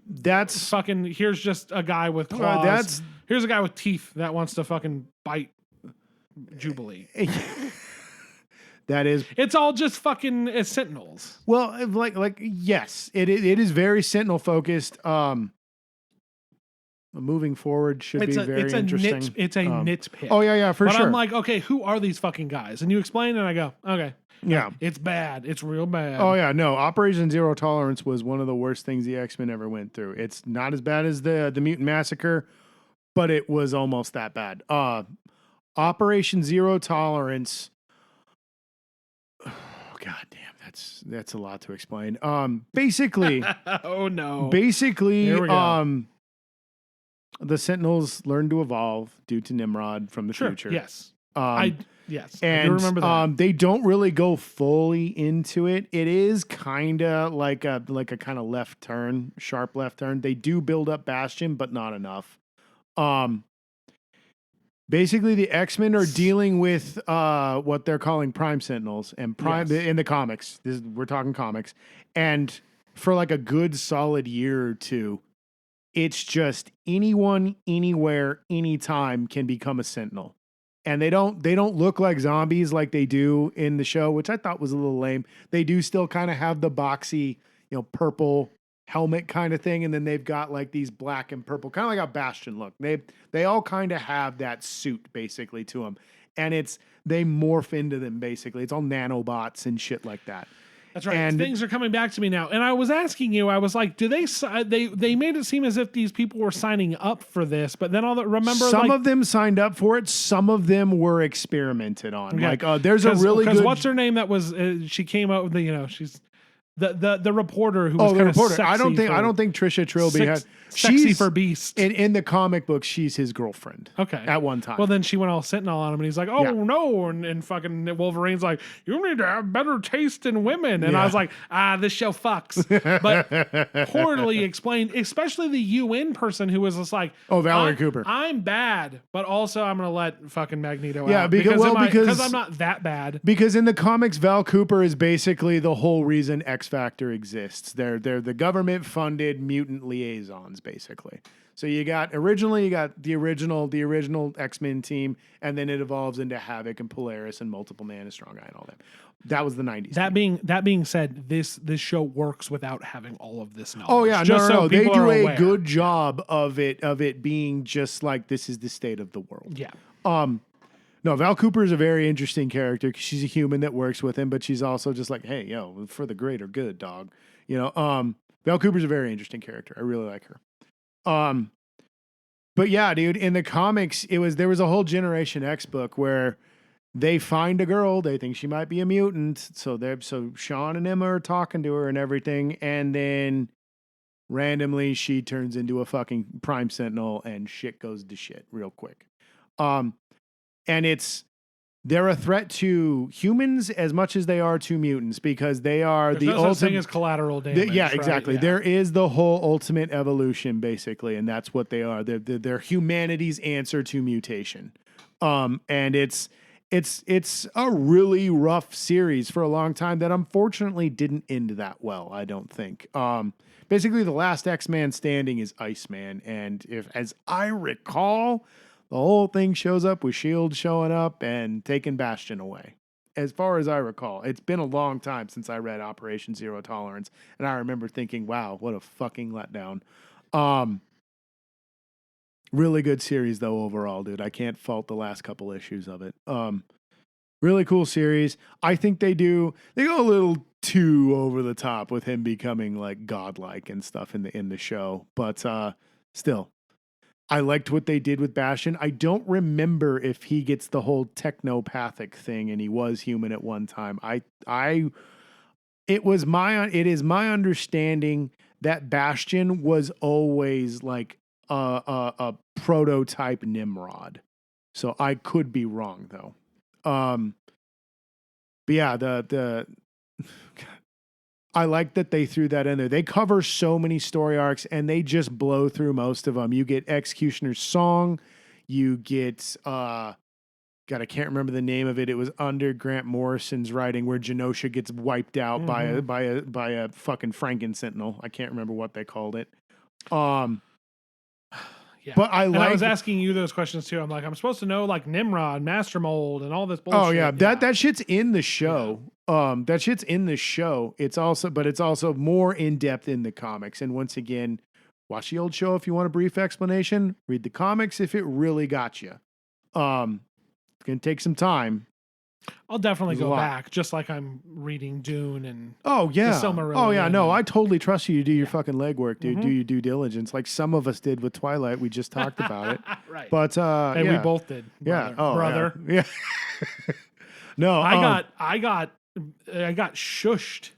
That's fucking. Here's just a guy with claws. Here's a guy with teeth that wants to fucking bite Jubilee. That is. It's all just fucking Sentinels. Well, like yes, it is very Sentinel focused. Moving forward should be very interesting. It's a nitpick. Oh yeah, for sure. But I'm like, okay, who are these fucking guys? And you explain, and I go, okay. Yeah. It's bad. It's real bad. Oh, yeah. No, Operation Zero Tolerance was one of the worst things the X-Men ever went through. It's not as bad as the Mutant Massacre, but it was almost that bad. Operation Zero Tolerance. Oh, God damn. That's a lot to explain. Basically. Oh, no. Basically, here we go. The Sentinels learned to evolve due to Nimrod from the future. Yes. Yes, and I do remember that. They don't really go fully into it. It is kind of like a kind of left turn, sharp left turn. They do build up Bastion, but not enough. Basically, the X-Men are dealing with what they're calling Prime Sentinels, and in the comics. We're talking comics, and for like a good solid year or two, it's just anyone, anywhere, anytime can become a Sentinel. And they don't look like zombies like they do in the show, which I thought was a little lame. They do still kind of have the boxy, purple helmet kind of thing, and then they've got like these black and purple, kind of like a Bastion look. They all kind of have that suit basically to them, and they morph into them basically. It's all nanobots and shit like that. That's right. And things are coming back to me now. And I was asking you, I was like, do they made it seem as if these people were signing up for this, but then some of them signed up for it. Some of them were experimented on. Okay. Like, there's a really good. What's her name? That was she came out with the she's the reporter who was kind of sexy. I don't think Trisha Trilby had. Sexy for Beast. In the comic book, she's his girlfriend. Okay. At one time. Well, then she went all Sentinel on him, and he's like, no. And fucking Wolverine's like, you need to have better taste in women. And I was like, this show fucks. But poorly explained, especially the UN person who was just like, Valerie Cooper. I'm bad, but also I'm going to let fucking Magneto out. Because I'm not that bad. Because in the comics, Val Cooper is basically the whole reason X Factor exists. They're the government funded mutant liaisons, basically. So originally you got the original X-Men team, and then it evolves into Havoc and Polaris and Multiple Man and Strong Guy and all that. That was the 90s. That being said, this show works without having all of this knowledge. Oh yeah, just no. They do a aware. good job of it being just like this is the state of the world. Yeah. No, Val Cooper is a very interesting character because she's a human that works with him, but she's also just like, hey, yo, for the greater good, dog. Val Cooper's a very interesting character. I really like her. But yeah, dude, in the comics, there was a whole Generation X book where they find a girl, they think she might be a mutant, so Sean and Emma are talking to her and everything, and then randomly she turns into a fucking Prime Sentinel and shit goes to shit real quick. And they're a threat to humans as much as they are to mutants because they are the ultimate thing as collateral damage. Yeah, right? exactly. Yeah. There is the whole ultimate evolution, basically, and that's what they are. They're humanity's answer to mutation. And it's a really rough series for a long time that unfortunately didn't end that well, I don't think. Basically, the last X-Man standing is Iceman, and as I recall, the whole thing shows up with S.H.I.E.L.D. showing up and taking Bastion away. As far as I recall, it's been a long time since I read Operation Zero Tolerance, and I remember thinking, wow, what a fucking letdown. Really good series, though, overall, dude. I can't fault the last couple issues of it. Really cool series. I think they go a little too over the top with him becoming like godlike and stuff in the show, but still. I liked what they did with Bastion. I don't remember if he gets the whole technopathic thing and he was human at one time. It is my understanding that Bastion was always like a prototype Nimrod. So I could be wrong though. But yeah, I like that they threw that in there. They cover so many story arcs and they just blow through most of them. You get Executioner's Song. You get, I can't remember the name of it. It was under Grant Morrison's writing where Genosha gets wiped out by a fucking Franken Sentinel. I can't remember what they called it. Yeah. But I was asking you those questions too. I'm like, I'm supposed to know like Nimrod, Master Mold, and all this bullshit. Oh yeah, that shit's in the show. Yeah. That shit's in the show. It's also more in depth in the comics. And once again, watch the old show if you want a brief explanation. Read the comics if it really got you. It's gonna take some time. I'll definitely go back, just like I'm reading Dune and the Silmarillion. Oh yeah, no, I totally trust you to do your fucking legwork, dude. Do your due diligence, like some of us did with Twilight. We just talked about it, right? But we both did. Brother. Yeah, brother. Yeah. No, I got shushed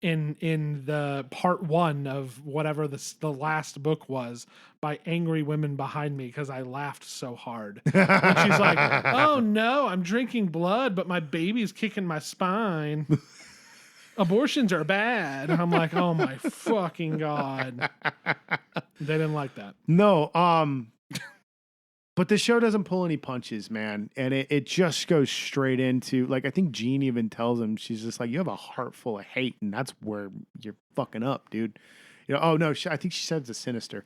in the part 1 of whatever the last book was by angry women behind me because I laughed so hard. And she's like, "Oh no, I'm drinking blood, but my baby's kicking my spine. Abortions are bad." I'm like, "Oh my fucking God." They didn't like that. No, but the show doesn't pull any punches, man. And it just goes straight into, like, I think Jean even tells him, she's just like, you have a heart full of hate, and that's where you're fucking up, dude. Oh, no, I think she said it's a Sinister.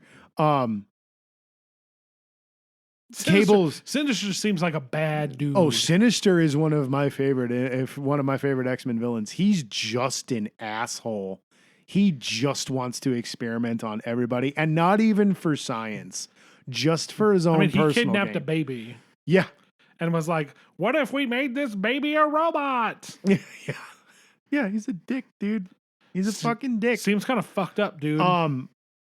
Cables. Sinister seems like a bad dude. Oh, Sinister is one of my favorite X-Men villains. He's just an asshole. He just wants to experiment on everybody, and not even for science. Just for his own personal he kidnapped gain. a baby. Yeah. And was like, what if we made this baby a robot? Yeah, he's a dick, dude. He's a fucking dick. Seems kind of fucked up, dude.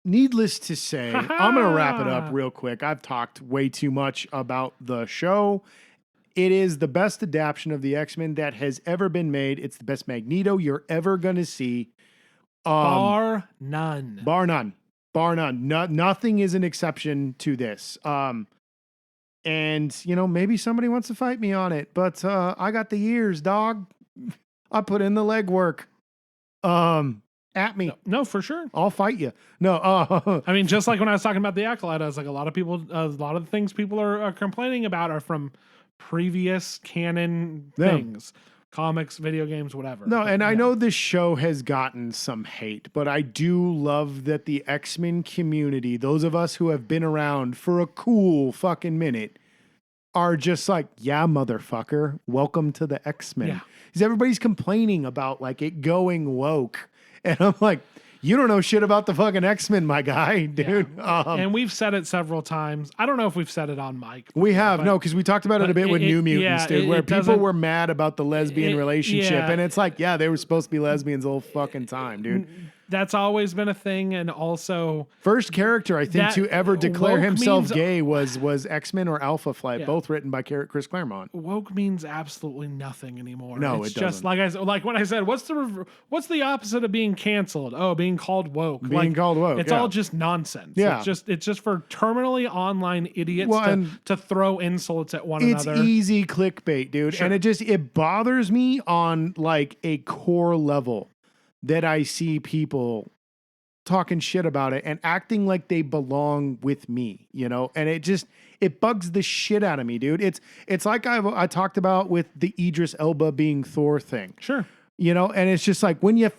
Needless to say, I'm going to wrap it up real quick. I've talked way too much about the show. It is the best adaptation of the X-Men that has ever been made. It's the best Magneto you're ever going to see. Bar none. Bar none. Nothing is an exception to this. And, maybe somebody wants to fight me on it, but I got the years, dog. I put in the legwork. At me. No, for sure. I'll fight you. No. I mean, just like when I was talking about the Acolyte, I was like, a lot of the things people are complaining about are from previous canon things. comics, video games, whatever. No, But, and I yeah. know this show has gotten some hate, but I do love that the X-Men community, those of us who have been around for a cool fucking minute, are just like, yeah, motherfucker, welcome to the X-Men. Yeah. Because everybody's complaining about like it going woke. And I'm like, you don't know shit about the fucking X-Men, my guy, dude. And we've said it several times. I don't know if we've said it on mic. We have, but- no, because we talked about it a bit with New Mutants, dude, where people doesn't- were mad about the lesbian relationship. yeah. And it's like, yeah, they were supposed to be lesbians the whole fucking time, dude. That's always been a thing. And also, First character, I think, That to ever declare woke himself means- gay was X-Men or Alpha Flight, Yeah. both written by Chris Claremont. woke means absolutely nothing anymore. No, it's it just doesn't. like I said, like when I said, what's the opposite of being canceled? Oh, being called woke. Being called woke, It's yeah. all just nonsense. Yeah. It's just for terminally online idiots Well, and to throw insults at one It's another. easy clickbait, dude. Sure. And it bothers me on like a core level that I see people talking shit about it and acting like they belong with me, you know? And it bugs the shit out of me, dude. It's like I talked about with the Idris Elba being Thor thing. Sure. You know, and it's just like when you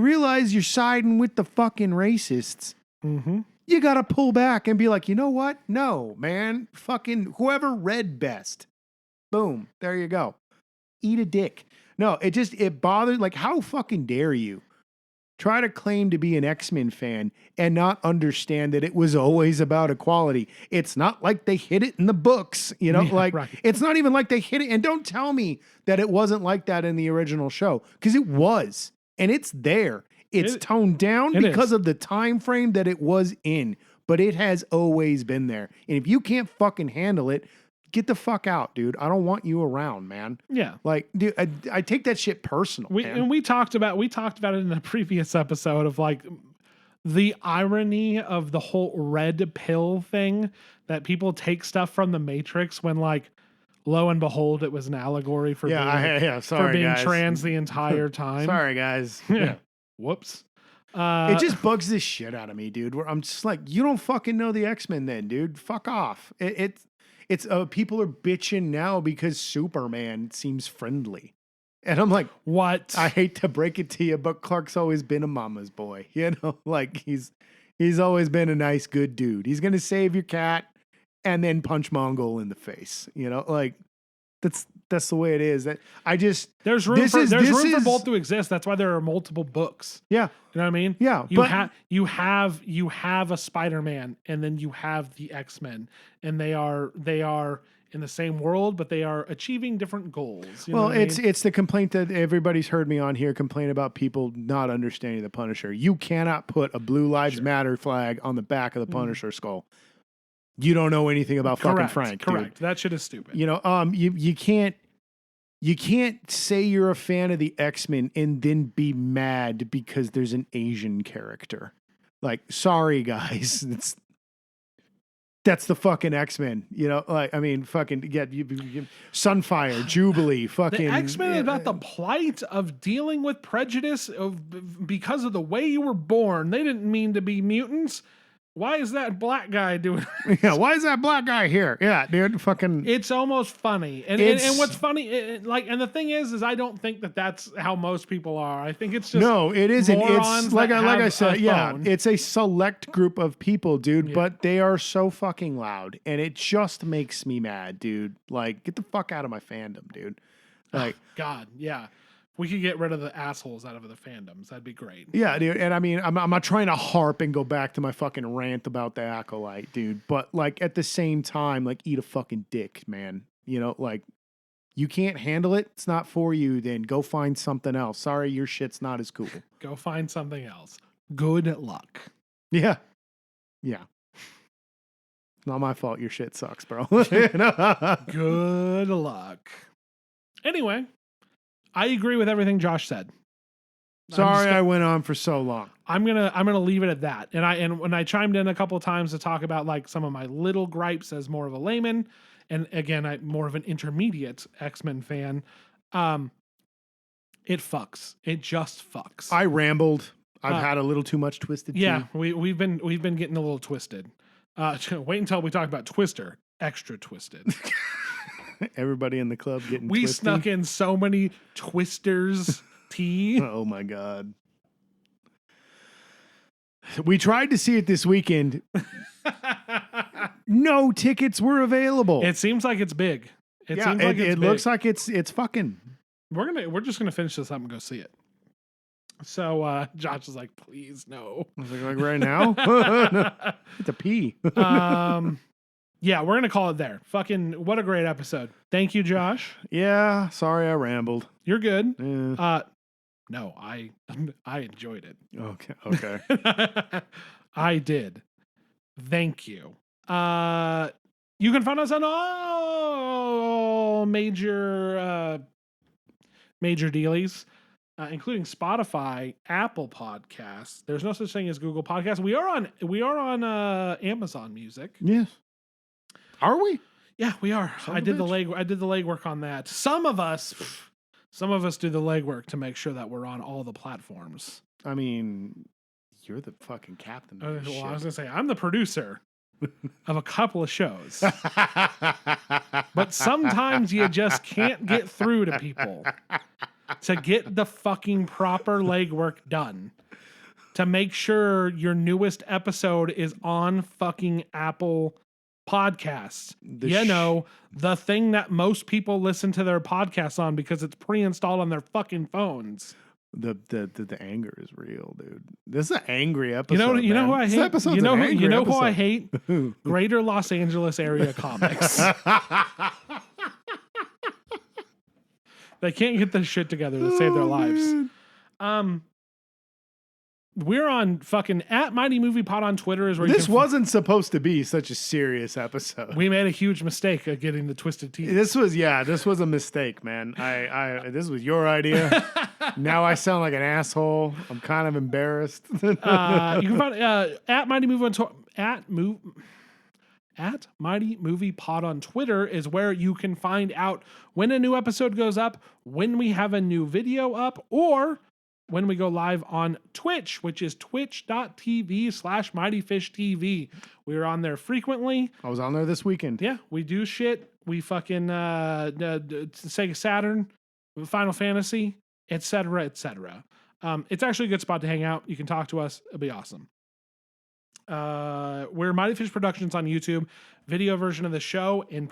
realize you're siding with the fucking racists, Mm-hmm. you got to pull back and be like, you know what? No, man, fucking whoever read best. Boom. There you go. Eat a dick. No, it bothers, like, how fucking dare you try to claim to be an X-Men fan and not understand that it was always about equality. It's not like they hid it in the books, you know, Yeah, like right. it's not even like they hid it. And don't tell me that it wasn't like that in the original show, because it was, and it's there. It's toned down it because is. of the time frame that it was in, but it has always been there. And if you can't fucking handle it, get the fuck out, dude. I don't want you around, man. Yeah. Like, dude, I take that shit personal. Man. We talked about it in a previous episode of like the irony of the whole red pill thing, that people take stuff from the Matrix when, like, lo and behold, it was an allegory for sorry, being guys. trans the entire time. Sorry, guys. Yeah. Whoops. It just bugs the shit out of me, dude. Where I'm just like, you don't fucking know the X-Men then, dude. Fuck off. It's people are bitching now because Superman seems friendly. And I'm like, what? I hate to break it to you, but Clark's always been a mama's boy. You know, like he's always been a nice, good dude. He's gonna save your cat and then punch Mongol in the face. You know, like that's the way it is. That I just There's room for both to exist. That's why there are multiple books. Yeah. You know what I mean? Yeah, You have a Spider-Man, and then you have the X-Men, and they are in the same world, but they are achieving different goals. You know Well, what I mean? it's the complaint that everybody's heard me on here complain about people not understanding the Punisher. You cannot put a Blue Lives Matter flag on the back of the Punisher skull. You don't know anything about fucking Frank. Correct. Dude. That shit is stupid. You know, you can't say you're a fan of the X-Men and then be mad because there's an Asian character. Like, sorry guys, that's the fucking X-Men. You know, like, I mean, fucking you Sunfire, Jubilee, fucking The X-Men is about the plight of dealing with prejudice because of the way you were born. They didn't mean to be mutants. Why is that black guy doing Yeah, why is that black guy here? Yeah, dude, fucking. It's almost funny. And what's funny, and the thing is I don't think that that's how most people are. I think it's just No, it isn't. morons It's like that I have said, a yeah, phone. it's a select group of people, dude, but they are so fucking loud and it just makes me mad, dude. Like, get the fuck out of my fandom, dude. Like, God, yeah. We could get rid of the assholes out of the fandoms. That'd be great. yeah, dude. And I mean, I'm not trying to harp and go back to my fucking rant about the Acolyte, dude. But like at the same time, like eat a fucking dick, man. You know, like you can't handle it. It's not for you. Then go find something else. Sorry, your shit's not as cool. Go find something else. Good luck. Yeah. Yeah. Not my fault. Your shit sucks, bro. Good luck. Anyway, I agree with everything Josh said. Sorry I went on for so long. I'm gonna leave it at that. And when I chimed in a couple of times to talk about like some of my little gripes as more of a layman, and again I'm more of an intermediate X-Men fan. It fucks. It just fucks. I rambled. I've had a little too much twisted. Yeah, tea. we've been getting a little twisted. Wait until we talk about Twister. Extra twisted. Everybody in the club getting We twisty. snuck in so many Twisters tea. Oh my God. We tried to see it this weekend. No tickets were available. It seems like it's big. It yeah, seems like it it's looks big. like it's fucking. We're just gonna finish this up and go see it. So Josh is like, please no. I was like right now? No, it's a pee. Yeah, we're gonna call it there. Fucking what a great episode. Thank you, Josh. Yeah, sorry I rambled. You're good. Yeah. No, I enjoyed it. Okay. I did. Thank you. You can find us on all major dealies, including Spotify, Apple Podcasts. There's no such thing as Google Podcasts. We are on Amazon Music. Yes. Are we? Yeah, we are. Son I of a did the bitch. legwork on that. Some of us do the legwork to make sure that we're on all the platforms. I mean, you're the fucking captain of this Well, I was shit. gonna say I'm the producer of a couple of shows, but sometimes you just can't get through to people to get the fucking proper legwork done to make sure your newest episode is on fucking Apple Podcasts. The thing that most people listen to their podcasts on because it's pre-installed on their fucking phones. The anger is real, dude. This is an angry episode. You know who I This hate? episode's You know an who angry I episode. hate? Greater Los Angeles area comics. They can't get this shit together to save their lives. We're on fucking @MightyMoviePod on Twitter is where This wasn't supposed to be such a serious episode. we made a huge mistake of getting the Twisted Tea. This was a mistake, man. This was your idea. Now I sound like an asshole. I'm kind of embarrassed. You can find at Mighty Movie Pod on Twitter is where you can find out when a new episode goes up, when we have a new video up, or when we go live on Twitch, which is twitch.tv/MightyFishTV. We're on there frequently. I was on there this weekend. Yeah, we do shit. We fucking Sega Saturn, Final Fantasy, etc., etc. It's actually a good spot to hang out. You can talk to us. It'll be awesome. We're Mighty Fish Productions on YouTube, video version of the show in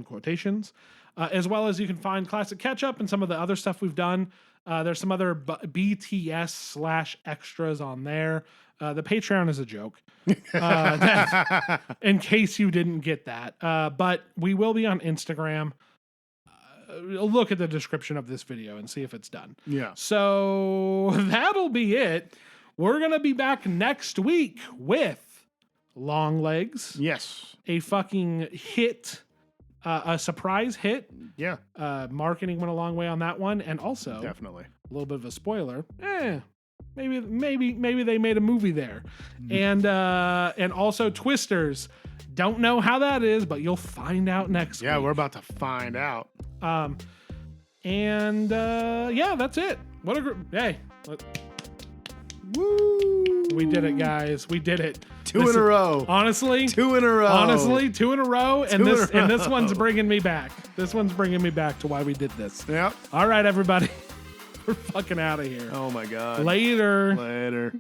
quotations, as well as you can find Classic Catch Up and some of the other stuff we've done. There's some other BTS/extras on there. The Patreon is a joke, in case you didn't get that. But we will be on Instagram. Look at the description of this video and see if it's done. Yeah. So that'll be it. We're going to be back next week with Long Legs, Yes. a fucking hit, a surprise hit. Yeah. Marketing went a long way on that one. And also Definitely. a little bit of a spoiler. Maybe they made a movie there. And also Twisters. Don't know how that is, but you'll find out next week. Yeah, we're about to find out. That's it. What a hey. Woo! We did it, guys. We did it. Two in a row. Honestly, 2 in a row. Honestly, 2 in a row. And Two in this a and this row. one's bringing me back. This one's bringing me back to why we did this. Yep. All right, everybody. We're fucking out of here. Oh my God. Later. Later.